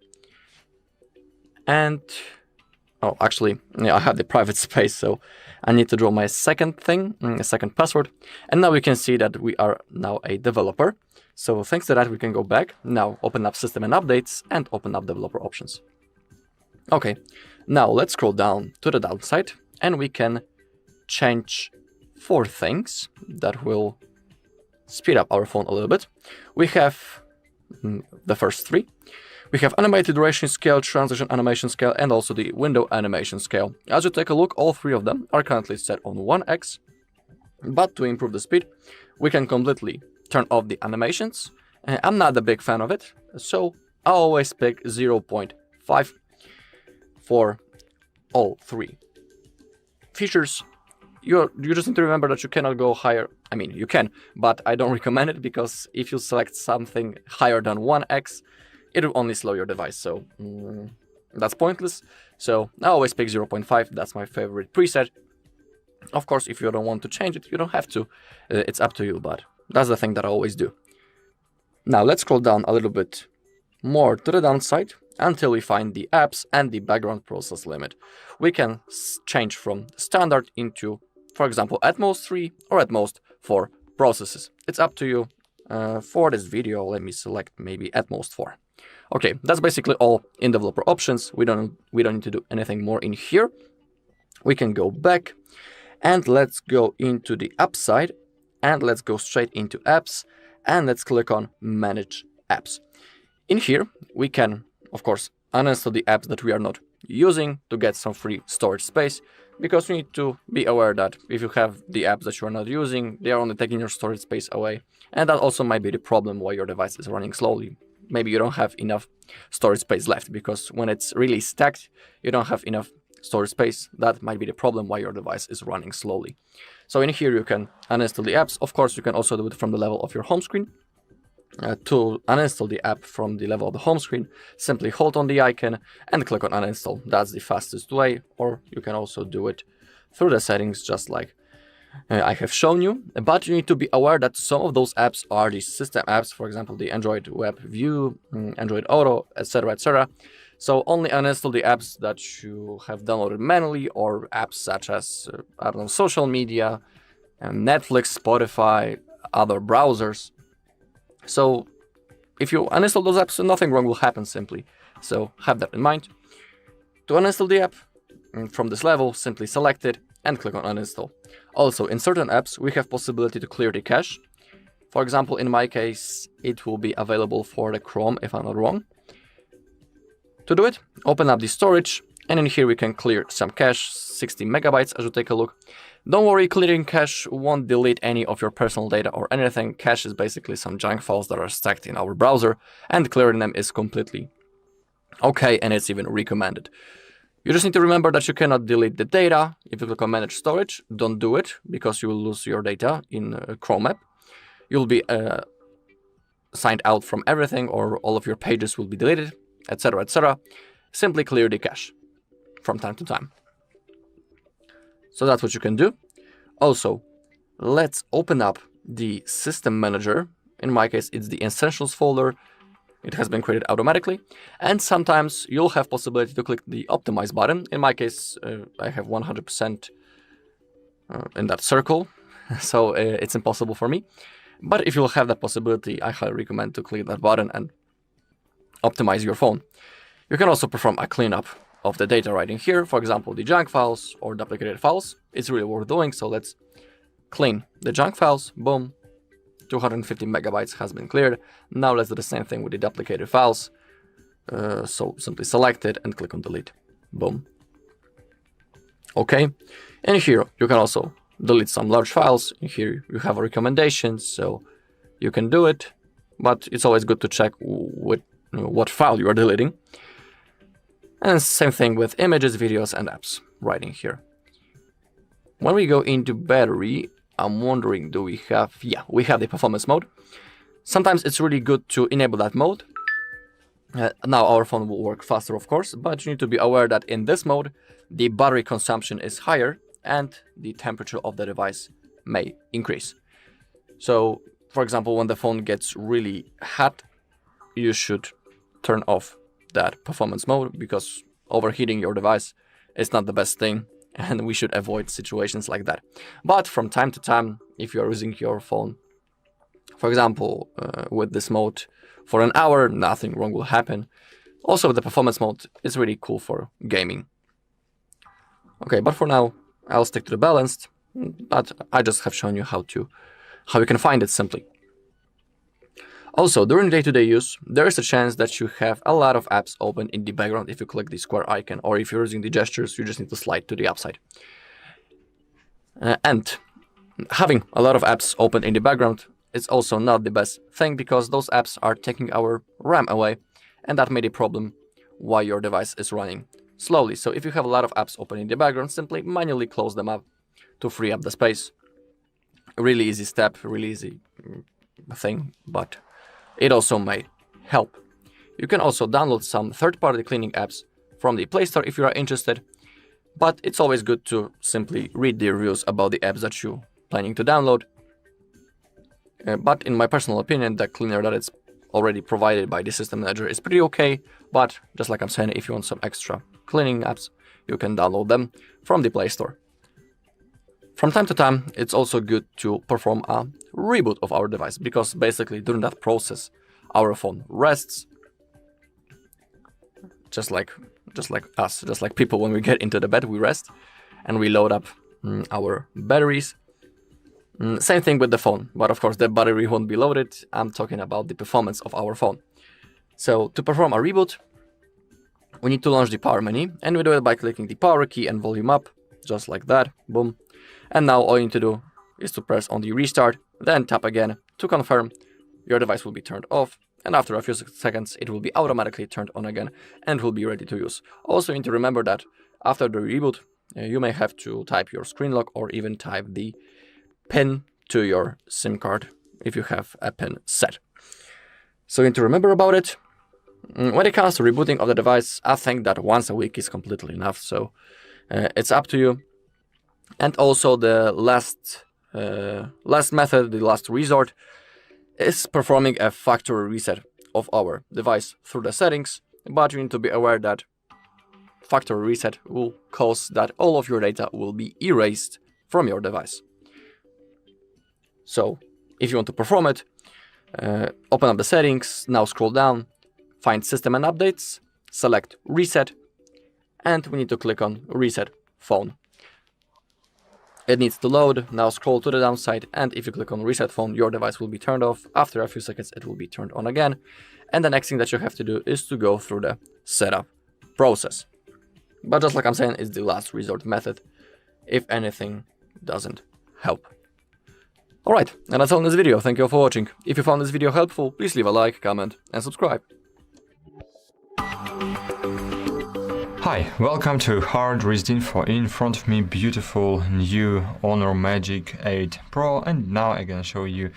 And, oh, actually, yeah, I have the private space, so I need to draw my second thing, a second password. And now we can see that we are now a developer. So thanks to that, we can go back. Now open up System and Updates and open up Developer Options. Okay, now let's scroll down to the downside and we can change 4 things that will speed up our phone a little bit. We have the first 3. We have animated duration scale, transition animation scale, and also the window animation scale. As you take a look, all 3 of them are currently set on 1x. But to improve the speed, we can completely turn off the animations. I'm not a big fan of it, so I always pick 0.5 for all 3 features. You just need to remember that you cannot go higher. I mean, you can, but I don't recommend it because if you select something higher than 1x, it will only slow your device, so that's pointless. So I always pick 0.5, that's my favorite preset. Of course, if you don't want to change it, you don't have to. It's up to you, but that's the thing that I always do. Now let's scroll down a little bit more to the downside until we find the apps and the background process limit. We can change from standard into, for example, at most 3 or at most 4 processes. It's up to you. For this video, let me select maybe at most 4. Okay, that's basically all in developer options. We don't need to do anything more in here. We can go back and let's go into the app side and let's go straight into apps and let's click on manage apps. In here, we can, of course, uninstall the apps that we are not using to get some free storage space, because you need to be aware that if you have the apps that you are not using, they are only taking your storage space away, and that also might be the problem why your device is running slowly. Maybe you don't have enough storage space left, because when it's really stacked, you don't have enough storage space. That might be the problem why your device is running slowly. So in here you can uninstall the apps. Of course, you can also do it from the level of your home screen. To uninstall the app from the level of the home screen, simply hold on the icon and click on uninstall. That's the fastest way, or you can also do it through the settings just like I have shown you. But you need to be aware that some of those apps are the system apps, for example, the Android Web View, Android Auto, etc., etc. So only uninstall the apps that you have downloaded manually, or apps such as, I don't know, social media, Netflix, Spotify, other browsers. So if you uninstall those apps, nothing wrong will happen simply. So have that in mind. To uninstall the app from this level, simply select it and click on uninstall. Also, in certain apps, we have possibility to clear the cache. For example, in my case, it will be available for the Chrome if I'm not wrong. To do it, open up the storage, and in here we can clear some cache, 60 megabytes as you take a look. Don't worry, clearing cache won't delete any of your personal data or anything. Cache is basically some junk files that are stacked in our browser, and clearing them is completely okay, and it's even recommended. You just need to remember that you cannot delete the data. If you click on Manage Storage, don't do it, because you will lose your data in Chrome app. You'll be signed out from everything, or all of your pages will be deleted, etc., etc. Simply clear the cache from time to time. So that's what you can do. Also, let's open up the System Manager. In my case, it's the Essentials folder. It has been created automatically. And sometimes you'll have possibility to click the Optimize button. In my case, I have 100% in that circle, so it's impossible for me. But if you'll have that possibility, I highly recommend to click that button and optimize your phone. You can also perform a cleanup of the data right in here, for example, the junk files or duplicated files. It's really worth doing, so let's clean the junk files. Boom, 250 megabytes has been cleared. Now let's do the same thing with the duplicated files. So simply select it and click on delete. Boom. Okay, and here you can also delete some large files. Here you have recommendations, so you can do it, but it's always good to check what file you are deleting. And same thing with images, videos, and apps right in here. When we go into battery, I'm wondering, do we have... Yeah, we have the performance mode. Sometimes it's really good to enable that mode. Now our phone will work faster, of course, but you need to be aware that in this mode, the battery consumption is higher and the temperature of the device may increase. So, for example, when the phone gets really hot, you should turn off that performance mode, because overheating your device is not the best thing, and we should avoid situations like that. But from time to time, if you're using your phone, for example, with this mode for an hour, nothing wrong will happen. Also, the performance mode is really cool for gaming. Okay, but for now, I'll stick to the balanced, but I just have shown you how you can find it simply. Also, during day-to-day use, there is a chance that you have a lot of apps open in the background if you click the square icon, or if you're using the gestures, you just need to slide to the upside. And having a lot of apps open in the background is also not the best thing, because those apps are taking our RAM away, and that may be a problem why your device is running slowly. So if you have a lot of apps open in the background, simply manually close them up to free up the space. A really easy step, really easy thing, but it also may help. You can also download some third-party cleaning apps from the Play Store if you are interested, but it's always good to simply read the reviews about the apps that you're planning to download. But in my personal opinion, the cleaner that is already provided by the System Manager is pretty okay, but just like I'm saying, if you want some extra cleaning apps, you can download them from the Play Store. From time to time, it's also good to perform a reboot of our device, because basically during that process, our phone rests, just like us, just like people, when we get into the bed, we rest and we load up our batteries. Same thing with the phone, but of course the battery won't be loaded. I'm talking about the performance of our phone. So to perform a reboot, we need to launch the power menu, and we do it by clicking the power key and volume up, just like that, boom. And now all you need to do is to press on the restart, then tap again to confirm. Your device will be turned off, and after a few seconds it will be automatically turned on again and will be ready to use. Also, you need to remember that after the reboot, you may have to type your screen lock, or even type the PIN to your SIM card if you have a PIN set. So you need to remember about it. When it comes to rebooting of the device, I think that once a week is completely enough, so it's up to you. And also the last method, the last resort, is performing a factory reset of our device through the settings, but you need to be aware that factory reset will cause that all of your data will be erased from your device. So if you want to perform it, open up the settings, now scroll down, find System and Updates, select Reset, and we need to click on Reset Phone. It needs to load. Now scroll to the downside, and if you click on Reset Phone, your device will be turned off. After a few seconds, it will be turned on again. And the next thing that you have to do is to go through the setup process. But just like I'm saying, it's the last resort method if anything doesn't help. Alright, and that's all in this video. Thank you all for watching. If you found this video helpful, please leave a like, comment, and subscribe. Hi, welcome to HardReset.Info. In front of me, beautiful new Honor Magic 8 Pro, and now I'm gonna show you,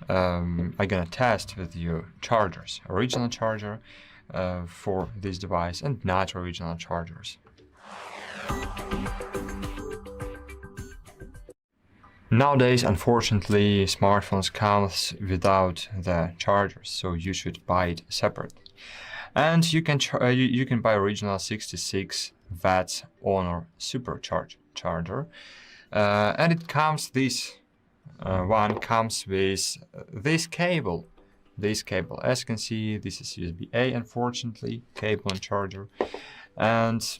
I'm gonna test with you chargers, original charger for this device and not original chargers. Nowadays, unfortunately, smartphones comes without the chargers, so you should buy it separately. And you can buy original 66 watts Honor supercharge charger, and it comes one comes with this cable. As you can see, this is USB-A, unfortunately, cable and charger, and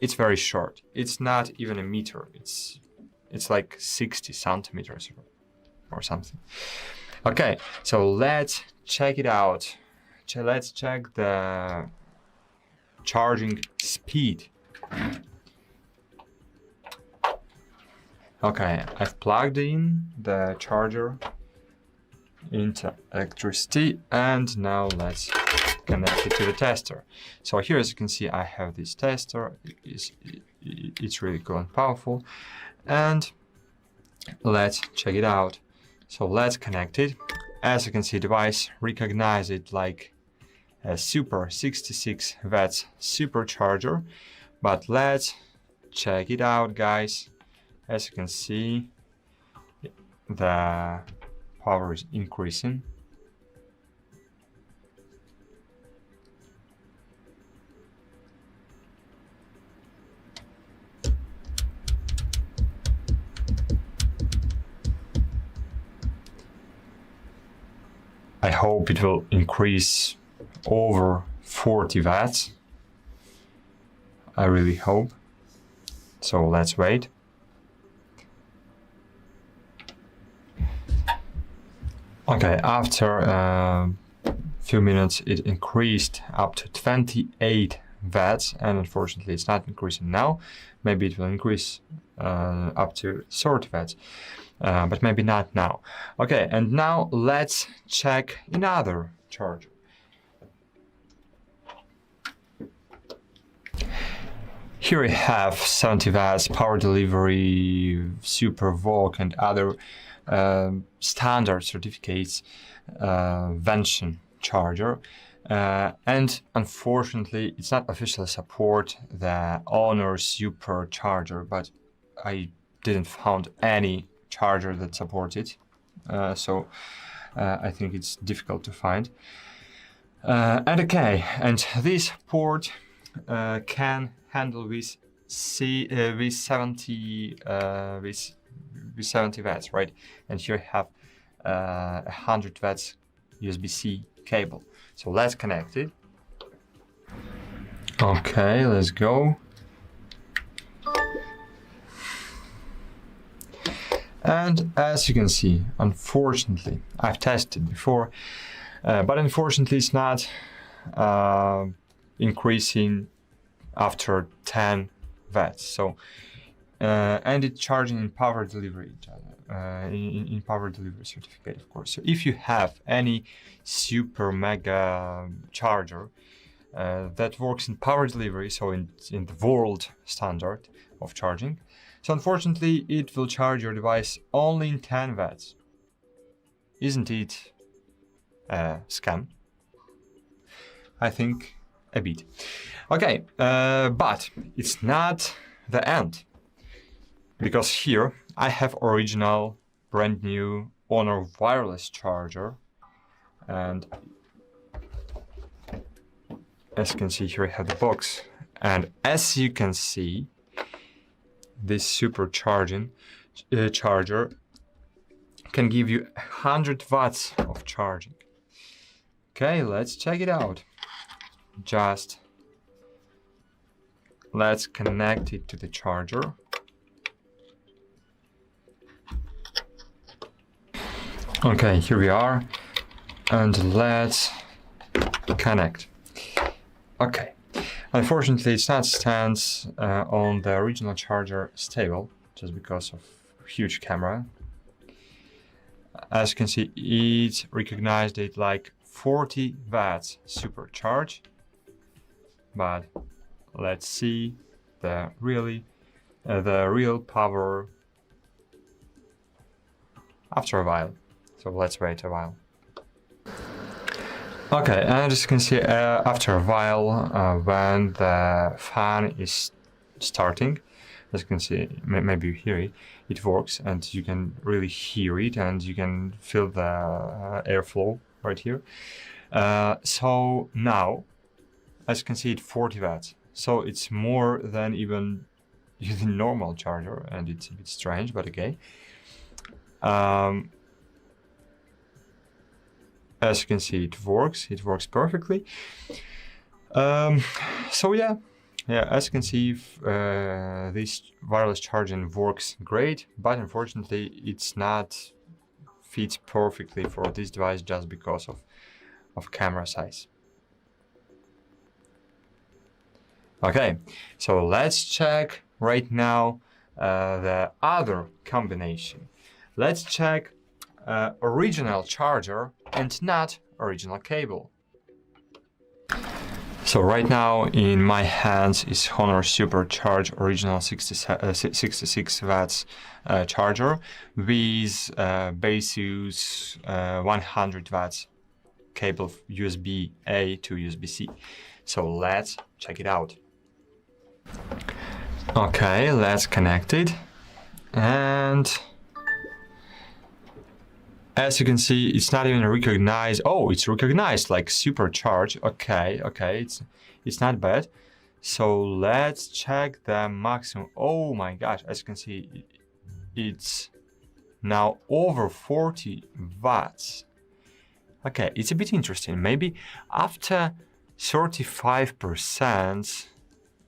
it's very short. It's not even a meter. It's like 60 centimeters or something. Okay, so let's check it out. Let's check the charging speed. Okay, I've plugged in the charger into electricity, and now let's connect it to the tester. So here, as you can see, I have this tester. It's really cool and powerful, and let's check it out. So let's connect it. As you can see, device recognize it like a super 66 watts supercharger, but let's check it out, guys. As you can see, the power is increasing. I hope it will increase over 40 watts. I really hope. So let's wait. Okay, after a few minutes it increased up to 28 watts, and unfortunately it's not increasing now. Maybe it will increase up to 30 watts. But maybe not now. Okay, and now let's check another charger. Here we have 70 watts power delivery, super VOOC, and other standard certificates Vention charger. And unfortunately, it's not officially support the Honor supercharger, but I didn't find any charger that supports it, so I think it's difficult to find. And okay, and this port can handle with 70 watts, right? And here I have 100 watts USB-C cable. So let's connect it. Okay, let's go. And as you can see, unfortunately, I've tested before, but unfortunately it's not increasing after 10 watts. So, and it's charging in power delivery, in power delivery certificate, of course. So if you have any super mega charger that works in power delivery, so in the world standard of charging, so unfortunately, it will charge your device only in 10 watts. Isn't it a scam? I think a bit. Okay, but it's not the end. Because here I have original, brand new Honor wireless charger. And as you can see here, I have the box. And as you can see, this supercharging charger can give you 100 watts of charging. Okay, let's check it out. Just let's connect it to the charger. Okay, here we are, and let's connect. Okay. Unfortunately, it's not stands on the original charger stable, just because of huge camera. As you can see, it recognized it like 40 watts supercharge. But let's see the real power after a while. So let's wait a while. Okay, and as you can see, after a while, when the fan is starting, as you can see, maybe you hear it, it works, and you can really hear it, and you can feel the airflow right here. So now, as you can see, it's 40 watts. So it's more than even the normal charger, and it's a bit strange, but okay. As you can see, it works perfectly. So yeah, as you can see, this wireless charging works great, but unfortunately it's not fits perfectly for this device just because of camera size. Okay, so let's check right now the other combination. Let's check original charger and not original cable. So right now in my hands is Honor Supercharge original 66 watts charger with base use 100 watts cable USB-A to USB-C. So let's check it out. Okay, let's connect it, and as you can see, it's not even recognized. Oh, it's recognized like Supercharge. Okay, it's not bad. So let's check the maximum. Oh my gosh, as you can see, it's now over 40 watts. Okay, it's a bit interesting. Maybe after 35%,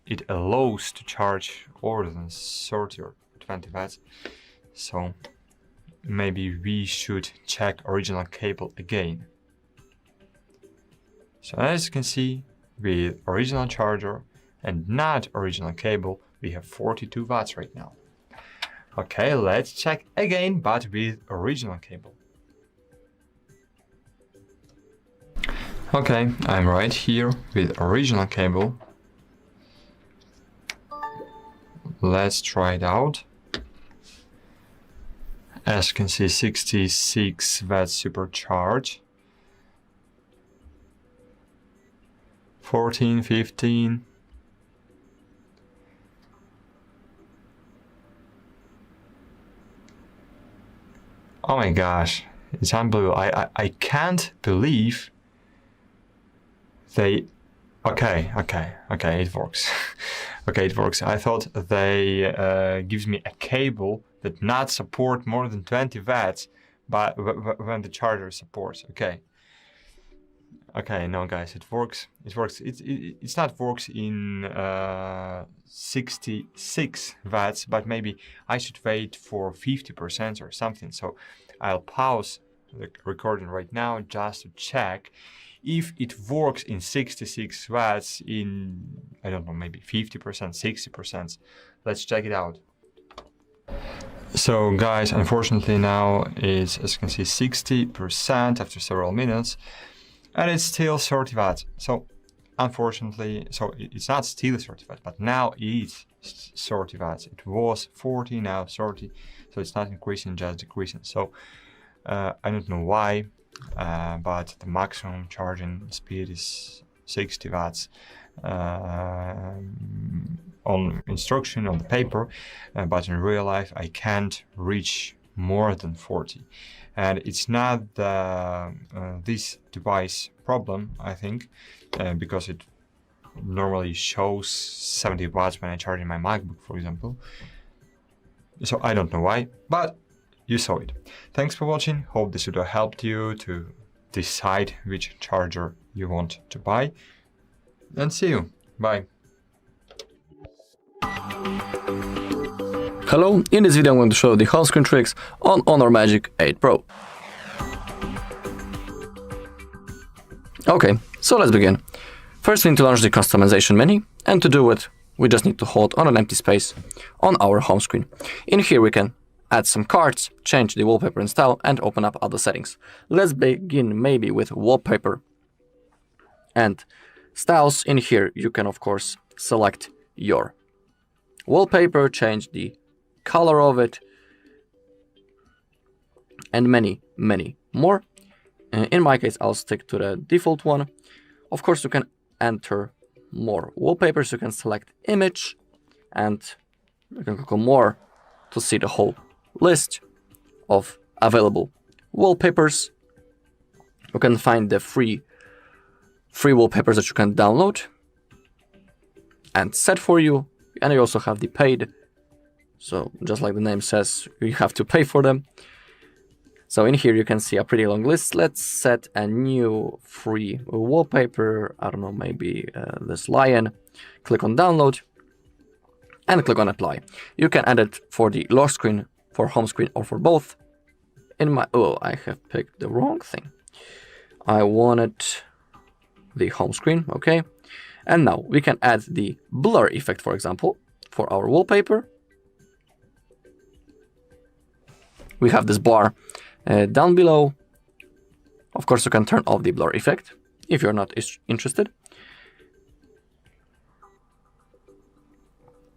it allows to charge more than 30 or 20 watts. So maybe we should check original cable again. So as you can see, with original charger and not original cable, we have 42 watts right now. Okay, let's check again, but with original cable. Okay, I'm right here with original cable. Let's try it out. As you can see, 66 watts supercharge. 14, 15. Oh my gosh, it's unbelievable. I can't believe they... Okay, it works. Okay, it works. I thought they gives me a cable that not support more than 20 watts, but when the charger supports. Okay, no guys, it works. It works. It's not works in 66 watts, but maybe I should wait for 50% or something. So I'll pause the recording right now just to check if it works in 66 watts in, I don't know, maybe 50%, 60%. Let's check it out. So guys, unfortunately now it's, as you can see, 60% after several minutes, and it's still 30 watts. So unfortunately, so it's not still 30 watts, but now it's 30 watts. It was 40, now 30. So it's not increasing, just decreasing. So I don't know why, but the maximum charging speed is 60 watts on instruction on the paper, but in real life I can't reach more than 40. And it's not the this device problem, I think, because it normally shows 70 watts when I charge in my MacBook, for example. So I don't know why, but you saw it. Thanks for watching. Hope this video helped you to decide which charger you want to buy. And see you. Bye. Hello, in this video I'm going to show the home screen tricks on Honor Magic 8 Pro. Okay, so let's begin. First we need to launch the customization menu, and to do it we just need to hold on an empty space on our home screen. In here we can add some cards, change the wallpaper and style, and open up other settings. Let's begin maybe with wallpaper and styles. In here you can of course select your wallpaper, change the color of it, and many more. In my case, I'll stick to the default one. Of course, you can enter more wallpapers. You can select image, and you can click on more to see the whole list of available wallpapers. You can find the free wallpapers that you can download and set for you, and you also have the paid. So just like the name says, you have to pay for them. So in here you can see a pretty long list. Let's set a new free wallpaper. I don't know, maybe this lion. Click on download and click on apply. You can add it for the lock screen, for home screen, or for both. I have picked the wrong thing. I wanted the home screen, okay. And now we can add the blur effect, for example, for our wallpaper. We have this bar down below. Of course, you can turn off the blur effect if you're not interested.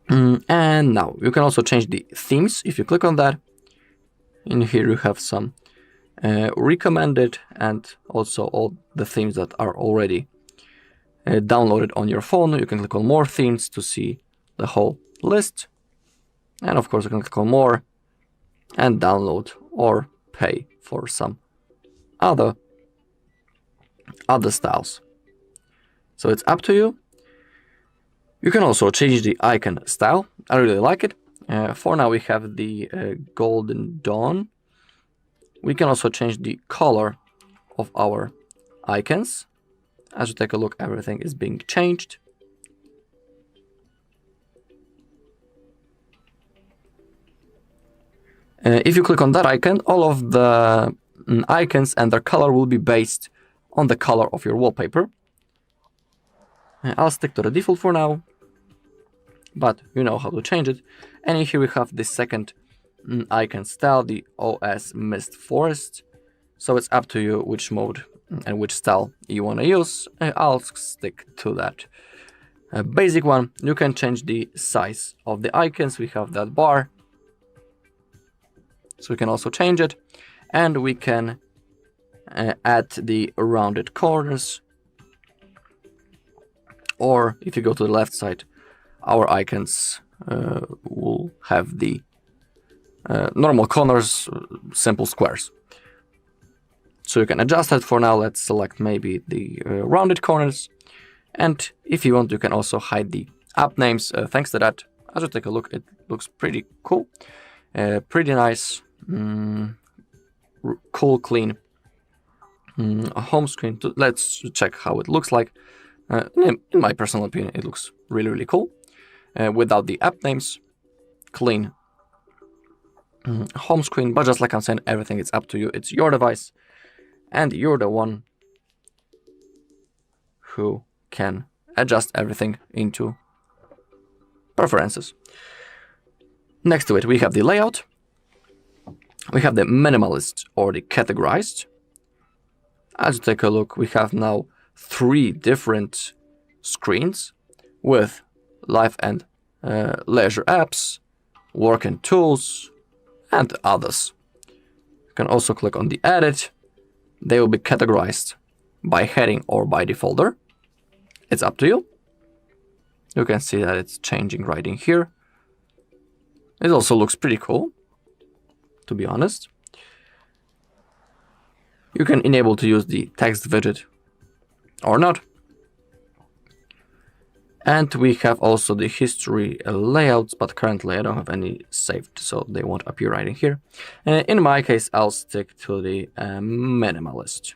And now you can also change the themes. If you click on that, in here you have some recommended and also all the themes that are already downloaded on your phone. You can click on more themes to see the whole list. And of course, you can click on more and download or pay for some other styles. So it's up to you. You can also change the icon style. I really like it. For now, we have the Golden Dawn. We can also change the color of our icons. As you take a look, everything is being changed. If you click on that icon, all of the icons and their color will be based on the color of your wallpaper. I'll stick to the default for now, but you know how to change it. And here we have the second icon style, the OS Mist Forest. So it's up to you which mode and which style you want to use. I'll stick to that basic one. You can change the size of the icons. We have that bar, so we can also change it, and we can add the rounded corners. Or if you go to the left side, our icons will have the normal corners, simple squares. So you can adjust that. For now, let's select maybe the rounded corners. And if you want, you can also hide the app names. Thanks to that, as you take a look, it looks pretty cool. Pretty nice, cool, clean home screen. Let's check how it looks like. In my personal opinion, it looks really cool. Without the app names, clean home screen. But just like I'm saying, everything is up to you. It's your device, and you're the one who can adjust everything into preferences. Next to it, we have the layout. We have the minimalist or the categorized. As you take a look, we have now 3 different screens with life and leisure apps, work and tools, and others. You can also click on the edit. They will be categorized by heading or by the folder. It's up to you. You can see that it's changing right in here. It also looks pretty cool, to be honest. You can enable to use the text widget or not. And we have also the history layouts, but currently I don't have any saved, so they won't appear right in here. In my case, I'll stick to the minimalist.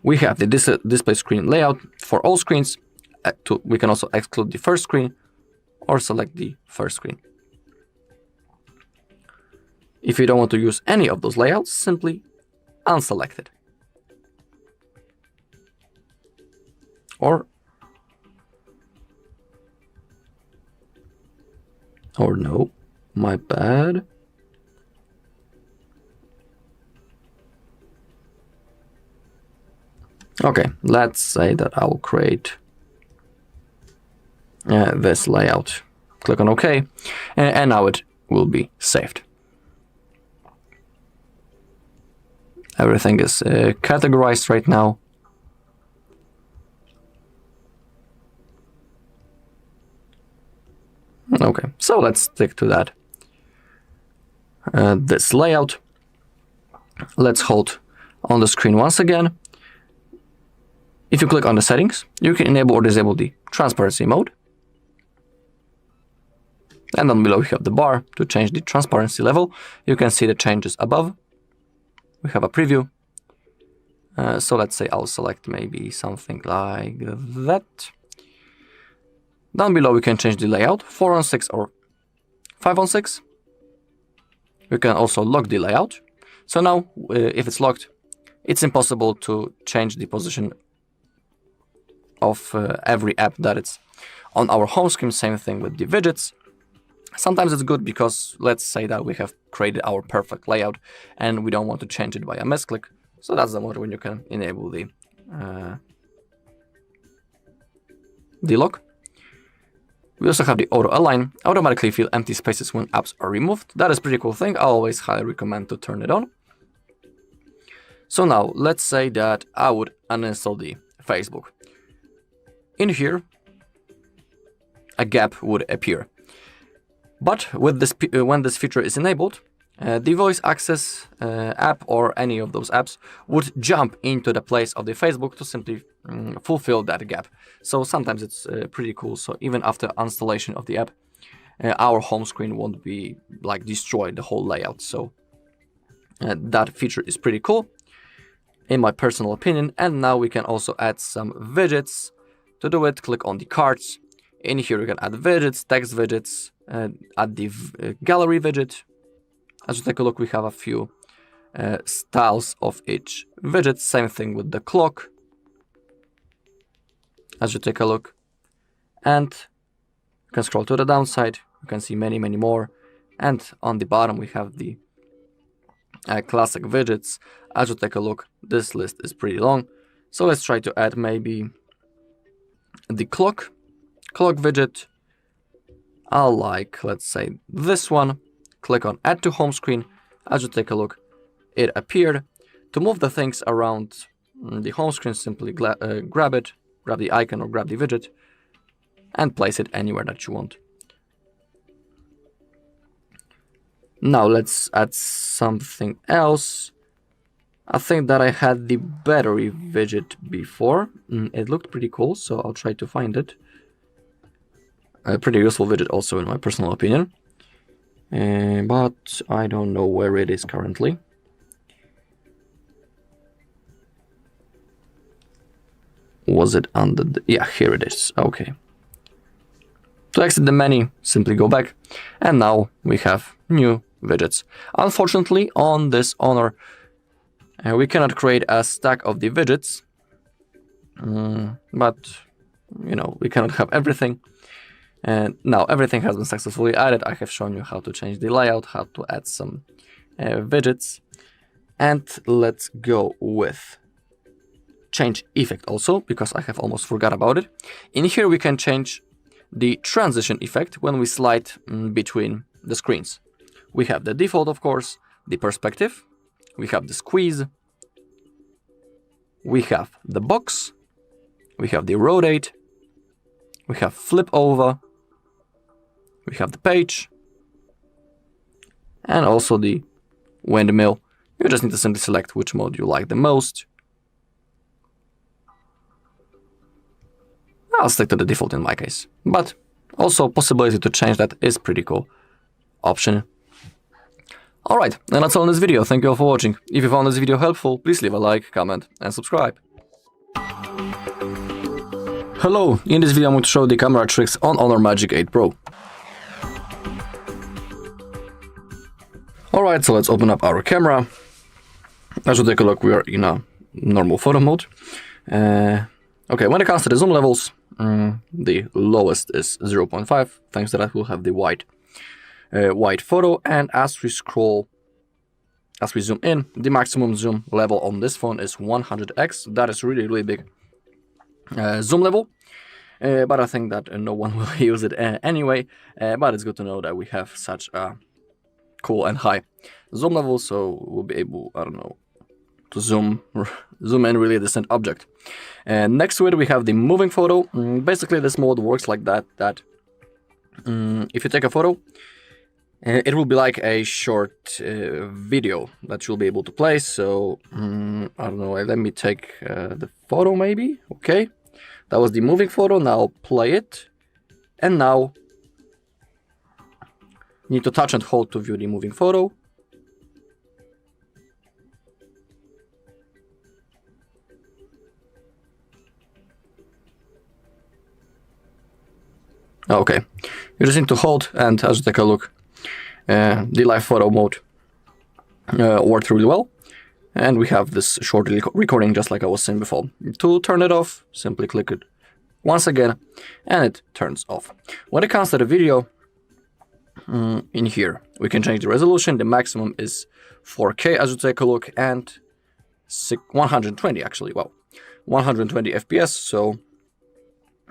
We have the display screen layout for all screens. We can also exclude the first screen or select the first screen. If you don't want to use any of those layouts, simply unselect it. Or no, my bad. Okay, let's say that I'll create this layout. Click on OK, and now it will be saved. Everything is categorized right now. Okay, so let's stick to that. This layout. Let's hold on the screen once again. If you click on the settings, you can enable or disable the transparency mode. And then below we have the bar to change the transparency level. You can see the changes above. We have a preview. So let's say I'll select maybe something like that. Down below we can change the layout, 4:6 or 5:6. We can also lock the layout. So now, if it's locked, it's impossible to change the position of every app that it's on our home screen. Same thing with the widgets. Sometimes it's good because let's say that we have created our perfect layout and we don't want to change it by a misclick. So that's the mode when you can enable the lock. We also have the auto align, automatically fill empty spaces when apps are removed. That is a pretty cool thing. I always highly recommend to turn it on. So now let's say that I would uninstall the Facebook. In here, a gap would appear. But with this, when this feature is enabled, the voice access app or any of those apps would jump into the place of the Facebook to simply fulfill that gap. So sometimes it's pretty cool. So even after installation of the app, our home screen won't be like destroyed, the whole layout. So that feature is pretty cool, in my personal opinion. And now we can also add some widgets. To do it, click on the cards. In here you can add widgets, text widgets, add the gallery widget. As you take a look, we have a few styles of each widget. Same thing with the clock. As you take a look, and you can scroll to the downside. You can see many, many more. And on the bottom, we have the classic widgets. As you take a look, this list is pretty long. So let's try to add maybe the clock widget. I'll like, let's say, this one. Click on Add to Home Screen. As you take a look, it appeared. To move the things around the home screen, simply grab it, grab the icon or grab the widget, and place it anywhere that you want. Now let's add something else. I think that I had the battery widget before. It looked pretty cool, so I'll try to find it. A pretty useful widget also in my personal opinion. But I don't know where it is currently. Was it under the... Yeah, here it is. Okay. To exit the menu, simply go back. And now we have new widgets. Unfortunately, on this Honor, we cannot create a stack of the widgets. But, you know, we cannot have everything. And now everything has been successfully added. I have shown you how to change the layout, how to add some widgets. And let's go with change effect also, because I have almost forgot about it. In here we can change the transition effect when we slide between the screens. We have the default, of course, the perspective, we have the squeeze, we have the box, we have the rotate, we have flip over, we have the page, and also the windmill. You just need to simply select which mode you like the most. I'll stick to the default in my case, but also possibility to change that is pretty cool option. Alright, and that's all in this video. Thank you all for watching. If you found this video helpful, please leave a like, comment, and subscribe. Hello, in this video I'm going to show the camera tricks on Honor Magic 8 Pro. Alright, so let's open up our camera. As you take a look, we are in a normal photo mode. Okay, when it comes to the zoom levels, the lowest is 0.5. Thanks to that, we'll have the wide photo. And as we scroll, as we zoom in, the maximum zoom level on this phone is 100x. That is really, really big zoom level. but I think that no one will use it anyway. But it's good to know that we have such a cool and high zoom level, so we'll be able, I don't know, to zoom in really distant object. And next to it we have the moving photo. Basically this mode works like that if you take a photo, it will be like a short video that you'll be able to play. So I don't know, let me take the photo maybe. Okay, that was the moving photo. Now play it, and now you need to touch and hold to view the moving photo. Okay, you just need to hold, and as you take a look, the live photo mode worked really well, and we have this short recording just like I was saying before. To turn it off, simply click it once again, and it turns off. When it comes to the video, in here we can change the resolution. The maximum is 4K as you take a look, and 120 actually, wow, 120 FPS, so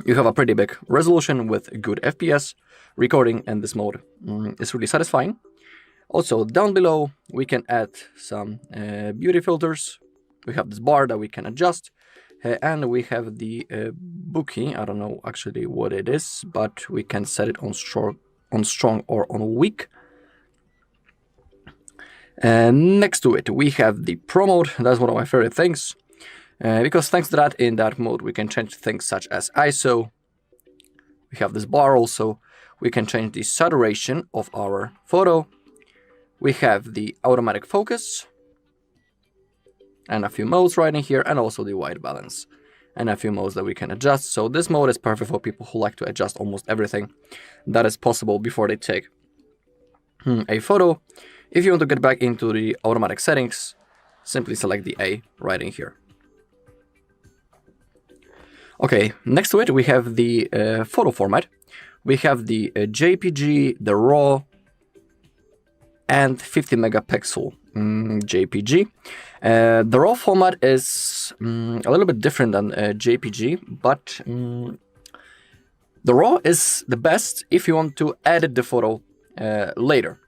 you have a pretty big resolution with good FPS. Recording in this mode is really satisfying. Also down below we can add some beauty filters. We have this bar that we can adjust, and we have the bokeh. I don't know actually what it is, but we can set it on strong or on weak. And next to it we have the Pro mode. That's one of my favorite things, because thanks to that, in that mode we can change things such as ISO. We have this bar also. We can change the saturation of our photo. We have the automatic focus and a few modes right in here, and also the white balance and a few modes that we can adjust. So this mode is perfect for people who like to adjust almost everything that is possible before they take a photo. If you want to get back into the automatic settings, simply select the A right in here. Okay, next to it we have the photo format. We have the JPG, the RAW, and 50 megapixel JPG. The RAW format is a little bit different than JPG, but the RAW is the best if you want to edit the photo later.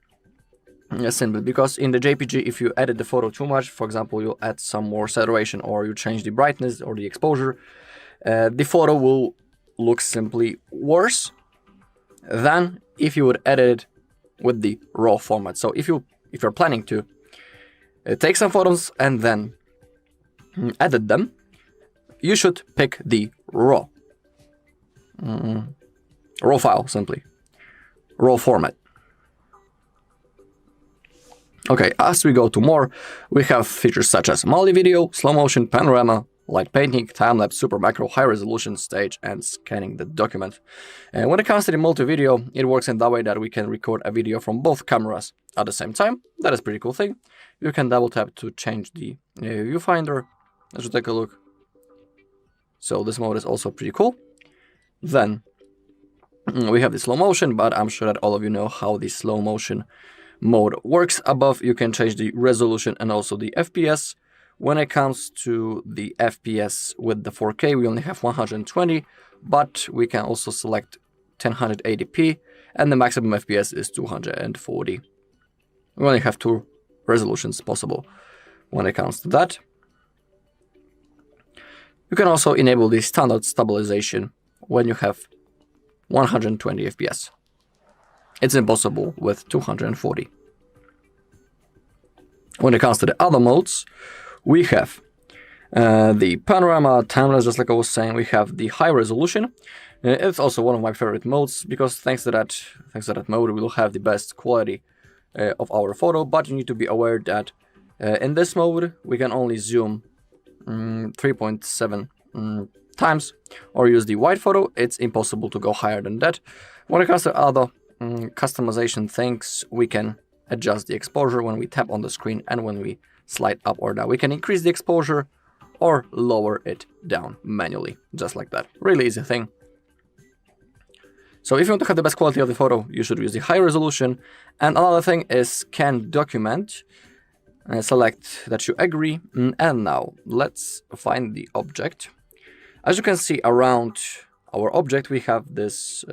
Simply because in the JPG, if you edit the photo too much, for example, you add some more saturation or you change the brightness or the exposure, the photo will look simply worse than if you would edit it with the RAW format. So if you're planning to take some photos and then edit them, you should pick the RAW file, simply RAW format. Okay, as we go to more, we have features such as multi-video, slow motion, panorama, light painting, time-lapse, super macro, high-resolution stage, and scanning the document. And when it comes to the multi-video, it works in that way that we can record a video from both cameras at the same time. That is a pretty cool thing. You can double-tap to change the viewfinder. Let's take a look. So this mode is also pretty cool. Then we have the slow motion, but I'm sure that all of you know how the slow motion mode works. Above, you can change the resolution and also the FPS. When it comes to the FPS with the 4K, we only have 120, but we can also select 1080p, and the maximum FPS is 240. We only have two resolutions possible when it comes to that. You can also enable the standard stabilization when you have 120 FPS. It's impossible with 240. When it comes to the other modes, we have the panorama, timelapse, just like I was saying. We have the high resolution. It's also one of my favorite modes because thanks to that mode, we will have the best quality of our photo. But you need to be aware that in this mode, we can only zoom 3.7 times or use the wide photo. It's impossible to go higher than that. When it comes to other customization things, we can adjust the exposure when we tap on the screen and when we slide up or down. We can increase the exposure or lower it down manually, just like that. Really easy thing. So if you want to have the best quality of the photo, you should use the high resolution. And another thing is scan document. Select that you agree. And now let's find the object. As you can see around our object, we have this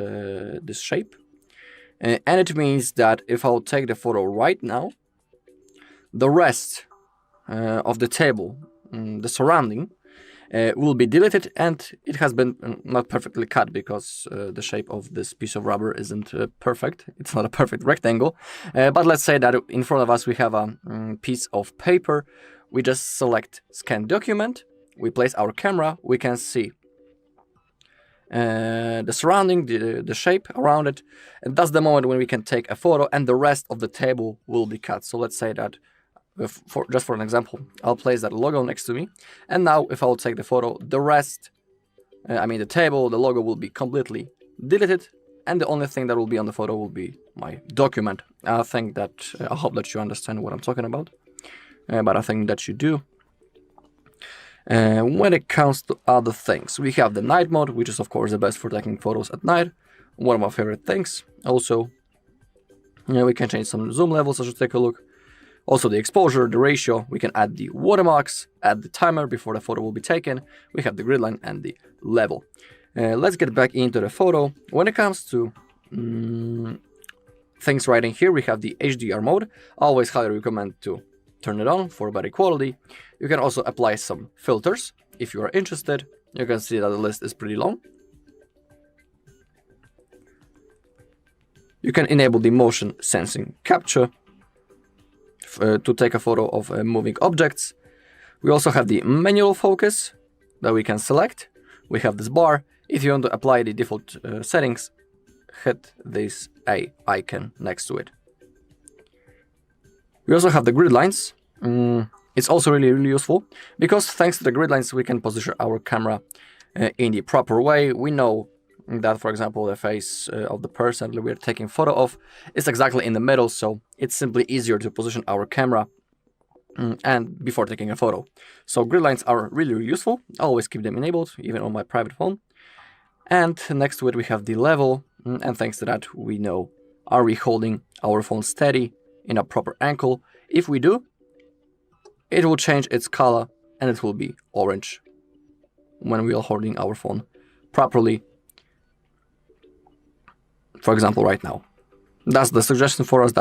this shape, and it means that if I'll take the photo right now, the rest of the table, the surrounding, will be deleted, and it has been not perfectly cut because the shape of this piece of rubber isn't perfect. It's not a perfect rectangle, but let's say that in front of us we have a piece of paper. We just select Scan Document, we place our camera, we can see the surrounding, the shape around it, and that's the moment when we can take a photo and the rest of the table will be cut. So let's say that, just for an example, I'll place that logo next to me, and now if I'll take the photo, the rest, the table, the logo will be completely deleted, and the only thing that will be on the photo will be my document. I hope that you understand what I'm talking about, but I think that you do. When it comes to other things, we have the night mode, which is of course the best for taking photos at night. One of my favorite things. Also, we can change some zoom levels, as you take a look. Also the exposure, the ratio, we can add the watermarks, add the timer before the photo will be taken. We have the grid line and the level. Let's get back into the photo. When it comes to things right in here, we have the HDR mode. I always highly recommend to turn it on for better quality. You can also apply some filters if you are interested. You can see that the list is pretty long. You can enable the motion sensing capture to take a photo of moving objects. We also have the manual focus that we can select. We have this bar. If you want to apply the default settings, hit this A icon next to it. We also have the grid lines. It's also really useful because thanks to the grid lines we can position our camera in the proper way. We know that, for example, the face of the person that we're taking photo of is exactly in the middle, so it's simply easier to position our camera and before taking a photo. So grid lines are really useful. I always keep them enabled, even on my private phone. And next to it we have the level, and thanks to that we know, are we holding our phone steady in a proper angle? If we do, it will change its color and it will be orange when we are holding our phone properly. For example, right now. That's the suggestion for us,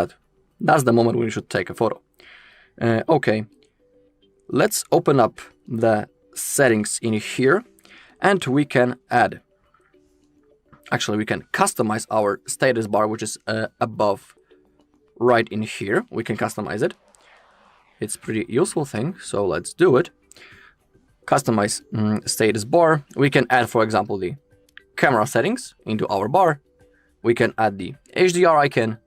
that's the moment when we should take a photo. Okay, let's open up the settings in here and we can add, actually we can customize our status bar, which is above right in here. We can customize it. It's a pretty useful thing, so let's do it. Customize status bar. We can add, for example, the camera settings into our bar. We can add the HDR icon,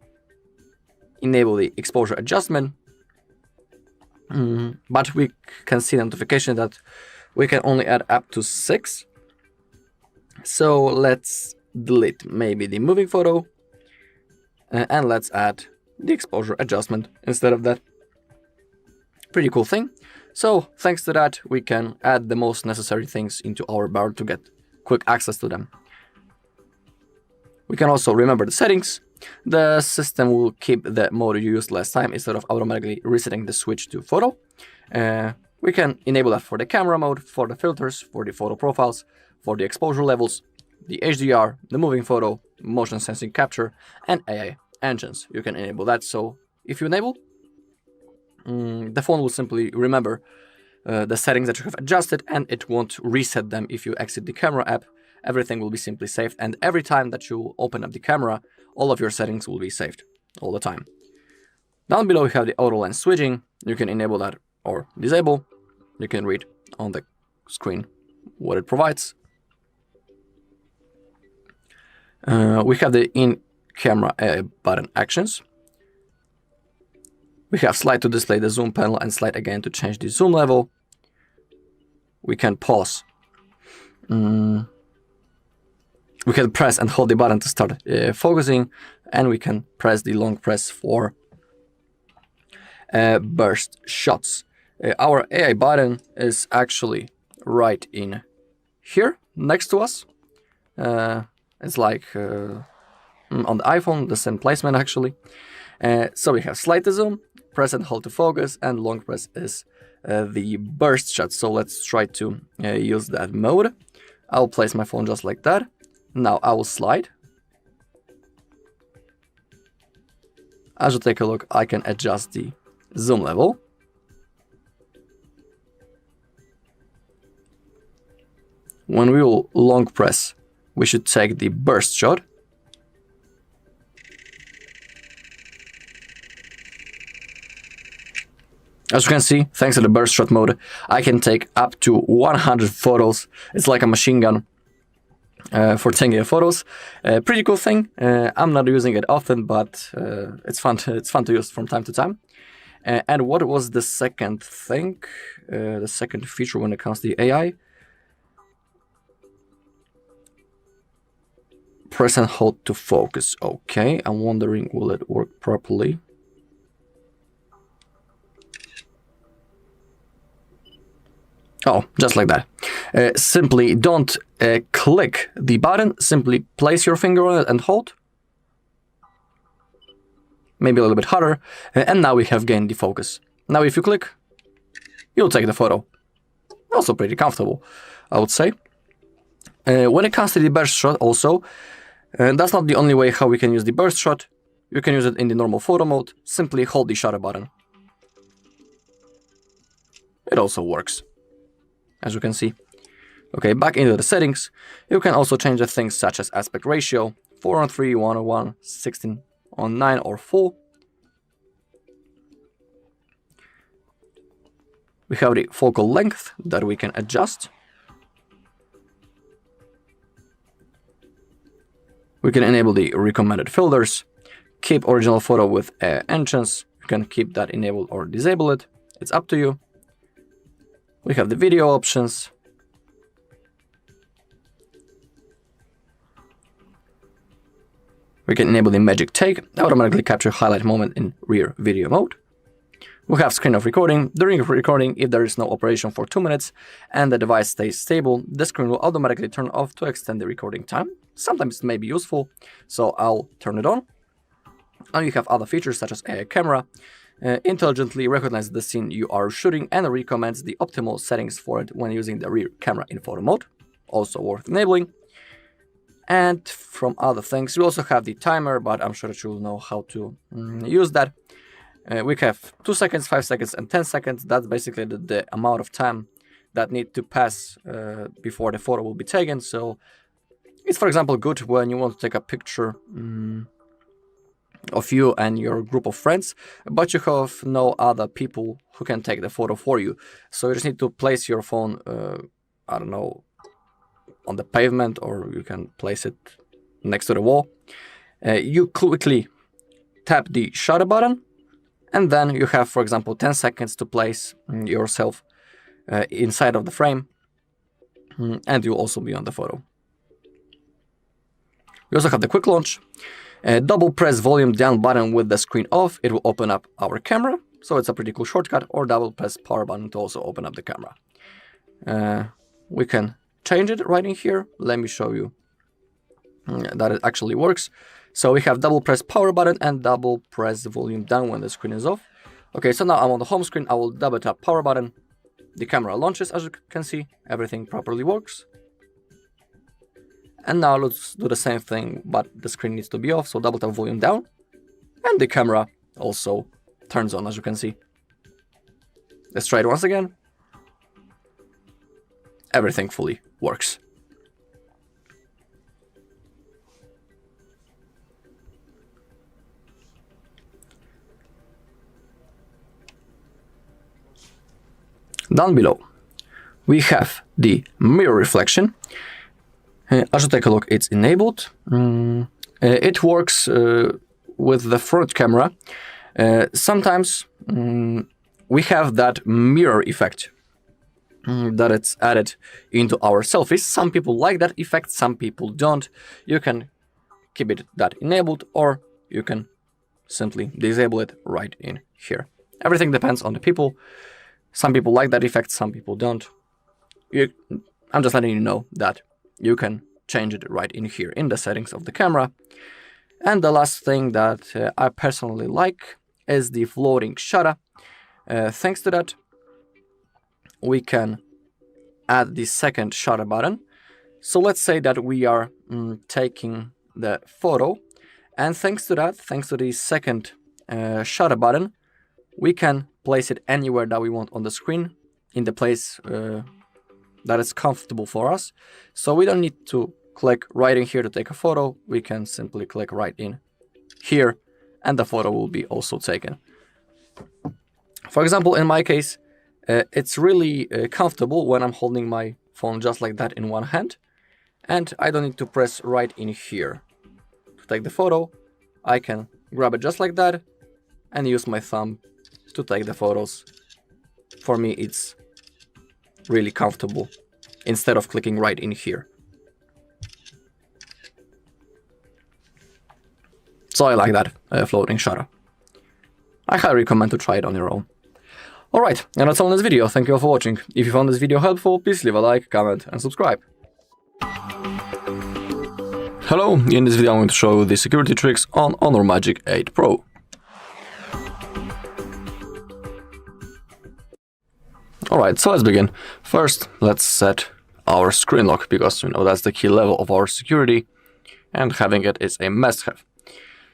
enable the exposure adjustment, but we can see the notification that we can only add up to 6. So let's delete maybe the moving photo, and let's add the exposure adjustment instead of that. Pretty cool thing. So thanks to that we can add the most necessary things into our bar to get quick access to them. We can also remember the settings. The system will keep the mode you used last time instead of automatically resetting the switch to photo. We can enable that for the camera mode, for the filters, for the photo profiles, for the exposure levels, the HDR, the moving photo, motion sensing capture, and AI engines. You can enable that, so if you enable, the phone will simply remember the settings that you have adjusted and it won't reset them if you exit the camera app. Everything will be simply saved, and every time that you open up the camera, all of your settings will be saved all the time. Down below we have the auto lens switching. You can enable that or disable. You can read on the screen what it provides. We have the in-camera AI button actions. We have slide to display the zoom panel and slide again to change the zoom level. We can pause. We can press and hold the button to start focusing, and we can press the long press for burst shots. Our AI button is actually right in here next to us. It's like on the iPhone, the same placement actually. So we have slide to zoom, press and hold to focus, and long press is the burst shot. So let's try to use that mode. I'll place my phone just like that. Now I will slide. As you take a look, I can adjust the zoom level. When we will long press, we should take the burst shot. As you can see, thanks to the burst shot mode, I can take up to 100 photos. It's like a machine gun for taking photos. Pretty cool thing. I'm not using it often, but it's fun to use from time to time. And what was the second thing? The second feature when it comes to the AI? Press and hold to focus. Okay, I'm wondering, will it work properly? Oh, just like that. Simply don't click the button, simply place your finger on it and hold. Maybe a little bit harder. And now we have gained the focus. Now if you click, you'll take the photo. Also pretty comfortable, I would say. When it comes to the burst shot also, that's not the only way how we can use the burst shot. You can use it in the normal photo mode. Simply hold the shutter button. It also works, as you can see. Okay, back into the settings. You can also change the things such as aspect ratio, 4:3, 1:1, 16:9, or full. We have the focal length that we can adjust. We can enable the recommended filters, keep original photo with enchants. You can keep that enabled or disable it. It's up to you. We have the video options. We can enable the Magic Take, automatically capture highlight moment in rear video mode. We have screen of recording. During recording, if there is no operation for 2 minutes and the device stays stable, the screen will automatically turn off to extend the recording time. Sometimes it may be useful, so I'll turn it on. And you have other features such as a camera. Intelligently recognizes the scene you are shooting and recommends the optimal settings for it when using the rear camera in photo mode. Also worth enabling. And from other things, we also have the timer, but I'm sure that you'll know how to use that. We have 2 seconds, 5 seconds, and 10 seconds. That's basically the amount of time that need to pass before the photo will be taken. So it's, for example, good when you want to take a picture of you and your group of friends, but you have no other people who can take the photo for you. So you just need to place your phone, I don't know, on the pavement, or you can place it next to the wall. You quickly tap the shutter button, and then you have, for example, 10 seconds to place yourself inside of the frame, and you'll also be on the photo. We also have the quick launch. Double press volume down button with the screen off. It will open up our camera, so it's a pretty cool shortcut, or double press power button to also open up the camera. We can change it right in here. Let me show you that it actually works. So we have double press power button and double press the volume down when the screen is off. Okay, so now I'm on the home screen. I will double tap power button. The camera launches, as you can see. Everything properly works. And now let's do the same thing, but the screen needs to be off. So double tap volume down, and the camera also turns on, as you can see. Let's try it once again. Everything fully works. Down below, we have the mirror reflection. As you take a look, it's enabled. It works with the front camera. Sometimes we have that mirror effect that it's added into our selfies. Some people like that effect, some people don't. You can keep it that enabled, or you can simply disable it right in here. Everything depends on the people. Some people like that effect, some people don't. I'm just letting you know that you can change it right in here in the settings of the camera. And the last thing that I personally like is the floating shutter. Thanks to that, we can add the second shutter button. So let's say that we are taking the photo, and thanks to that, thanks to the second shutter button, we can place it anywhere that we want on the screen, in the place that is comfortable for us. So we don't need to click right in here to take a photo. We can simply click right in here, and the photo will be also taken. For example, in my case, it's really comfortable when I'm holding my phone just like that in one hand, and I don't need to press right in here to take the photo. I can grab it just like that and use my thumb to take the photos. For me, it's really comfortable instead of clicking right in here. So I like that floating shutter. I highly recommend to try it on your own. Alright, and that's all in this video. Thank you all for watching. If you found this video helpful, please leave a like, comment, and subscribe. Hello, in this video I'm going to show you the security tricks on Honor Magic 8 Pro. Alright, so let's begin. First, let's set our screen lock, because that's the key level of our security, and having it is a must-have.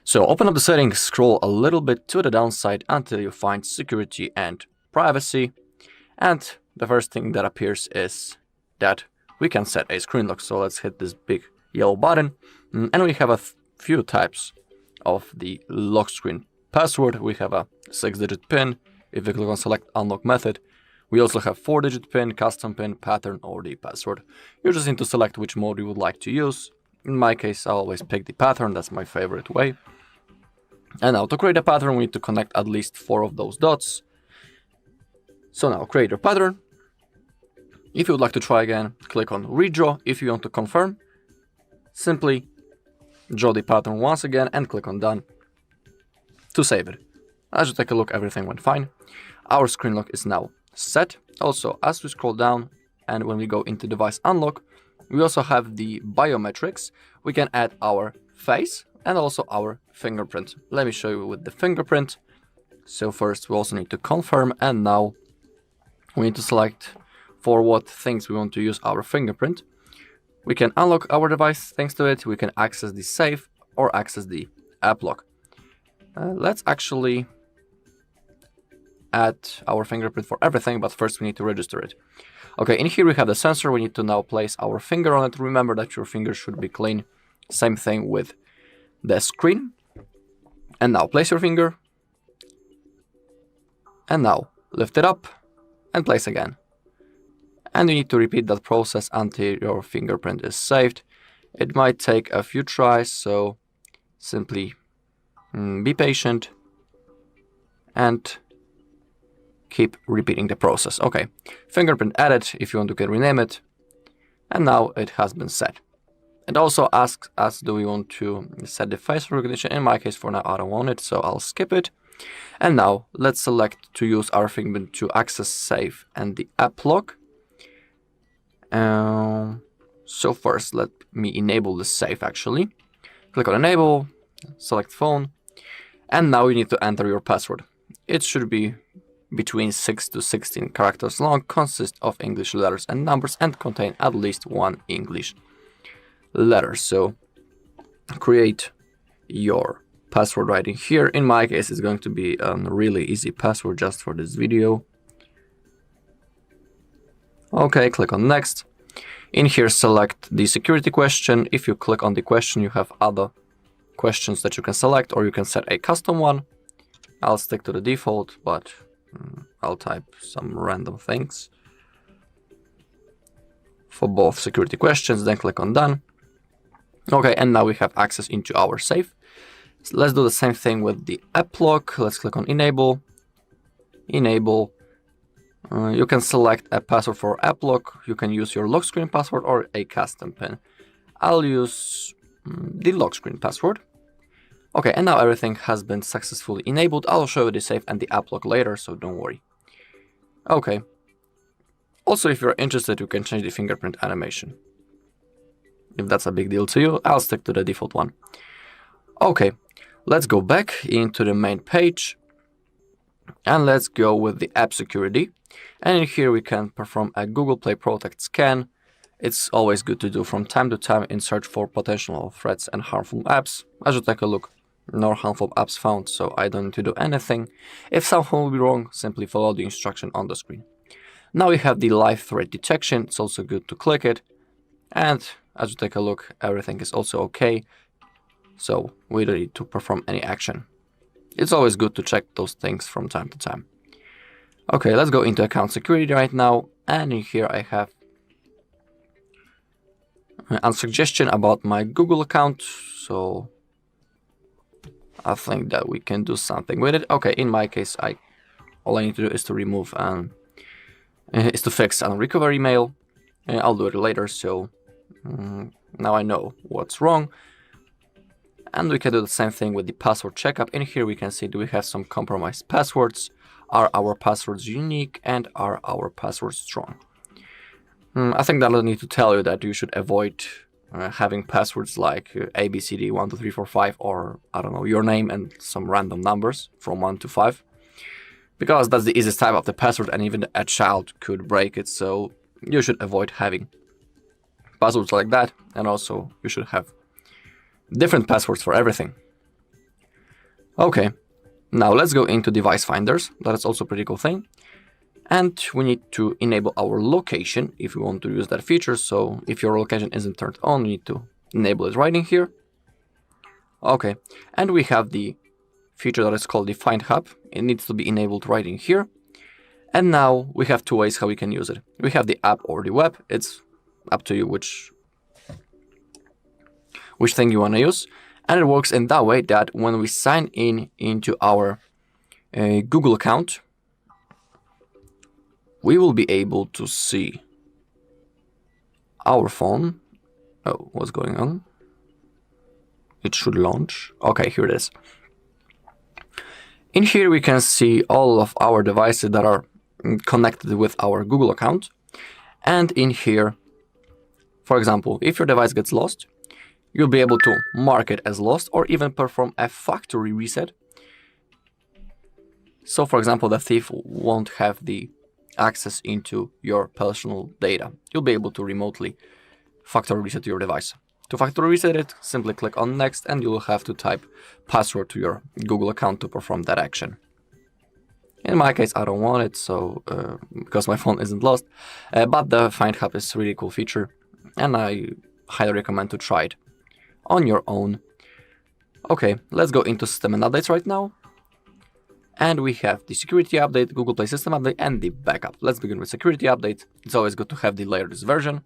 So open up the settings, scroll a little bit to the downside until you find security and privacy, and the first thing that appears is that we can set a screen lock. So let's hit this big yellow button, and we have a few types of the lock screen password. We have a 6-digit PIN. If we click on select unlock method, we also have 4-digit PIN, custom PIN, pattern, or the password. You just need to select which mode you would like to use. In my case, I always pick the pattern. That's my favorite way. And now to create a pattern, we need to connect at least 4 of those dots. So now create your pattern. If you would like to try again, click on redraw. If you want to confirm, simply draw the pattern once again and click on done to save it. As you take a look, everything went fine. Our screen lock is now set. Also, as we scroll down and when we go into device unlock, we also have the biometrics. We can add our face and also our fingerprint. Let me show you with the fingerprint. So first we also need to confirm, and now we need to select for what things we want to use our fingerprint. We can unlock our device thanks to it. We can access the safe or access the app lock. Let's actually add our fingerprint for everything, but first we need to register it. Okay, in here we have the sensor. We need to now place our finger on it. Remember that your finger should be clean. Same thing with the screen. And now place your finger. And now lift it up and place again. And you need to repeat that process until your fingerprint is saved. It might take a few tries, so simply be patient and keep repeating the process. Okay, fingerprint added. If you want, you can rename it. And now it has been set. It also asks us, do we want to set the face recognition? In my case, for now, I don't want it, so I'll skip it. And now let's select to use our fingerprint to access safe and the app lock. So first, let me enable the safe actually. Click on enable, select phone, and now you need to enter your password. It should be between 6 to 16 characters long, consist of English letters and numbers, and contain at least one English letter. So create your password right in here. In my case, it's going to be a really easy password just for this video. Okay, click on next. In here, select the security question. If you click on the question, you have other questions that you can select, or you can set a custom one. I'll stick to the default, but I'll type some random things for both security questions, then click on done. Okay, and now we have access into our safe. So let's do the same thing with the app lock. Let's click on enable. Enable. You can select a password for app lock. You can use your lock screen password or a custom PIN. I'll use the lock screen password. Okay, and now everything has been successfully enabled. I'll show you the safe and the app lock later, so don't worry. Okay. Also, if you're interested, you can change the fingerprint animation. If that's a big deal to you, I'll stick to the default one. Okay, let's go back into the main page. And let's go with the app security. And in here we can perform a Google Play Protect scan. it's always good to do from time to time in search for potential threats and harmful apps. As you take a look, no harmful apps found, so I don't need to do anything. If something will be wrong, simply follow the instruction on the screen. Now we have the live threat detection. It's also good to click it. And as you take a look, everything is also okay. So we don't need to perform any action. It's always good to check those things from time to time. Okay, let's go into account security right now. And in here I have a suggestion about my Google account. So I think that we can do something with it. Okay, in my case, all I need to do is to remove is to fix a recovery mail. I'll do it later. So now I know what's wrong. And we can do the same thing with the password checkup. In here we can see, do we have some compromised passwords? Are our passwords unique? And are our passwords strong? I think that I need to tell you that you should avoid having passwords like ABCD12345 or, I don't know, your name and some random numbers from 1 to 5. Because that's the easiest type of the password and even a child could break it. So you should avoid having passwords like that. And also you should have different passwords for everything. Okay, now let's go into device finders. That is also a pretty cool thing. And we need to enable our location if we want to use that feature. So if your location isn't turned on, you need to enable it right in here. Okay, and we have the feature that is called the Find Hub. It needs to be enabled right in here. And now we have two ways how we can use it. We have the app or the web. It's up to you which thing you want to use. And it works in that way that when we sign in into our Google account, we will be able to see our phone. Oh, what's going on? It should launch. Okay, here it is. In here we can see all of our devices that are connected with our Google account. And in here, for example, if your device gets lost, you'll be able to mark it as lost or even perform a factory reset. So for example, the thief won't have the access into your personal data. You'll be able to remotely factory reset your device. To factory reset it, simply click on next and you'll have to type password to your Google account to perform that action. In my case, I don't want it, so because my phone isn't lost, but the Find Hub is a really cool feature and I highly recommend to try it on your own. Okay, let's go into system and updates right now. And we have the security update, Google Play system update, and the backup. Let's begin with security update. It's always good to have the latest version.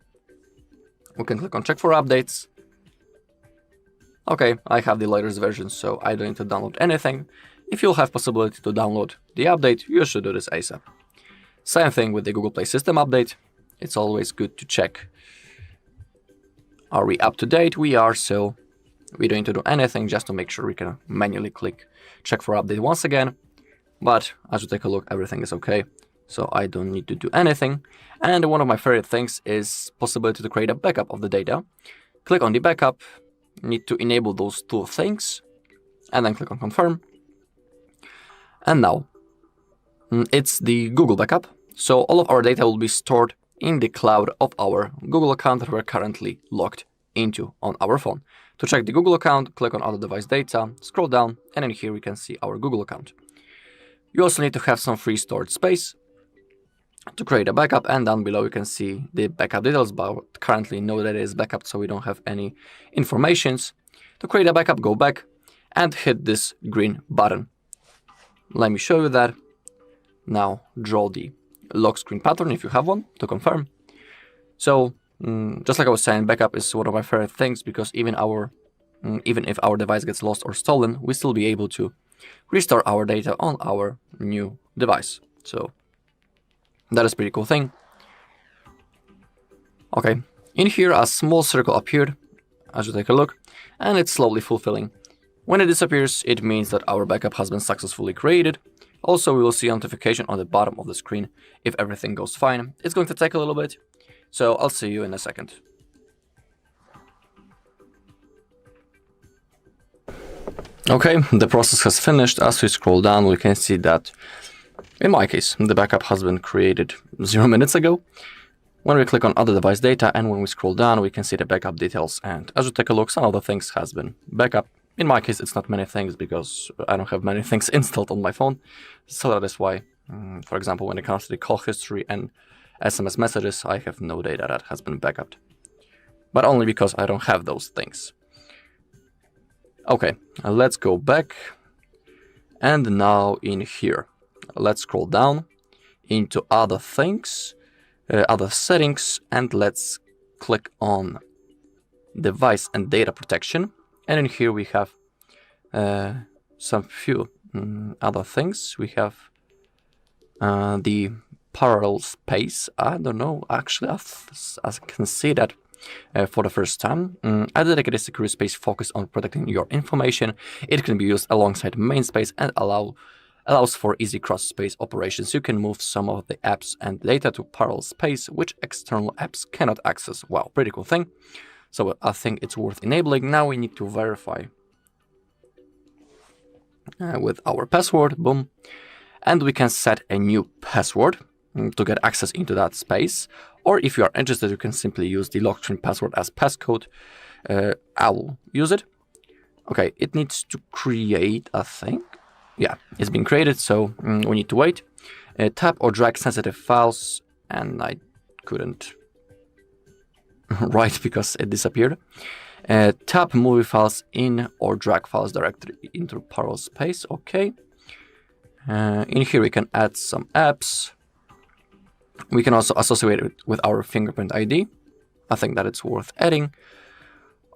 We can click on check for updates. Okay, I have the latest version, so I don't need to download anything. If you'll have possibility to download the update, you should do this ASAP. Same thing with the Google Play system update. It's always good to check. Are we up to date? We are, so we don't need to do anything just to make sure we can manually click check for update once again. But as you take a look, everything is okay, so I don't need to do anything. And one of my favorite things is possibility to create a backup of the data. Click on the backup, need to enable those two things, and then click on confirm. And now it's the Google backup, so all of our data will be stored in the cloud of our Google account that we're currently logged into on our phone. To check the Google account, click on other device data, scroll down, and in here we can see our Google account. You also need to have some free storage space to create a backup, and down below you can see the backup details, but currently no data is backed, so we don't have any informations. To create a backup, go back and hit this green button. Let me show you that. Now draw the lock screen pattern if you have one to confirm. So just like I was saying, backup is one of my favorite things because even if our device gets lost or stolen, we still be able to restore our data on our new device. So that is a pretty cool thing. Okay, in here a small circle appeared as you take a look, and it's slowly fulfilling. When it disappears, it means that our backup has been successfully created. Also, we will see a notification on the bottom of the screen if everything goes fine. It's going to take a little bit, so I'll see you in a second. Okay, the process has finished. As we scroll down, we can see that, in my case, the backup has been created 0 minutes ago. When we click on other device data and when we scroll down, we can see the backup details. And as we take a look, some of the things has been backup. In my case, it's not many things because I don't have many things installed on my phone. So that is why, for example, when it comes to the call history and SMS messages, I have no data that has been backupped. But only because I don't have those things. Okay, let's go back. And now in here, let's scroll down into other things, other settings, and let's click on device and data protection. And in here we have some few other things. We have the parallel space. I don't know, actually, I can see that for the first time. A dedicated secure space focused on protecting your information. It can be used alongside main space and allows for easy cross-space operations. You can move some of the apps and data to parallel space, which external apps cannot access. Wow, pretty cool thing. So I think it's worth enabling. Now we need to verify with our password, boom. And we can set a new password to get access into that space. Or if you are interested, you can simply use the locked screen password as passcode. I'll use it. Okay, it needs to create, I think. Yeah, it's been created, so we need to wait. Tap or drag sensitive files, and I couldn't write because it disappeared. Tap movie files in or drag files directly into parallel space. Okay. In here we can add some apps. We can also associate it with our fingerprint ID. I think that it's worth adding.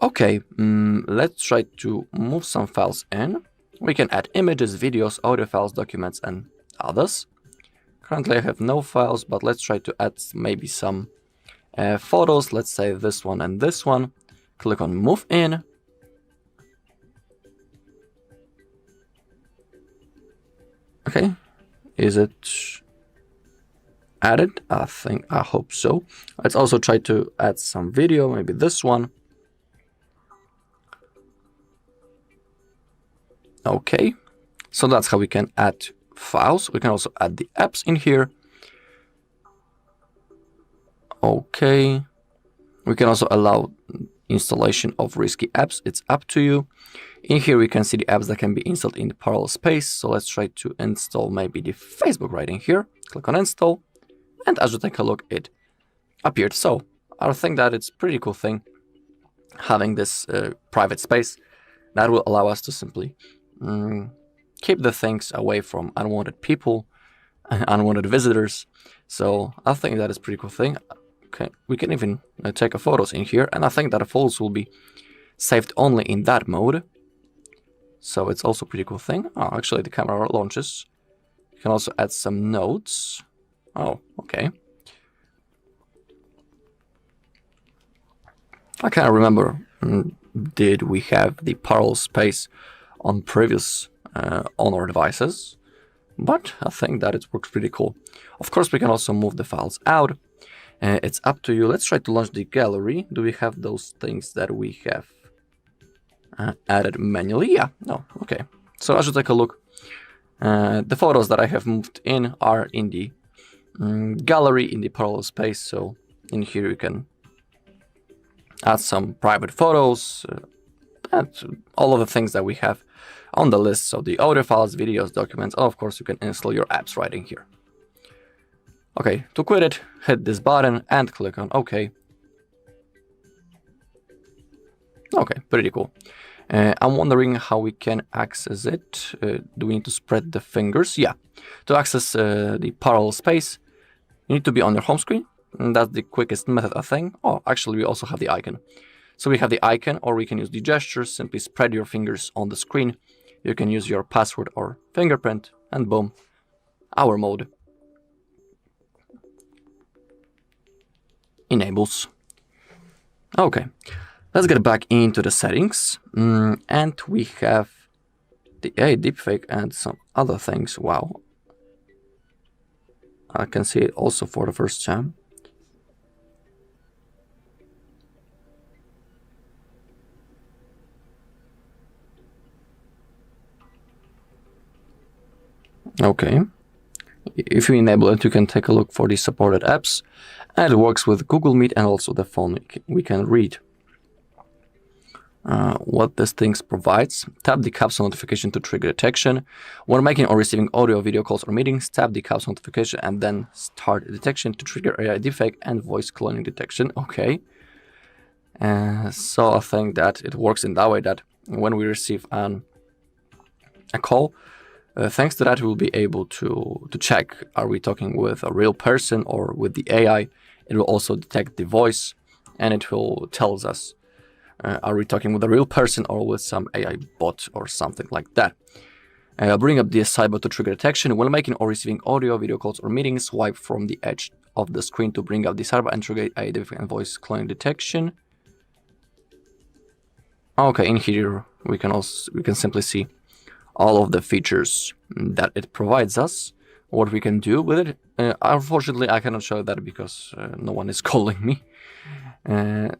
Okay, let's try to move some files in. We can add images, videos, audio files, documents, and others. Currently I have no files, but let's try to add maybe some photos. Let's say this one and this one. Click on move in. Okay, is it added? I hope so. Let's also try to add some video, maybe this one. Okay, so that's how we can add files. We can also add the apps in here. Okay, we can also allow installation of risky apps. It's up to you. In here we can see the apps that can be installed in the parallel space. So let's try to install maybe the Facebook right in here. Click on install, and as you take a look, it appeared. So I think that it's a pretty cool thing having this private space that will allow us to simply keep the things away from unwanted people, unwanted visitors. So I think that is a pretty cool thing. Okay, we can even take photos in here, and I think that the photos will be saved only in that mode. So it's also a pretty cool thing. Oh, actually the camera launches. You can also add some notes. Oh, okay. I can't remember, did we have the parallel space on previous Honor devices, but I think that it works pretty cool. Of course, we can also move the files out. It's up to you. Let's try to launch the gallery. Do we have those things that we have added manually? Yeah, no, okay. So as you take a look, the photos that I have moved in are in the gallery in the parallel space. So in here you can add some private photos, and all of the things that we have on the list. So the audio files, videos, documents, and of course you can install your apps right in here. Okay, to quit it, hit this button and click on OK. Okay, pretty cool. I'm wondering how we can access it. Do we need to spread the fingers? Yeah. To access the parallel space, you need to be on your home screen. And that's the quickest method, I think. Oh, actually, we also have the icon. So we have the icon, or we can use the gestures. Simply spread your fingers on the screen. You can use your password or fingerprint, and boom, our mode enables. Okay, let's get back into the settings. And we have the AI deepfake and some other things. Wow. I can see it also for the first time. Okay, If you enable it, you can take a look for the supported apps, and it works with Google Meet and also the phone. We can read what this thing provides. Tap the capsule notification to trigger detection. When making or receiving audio, video calls, or meetings, tap the capsule notification and then start detection to trigger AI deepfake and voice cloning detection. Okay. So I think that it works in that way that when we receive a call, thanks to that, we'll be able to check, are we talking with a real person or with the AI? It will also detect the voice, and it will tell us, are we talking with a real person or with some AI bot or something like that. Bring up the Sidebar to trigger detection. When making or receiving audio, video calls, or meetings, swipe from the edge of the screen to bring up the Sidebar and trigger AI deepfake and voice cloning detection. Okay, in here we can simply see all of the features that it provides us, what we can do with it. Unfortunately, I cannot show that because no one is calling me.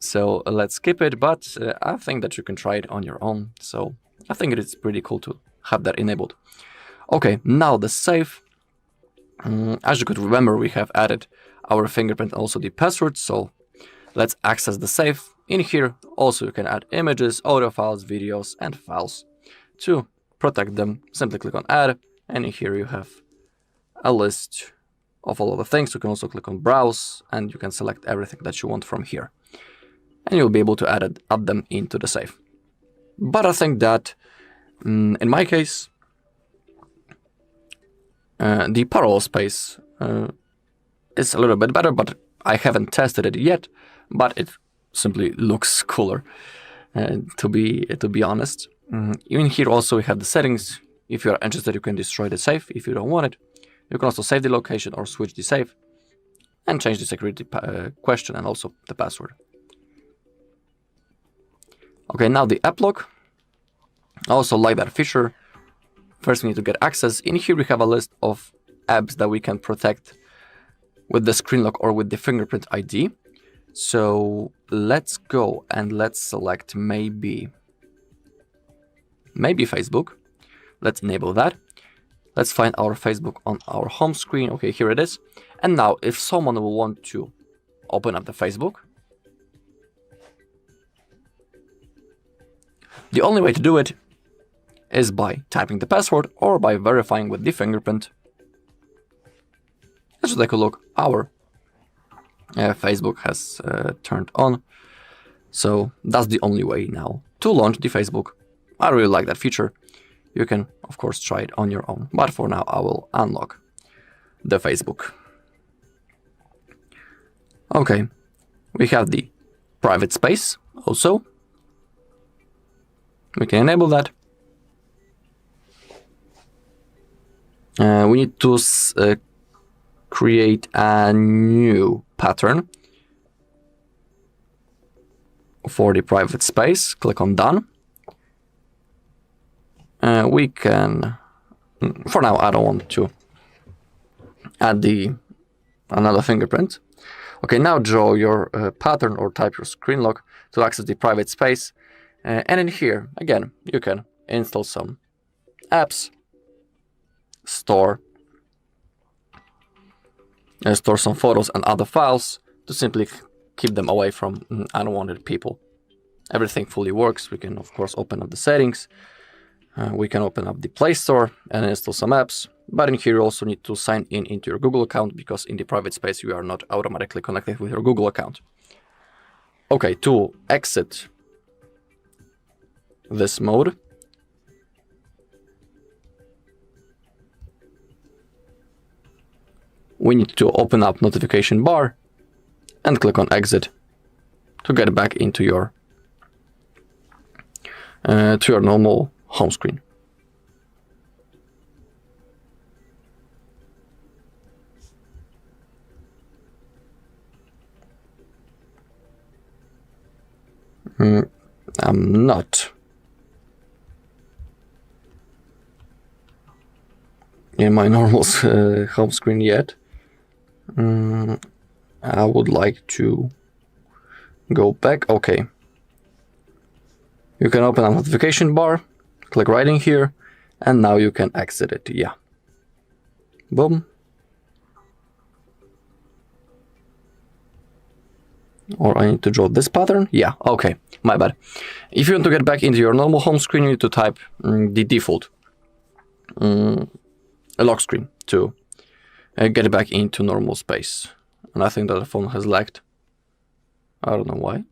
So let's skip it, but I think that you can try it on your own. So I think it is pretty cool to have that enabled. Okay, now the safe. As you could remember, we have added our fingerprint and also the password. So let's access the safe. In here, also you can add images, audio files, videos, and files. To protect them, simply click on Add, and in here you have a list of all of the things. You can also click on Browse, and you can select everything that you want from here. And you'll be able to add them into the safe. But I think that, in my case, the parallel space is a little bit better, but I haven't tested it yet, but it simply looks cooler, to be honest. Even here also we have the settings. If you are interested, you can destroy the safe. If you don't want it, you can also save the location or switch the safe and change the security question and also the password. Okay, now the app lock. I also like that feature. First we need to get access. In here we have a list of apps that we can protect with the screen lock or with the fingerprint ID. So let's go and let's select maybe Facebook. Let's enable that. Let's find our Facebook on our home screen. Okay, here it is. And now if someone will want to open up the Facebook, the only way to do it is by typing the password or by verifying with the fingerprint. Let's take a look. Our Facebook has turned on. So that's the only way now to launch the Facebook. I really like that feature. You can, of course, try it on your own. But for now, I will unlock the Facebook. Okay, we have the private space also. We can enable that. We need to create a new pattern for the private space. Click on Done. We can, for now, I don't want to add another fingerprint. Okay, now draw your pattern or type your screen lock to access the private space. And in here, again, you can install some apps, store some photos and other files to simply keep them away from unwanted people. Everything fully works. We can, of course, open up the settings. We can open up the Play Store and install some apps. But in here, you also need to sign in into your Google account because in the private space, you are not automatically connected with your Google account. Okay, to exit this mode, we need to open up notification bar and click on exit to get back into your normal home screen. I'm not in my normal home screen yet. I would like to go back. Okay. You can open a notification bar, click right in here, and now you can exit it. Yeah. Boom. Or I need to draw this pattern? Yeah, okay, my bad. If you want to get back into your normal home screen, you need to type the default lock screen to get back into normal space. And I think that the phone has lagged. I don't know why.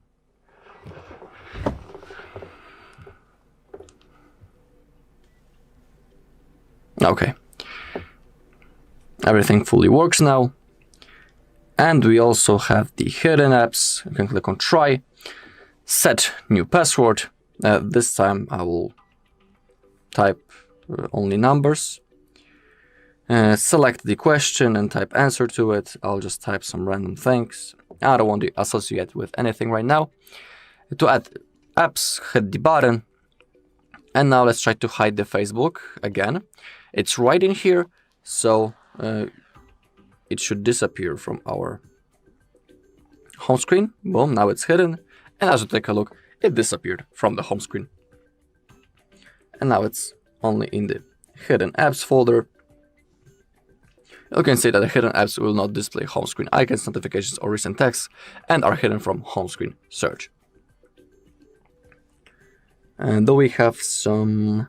Okay. Everything fully works now. And we also have the hidden apps. You can click on try, set new password. This time I will type only numbers. Select the question and type answer to it. I'll just type some random things. I don't want to associate with anything right now. To add apps, hit the button. And now let's try to hide the Facebook again. It's right in here, so it should disappear from our home screen. Boom, now it's hidden. And as you take a look, it disappeared from the home screen. And now it's only in the hidden apps folder. You can see that the hidden apps will not display home screen icons, notifications, or recent texts, and are hidden from home screen search. And though we have some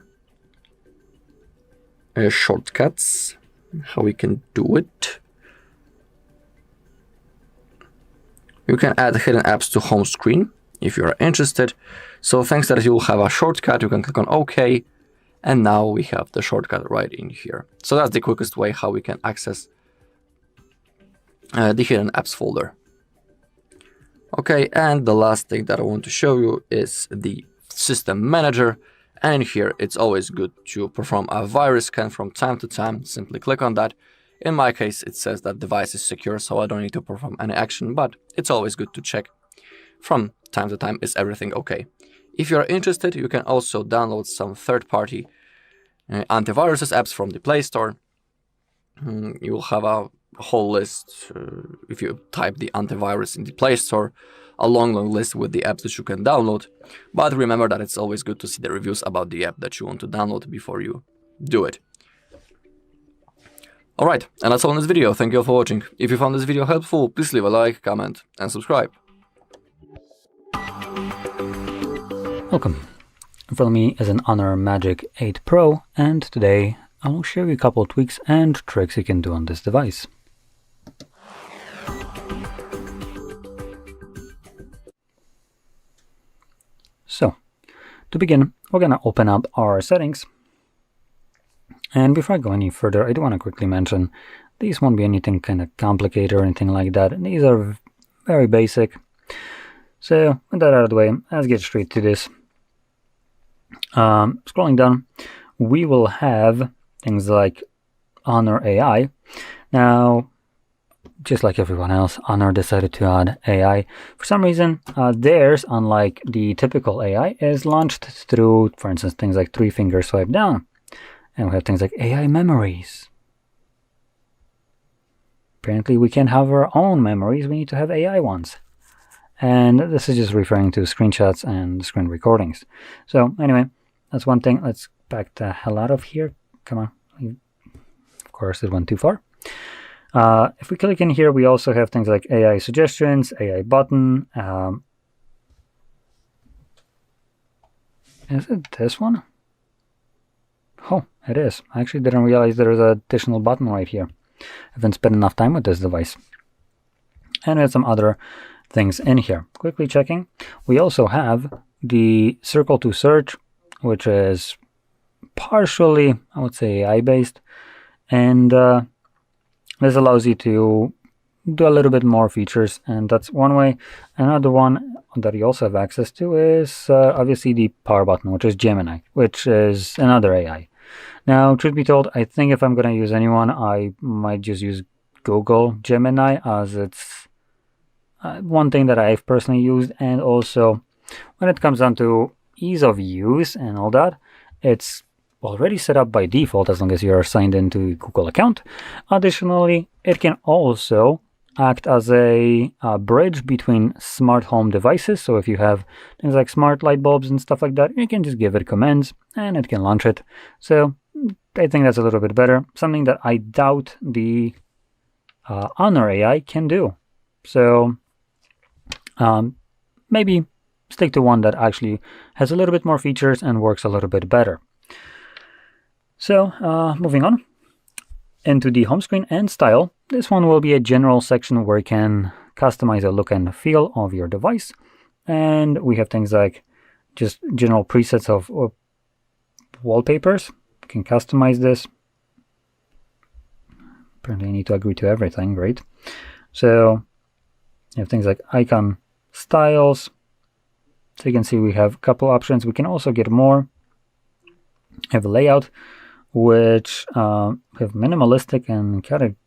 shortcuts, how we can do it. You can add hidden apps to home screen if you are interested. So thanks that you will have a shortcut, you can click on OK. And now we have the shortcut right in here. So that's the quickest way how we can access the hidden apps folder. Okay, and the last thing that I want to show you is the system manager. And here it's always good to perform a virus scan from time to time. Simply click on that. In my case, it says that device is secure, so I don't need to perform any action, but it's always good to check from time to time, is everything okay? If you're interested, you can also download some third-party antiviruses apps from the Play Store. You will have a whole list, if you type the antivirus in the Play Store, a long list with the apps that you can download. But remember that it's always good to see the reviews about the app that you want to download before you do it. Alright, and that's all in this video. Thank you all for watching. If you found this video helpful, please leave a like, comment, and subscribe. Welcome. In front of me is an Honor Magic 8 Pro, and today I will show you a couple of tweaks and tricks you can do on this device. So, to begin, we're going to open up our settings. And before I go any further, I do want to quickly mention these won't be anything kind of complicated or anything like that. These are very basic. So, with that out of the way, let's get straight to this. Scrolling down, we will have things like Honor AI. Now, just like everyone else, Honor decided to add AI. For some reason, theirs, unlike the typical AI, is launched through, for instance, things like 3-finger swipe down. And we have things like AI memories. Apparently, we can't have our own memories. We need to have AI ones. And this is just referring to screenshots and screen recordings. So anyway, that's one thing. Let's back the hell out of here. Come on. Of course, it went too far. If we click in here, we also have things like AI suggestions, AI button. Is it this one? Oh, it is. I actually didn't realize there is an additional button right here. I haven't spent enough time with this device. And we have some other things in here. Quickly checking. We also have the circle to search, which is partially, I would say, AI-based. And this allows you to do a little bit more features, and that's one way. Another one that you also have access to is obviously the power button, which is Gemini, which is another AI. Now, truth be told, I think if I'm going to use anyone, I might just use Google Gemini, as it's one thing that I've personally used. And also, when it comes down to ease of use and all that, it's already set up by default as long as you're signed into a Google account. Additionally, it can also act as a bridge between smart home devices. So if you have things like smart light bulbs and stuff like that, you can just give it commands and it can launch it. So I think that's a little bit better. Something that I doubt the Honor AI can do. So maybe stick to one that actually has a little bit more features and works a little bit better. So moving on into the home screen and style, this one will be a general section where you can customize the look and feel of your device. And we have things like just general presets of wallpapers. You can customize this. Apparently I need to agree to everything, great. So you have things like icon styles. So you can see we have a couple options. We can also get more. Have a layout, which have minimalistic and category.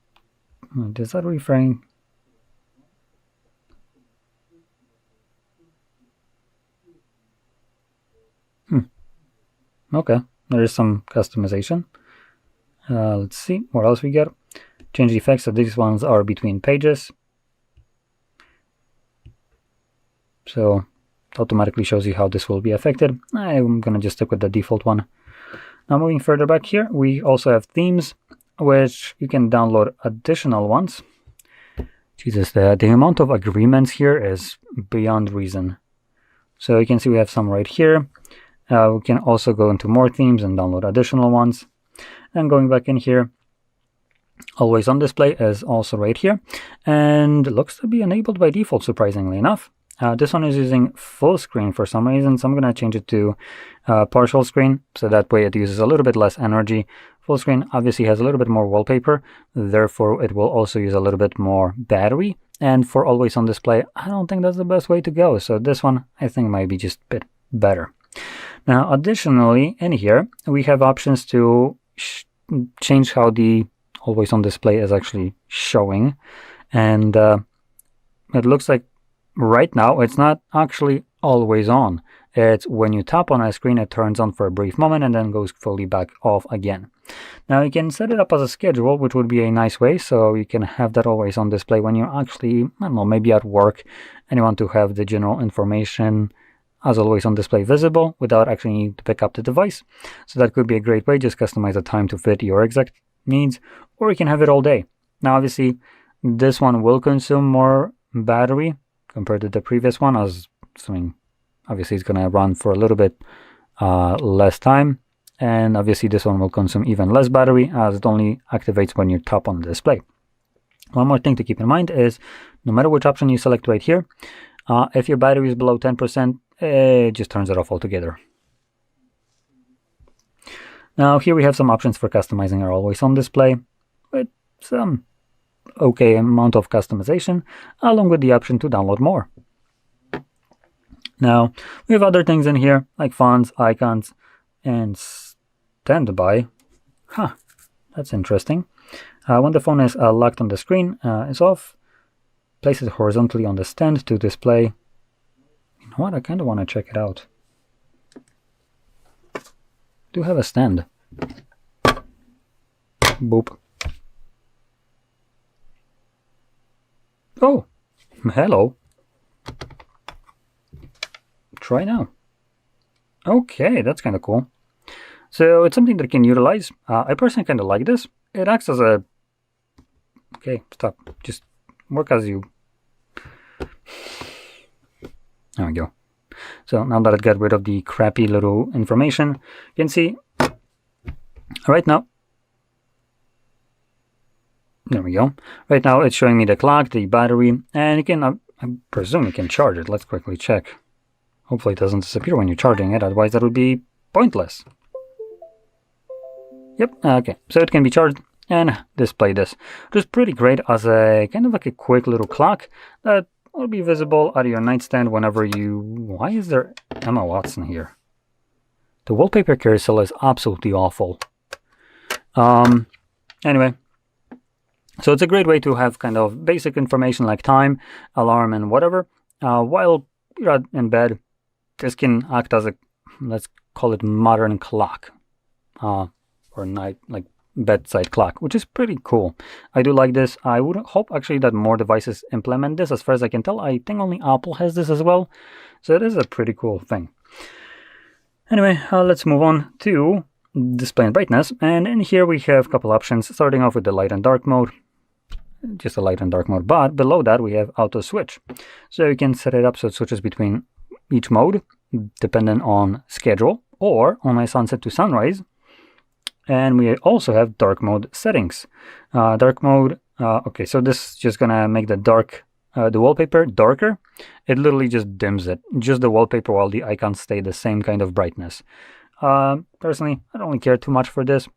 Does that reframe? Okay, there is some customization. Let's see what else we get. Change the effects. So these ones are between pages. So it automatically shows you how this will be affected. I'm gonna just stick with the default one. Now moving further back here, we also have themes, which you can download additional ones. Jesus, the amount of agreements here is beyond reason. So you can see we have some right here. We can also go into more themes and download additional ones. And going back in here, always on display is also right here. And it looks to be enabled by default, surprisingly enough. This one is using full screen for some reason, so I'm going to change it to partial screen, so that way it uses a little bit less energy. Full screen obviously has a little bit more wallpaper, therefore it will also use a little bit more battery. And for always on display, I don't think that's the best way to go, so this one I think might be just a bit better. Now additionally in here we have options to change how the always on display is actually showing, and it looks like right now it's not actually always on. It's when you tap on a screen it turns on for a brief moment and then goes fully back off again. Now you can set it up as a schedule, which would be a nice way, so you can have that always on display when you're actually, I don't know, maybe at work and you want to have the general information as always on display visible without actually needing to pick up the device. So that could be a great way. Just customize the time to fit your exact needs, or you can have it all day. Now obviously this one will consume more battery compared to the previous one, as assuming obviously it's going to run for a little bit less time, and obviously this one will consume even less battery as it only activates when you tap on the display. One more thing to keep in mind is no matter which option you select right here, if your battery is below 10%, it just turns it off altogether. Now here we have some options for customizing our always on display with some okay amount of customization, along with the option to download more. Now we have other things in here like fonts, icons, and standby. That's interesting. When the phone is locked on the screen, is off, place it horizontally on the stand to display. You know what? I kind of want to check it out. Do have a stand. Boop. Oh, hello. Try now. Okay, that's kind of cool. So it's something that you can utilize. I personally kind of like this. It acts as a... Okay, stop. Just work as you... There we go. So now that it got rid of the crappy little information, you can see right now. There we go. Right now it's showing me the clock, the battery, and you can, I presume you can charge it. Let's quickly check. Hopefully it doesn't disappear when you're charging it, otherwise that would be pointless. Yep, okay. So it can be charged and display this. It is pretty great as a kind of like a quick little clock that will be visible at your nightstand whenever you... Why is there Emma Watson here? The wallpaper carousel is absolutely awful. Anyway, so it's a great way to have kind of basic information like time, alarm, and whatever. While you're in bed, this can act as a, let's call it modern clock. Or night, like bedside clock, which is pretty cool. I do like this. I would hope actually that more devices implement this. As far as I can tell, I think only Apple has this as well. So it is a pretty cool thing. Anyway, let's move on to display and brightness. And in here we have a couple options, starting off with the light and dark mode. just a light and dark mode. But below that, we have auto switch. So you can set it up so it switches between each mode, depending on schedule, or on my sunset to sunrise. And we also have dark mode settings. Dark mode, okay, so this is just gonna make the wallpaper darker. It literally just dims it, just the wallpaper, while the icons stay the same kind of brightness. Personally, I don't really care too much for this.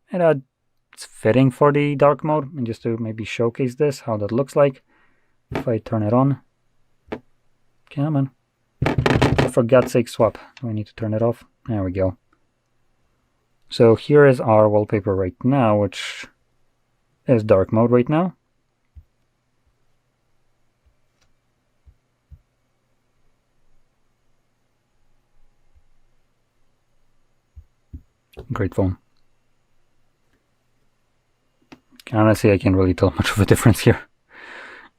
It's fitting for the dark mode, and just to maybe showcase this, how that looks like. If I turn it on, come on. Oh, for God's sake, swap. Do I need to turn it off? There we go. So here is our wallpaper right now, which is dark mode right now. Great phone. Honestly, I can't really tell much of a difference here.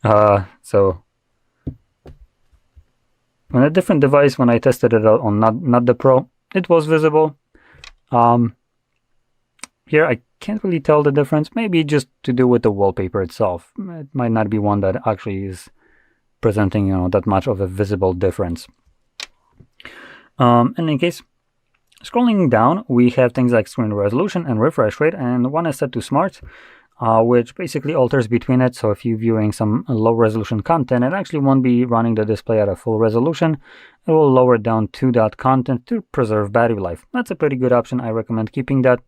So on a different device, when I tested it out on not the Pro, it was visible. Here I can't really tell the difference. Maybe just to do with the wallpaper itself. It might not be one that actually is presenting, that much of a visible difference. In any case, scrolling down, we have things like screen resolution and refresh rate, and one is set to smart, which basically alters between it. So if you're viewing some low resolution content, it actually won't be running the display at a full resolution. It will lower it down to that content to preserve battery life. That's a pretty good option. I recommend keeping that.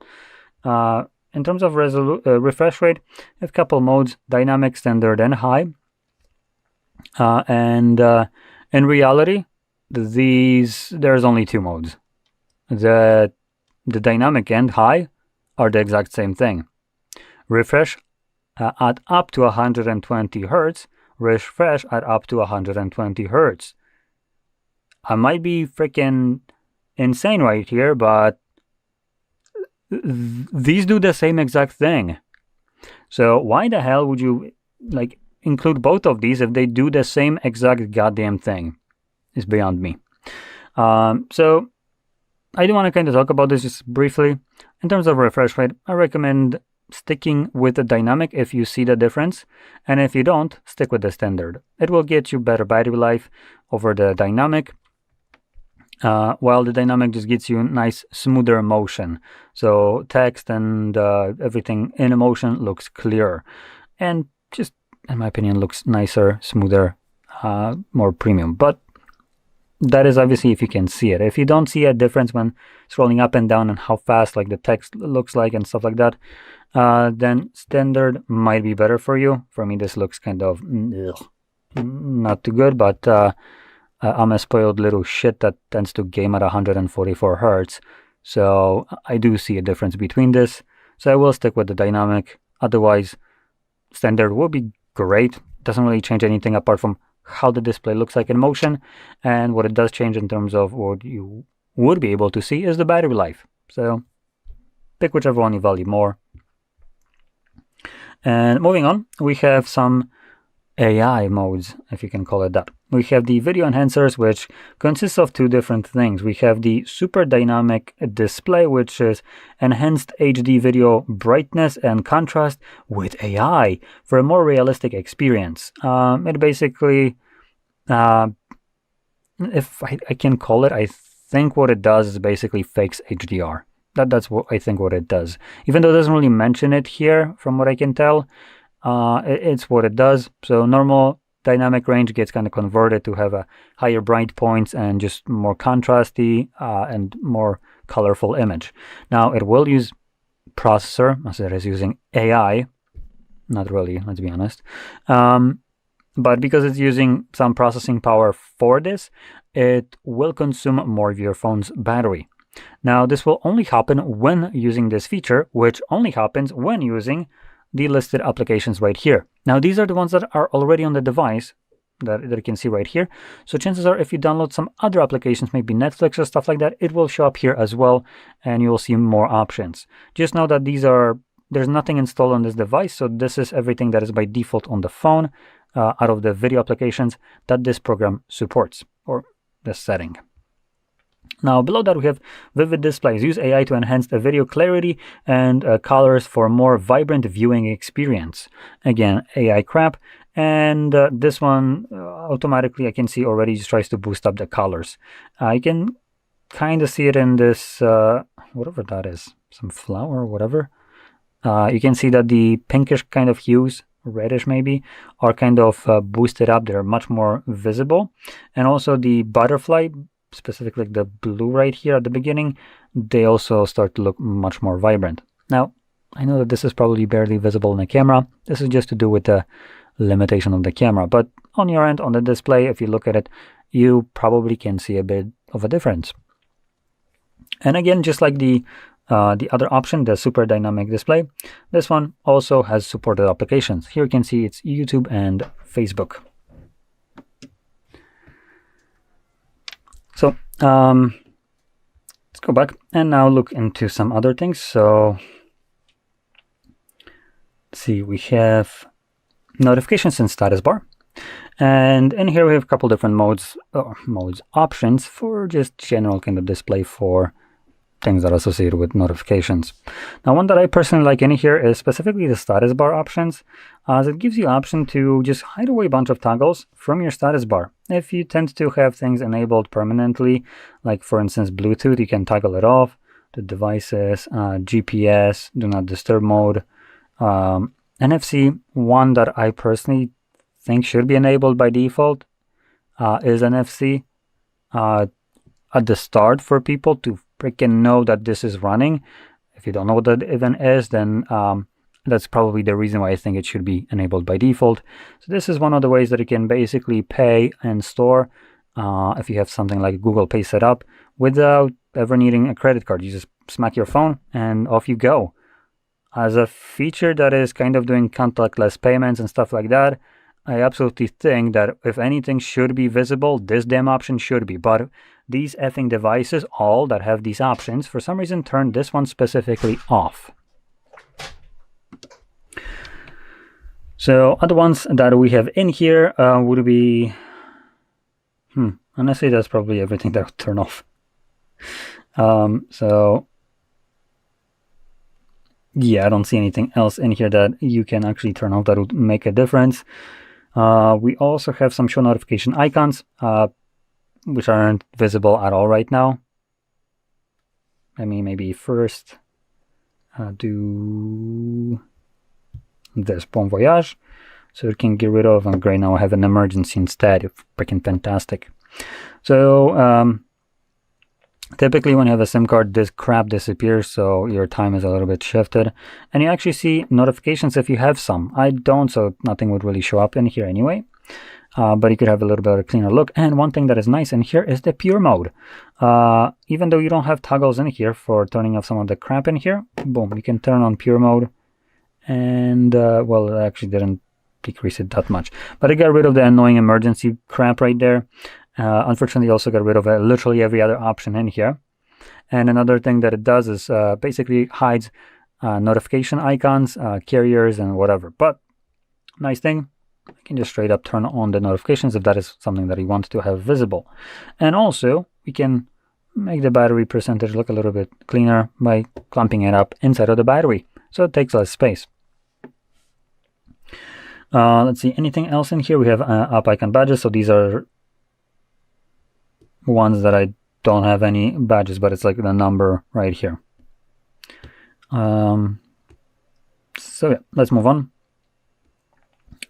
In terms of refresh rate, we have a couple modes: dynamic, standard, and high. And in reality, there's only two modes. The dynamic and high are the exact same thing. Refresh at up to 120 Hz, refresh at up to 120 Hz. I might be freaking insane right here, but these do the same exact thing. So why the hell would you include both of these if they do the same exact goddamn thing? It's beyond me. So I do want to kind of talk about this just briefly. In terms of refresh rate, I recommend sticking with the dynamic if you see the difference, and if you don't, stick with the standard. It will get you better battery life over the dynamic, while the dynamic just gets you nice smoother motion. So text and everything in motion looks clearer, and just in my opinion looks nicer, smoother, more premium. But that is obviously if you can see it. If you don't see a difference when scrolling up and down and how fast the text looks like and stuff like that, then standard might be better for you. For me, this looks kind of not too good, but I'm a spoiled little shit that tends to game at 144 Hz. So I do see a difference between this. So I will stick with the dynamic. Otherwise, standard will be great. Doesn't really change anything apart from how the display looks like in motion, and what it does change in terms of what you would be able to see is the battery life. So pick whichever one you value more. And moving on, we have some AI modes, if you can call it that. We have the video enhancers, which consists of two different things. We have the super dynamic display, which is enhanced HD video brightness and contrast with AI for a more realistic experience. It basically, if I can call it, I think what it does is basically fakes HDR. That's what I think what it does. Even though it doesn't really mention it here, from what I can tell, it's what it does. So normal dynamic range gets kind of converted to have a higher bright points and just more contrasty and more colorful image. Now it will use processor as it is using AI. Not really, let's be honest. But because it's using some processing power for this, it will consume more of your phone's battery. Now this will only happen when using this feature, which only happens when using the listed applications right here. Now these are the ones that are already on the device that you can see right here. So chances are if you download some other applications, maybe Netflix or stuff like that, it will show up here as well, and you'll see more options. Just know that there's nothing installed on this device, so this is everything that is by default on the phone out of the video applications that this program supports, or the setting. Now below that we have vivid displays. Use AI to enhance the video clarity and colors for more vibrant viewing experience. Again, AI crap. And this one automatically I can see already just tries to boost up the colors. I can kind of see it in this, whatever that is, some flower or whatever. You can see that the pinkish kind of hues, reddish maybe, are kind of boosted up. They're much more visible. And also the butterfly, specifically the blue right here at the beginning, they also start to look much more vibrant. Now, I know that this is probably barely visible in the camera. This is just to do with the limitation of the camera, but on your end, on the display, if you look at it, you probably can see a bit of a difference. And again, just like the other option, the super dynamic display, this one also has supported applications. Here you can see it's YouTube and Facebook. So let's go back and now look into some other things. So let's see, we have notifications in status bar, and in here we have a couple different modes options for just general kind of display for things that are associated with notifications. Now, one that I personally like in here is specifically the status bar options, as it gives you option to just hide away a bunch of toggles from your status bar. If you tend to have things enabled permanently, like for instance Bluetooth, you can toggle it off, the devices, GPS, do not disturb mode, NFC. One that I personally think should be enabled by default is NFC at the start for people to freaking know that this is running. If you don't know what that even is, then that's probably the reason why I think it should be enabled by default. So this is one of the ways that you can basically pay and store if you have something like Google Pay set up without ever needing a credit card. You just smack your phone and off you go. As a feature that is kind of doing contactless payments and stuff like that, I absolutely think that if anything should be visible, this damn option should be. But these effing devices, all that have these options, for some reason turn this one specifically off. So other ones that we have in here would be, honestly, that's probably everything that would turn off. So yeah, I don't see anything else in here that you can actually turn off that would make a difference. We also have some show notification icons, which aren't visible at all right now. Let me maybe first do this Bon Voyage, so we can get rid of, and great, now I have an emergency instead. It's freaking fantastic. So typically when you have a SIM card, this crap disappears, so your time is a little bit shifted. And you actually see notifications if you have some. I don't, so nothing would really show up in here anyway. But you could have a little bit of a cleaner look. And one thing that is nice in here is the pure mode. Even though you don't have toggles in here for turning off some of the crap in here, boom, you can turn on pure mode. And, well, it actually didn't decrease it that much. But it got rid of the annoying emergency crap right there. Unfortunately, also got rid of literally every other option in here. And another thing that it does is basically hides notification icons, carriers, and whatever. But nice thing, you can just straight up turn on the notifications if that is something that you want to have visible. And also, we can make the battery percentage look a little bit cleaner by clumping it up inside of the battery, so it takes less space. Let's see, anything else in here? We have app icon badges, so these are ones that I don't have any badges, but it's like the number right here. So yeah, let's move on.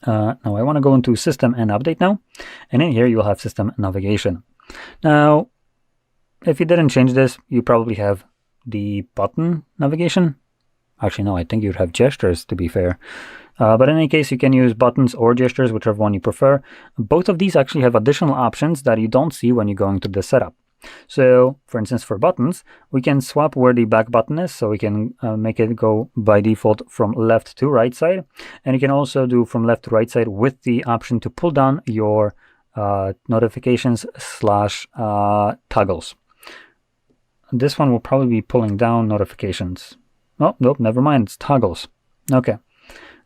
Now I want to go into system and update now, and in here you'll have system navigation. Now if you didn't change this, you probably have the button navigation. Actually no, I think you'd have gestures, to be fair. But in any case, you can use buttons or gestures, whichever one you prefer. Both of these actually have additional options that you don't see when you go into the setup. So, for instance, for buttons, we can swap where the back button is, so we can make it go by default from left to right side. And you can also do from left to right side with the option to pull down your notifications / toggles. This one will probably be pulling down notifications. Oh, nope, never mind, it's toggles. Okay.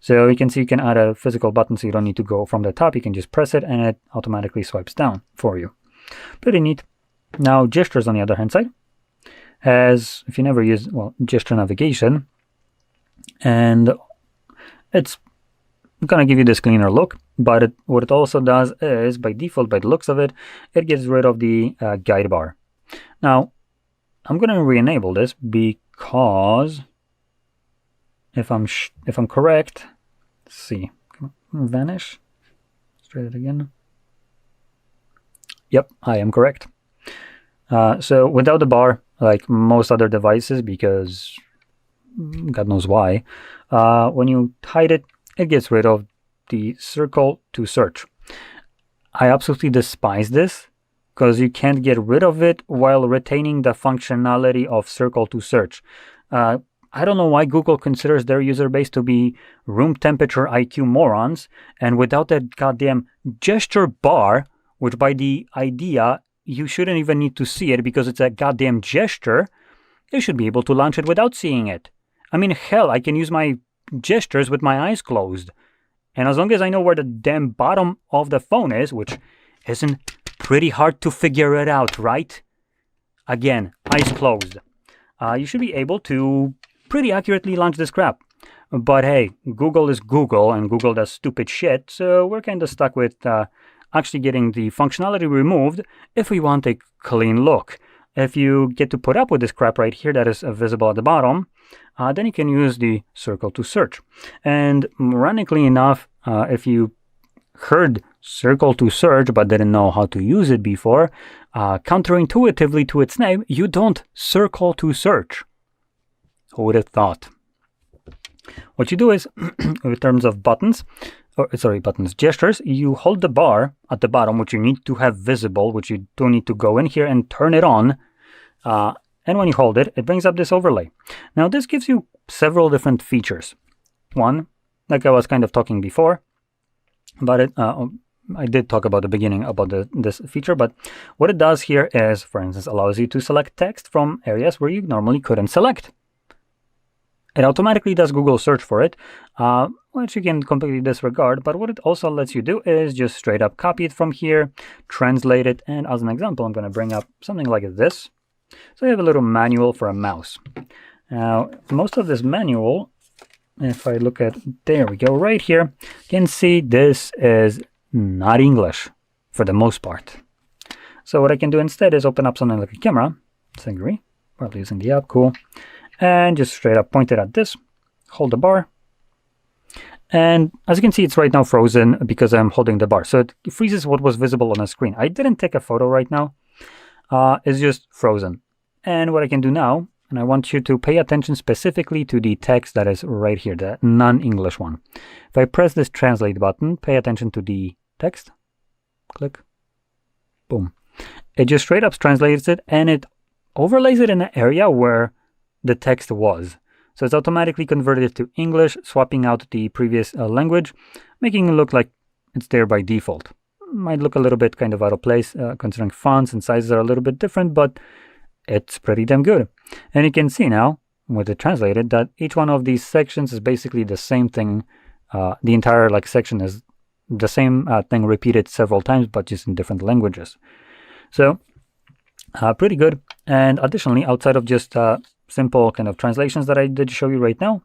So you can see you can add a physical button, so you don't need to go from the top. You can just press it and it automatically swipes down for you. Pretty neat. Now gestures on the other hand side has, if you never use, well, gesture navigation, and it's gonna give you this cleaner look, but what it also does is, by default, by the looks of it, it gets rid of the guide bar. Now I'm gonna re-enable this because if I'm correct, let's see, vanish, let's try it again. Yep, I am correct. So without the bar, like most other devices, because God knows why, when you hide it, it gets rid of the circle to search. I absolutely despise this because you can't get rid of it while retaining the functionality of circle to search. I don't know why Google considers their user base to be room temperature IQ morons, and without that goddamn gesture bar, which by the idea you shouldn't even need to see it because it's a goddamn gesture, you should be able to launch it without seeing it. I mean, hell, I can use my gestures with my eyes closed. And as long as I know where the damn bottom of the phone is, which isn't pretty hard to figure it out, right? Again, eyes closed. You should be able to pretty accurately launch this crap. But hey, Google is Google, and Google does stupid shit, so we're kind of stuck with actually getting the functionality removed if we want a clean look. If you get to put up with this crap right here that is visible at the bottom, then you can use the circle to search. And ironically enough, if you heard circle to search but didn't know how to use it before, counterintuitively to its name, you don't circle to search. Who would have thought? What you do is, in terms of gestures, you hold the bar at the bottom, which you need to have visible, which you do need to go in here and turn it on. And when you hold it, it brings up this overlay. Now, this gives you several different features. One, like I was kind of talking before about it, I did talk about the beginning about this feature, but what it does here is, for instance, allows you to select text from areas where you normally couldn't select. It automatically does Google search for it, which you can completely disregard, but what it also lets you do is just straight up copy it from here, translate it, and as an example, I'm going to bring up something like this. So you have a little manual for a mouse. Now, most of this manual, if I look at, there we go, right here, you can see this is not English for the most part. So what I can do instead is open up something like a camera. Let's agree, probably using the app, cool. And just straight up point it at this, hold the bar. And as you can see, it's right now frozen because I'm holding the bar. So it freezes what was visible on the screen. I didn't take a photo right now. It's just frozen. And what I can do now, and I want you to pay attention specifically to the text that is right here, the non-English one. If I press this translate button, pay attention to the text. Click. Boom. It just straight up translates it, and it overlays it in an area where the text was. So it's automatically converted to English, swapping out the previous language, making it look like it's there by default. Might look a little bit kind of out of place, considering fonts and sizes are a little bit different, but it's pretty damn good. And you can see now, with it translated, that each one of these sections is basically the same thing. The entire section is the same thing repeated several times, but just in different languages. So pretty good. And additionally, outside of just simple kind of translations that I did show you right now,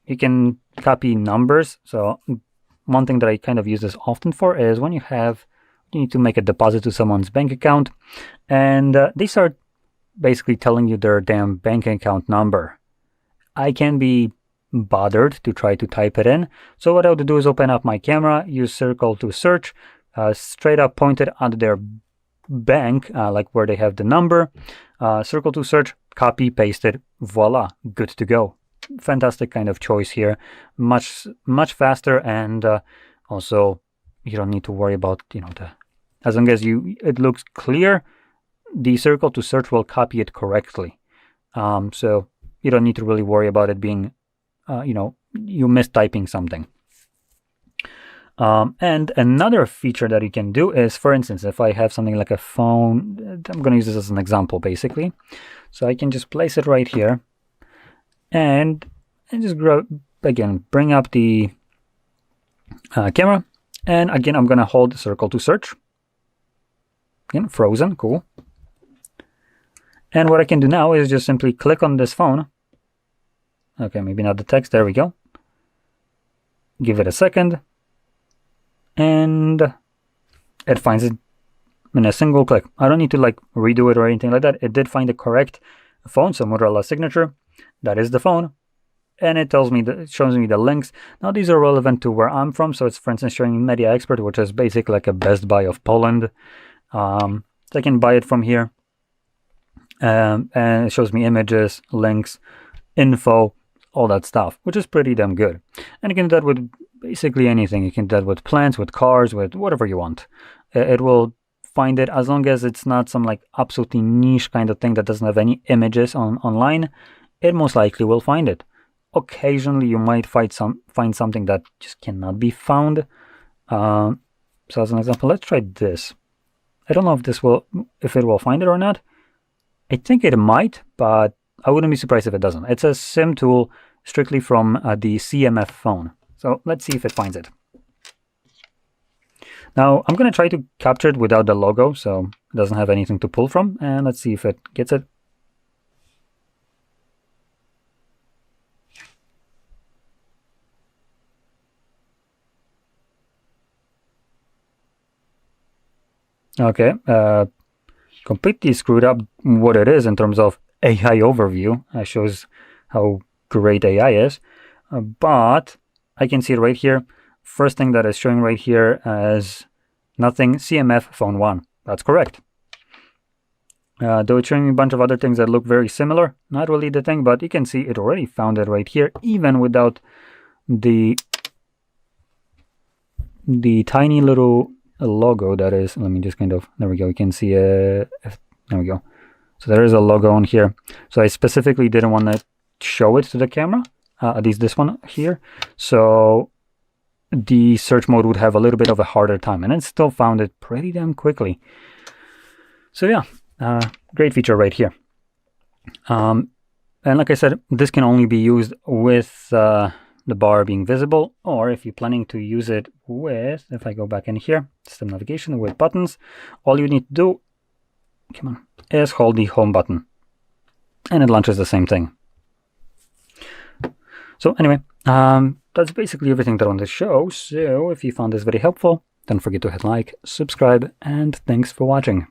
you can copy numbers. So one thing that I kind of use this often for is when you need to make a deposit to someone's bank account, and they start basically telling you their damn bank account number. I can be bothered to try to type it in. So what I would do is open up my camera, use circle to search, straight up point it at their bank, like where they have the number, circle to search, copy, paste it, voila, good to go. Fantastic kind of choice here. Much faster, and also you don't need to worry about, as long as it looks clear, the circle to search will copy it correctly. So you don't need to really worry about it being, you mistyping something. And another feature that you can do is, for instance, if I have something like a phone, I'm going to use this as an example, basically. So I can just place it right here, and just bring up the camera, and again, I'm going to hold circle to search. Again, frozen, cool. And what I can do now is just simply click on this phone. Okay, maybe not the text. There we go. Give it a second. And it finds it in a single click. I don't need to like redo it or anything like that. It did find the correct phone, so Motorola signature. That is the phone. And it tells me, it shows me the links. Now these are relevant to where I'm from. So it's, for instance, showing Media Expert, which is basically like a Best Buy of Poland. So I can buy it from here. And it shows me images, links, info, all that stuff, which is pretty damn good. And you can do that with basically anything. You can do that with plants, with cars, with whatever you want. It will find it as long as it's not some like absolutely niche kind of thing that doesn't have any images online. It most likely will find it. Occasionally you might find something that just cannot be found. So as an example, let's try this. I don't know if it will find it or not. I think it might, but I wouldn't be surprised if it doesn't. It's a SIM tool strictly from the CMF phone. So let's see if it finds it. Now I'm going to try to capture it without the logo, so it doesn't have anything to pull from. And let's see if it gets it. Okay, completely screwed up what it is in terms of AI overview. It shows how great AI is, but I can see it right here. First thing that is showing right here is nothing CMF phone 1. That's correct. Though it's showing me a bunch of other things that look very similar. Not really the thing, but you can see it already found it right here, even without the tiny little logo that is. Let me just kind of, there we go. You can see there we go. So there is a logo on here. So I specifically didn't want to show it to the camera, at least this one here. So the search mode would have a little bit of a harder time, and it still found it pretty damn quickly. So yeah, great feature right here. And like I said, this can only be used with the bar being visible, or if you're planning to use it with, if I go back in here, system navigation with buttons, all you need to do, come on, is hold the home button and it launches the same thing. So anyway, that's basically everything that I wanted to show. So if you found this very helpful, don't forget to hit like, subscribe, and thanks for watching.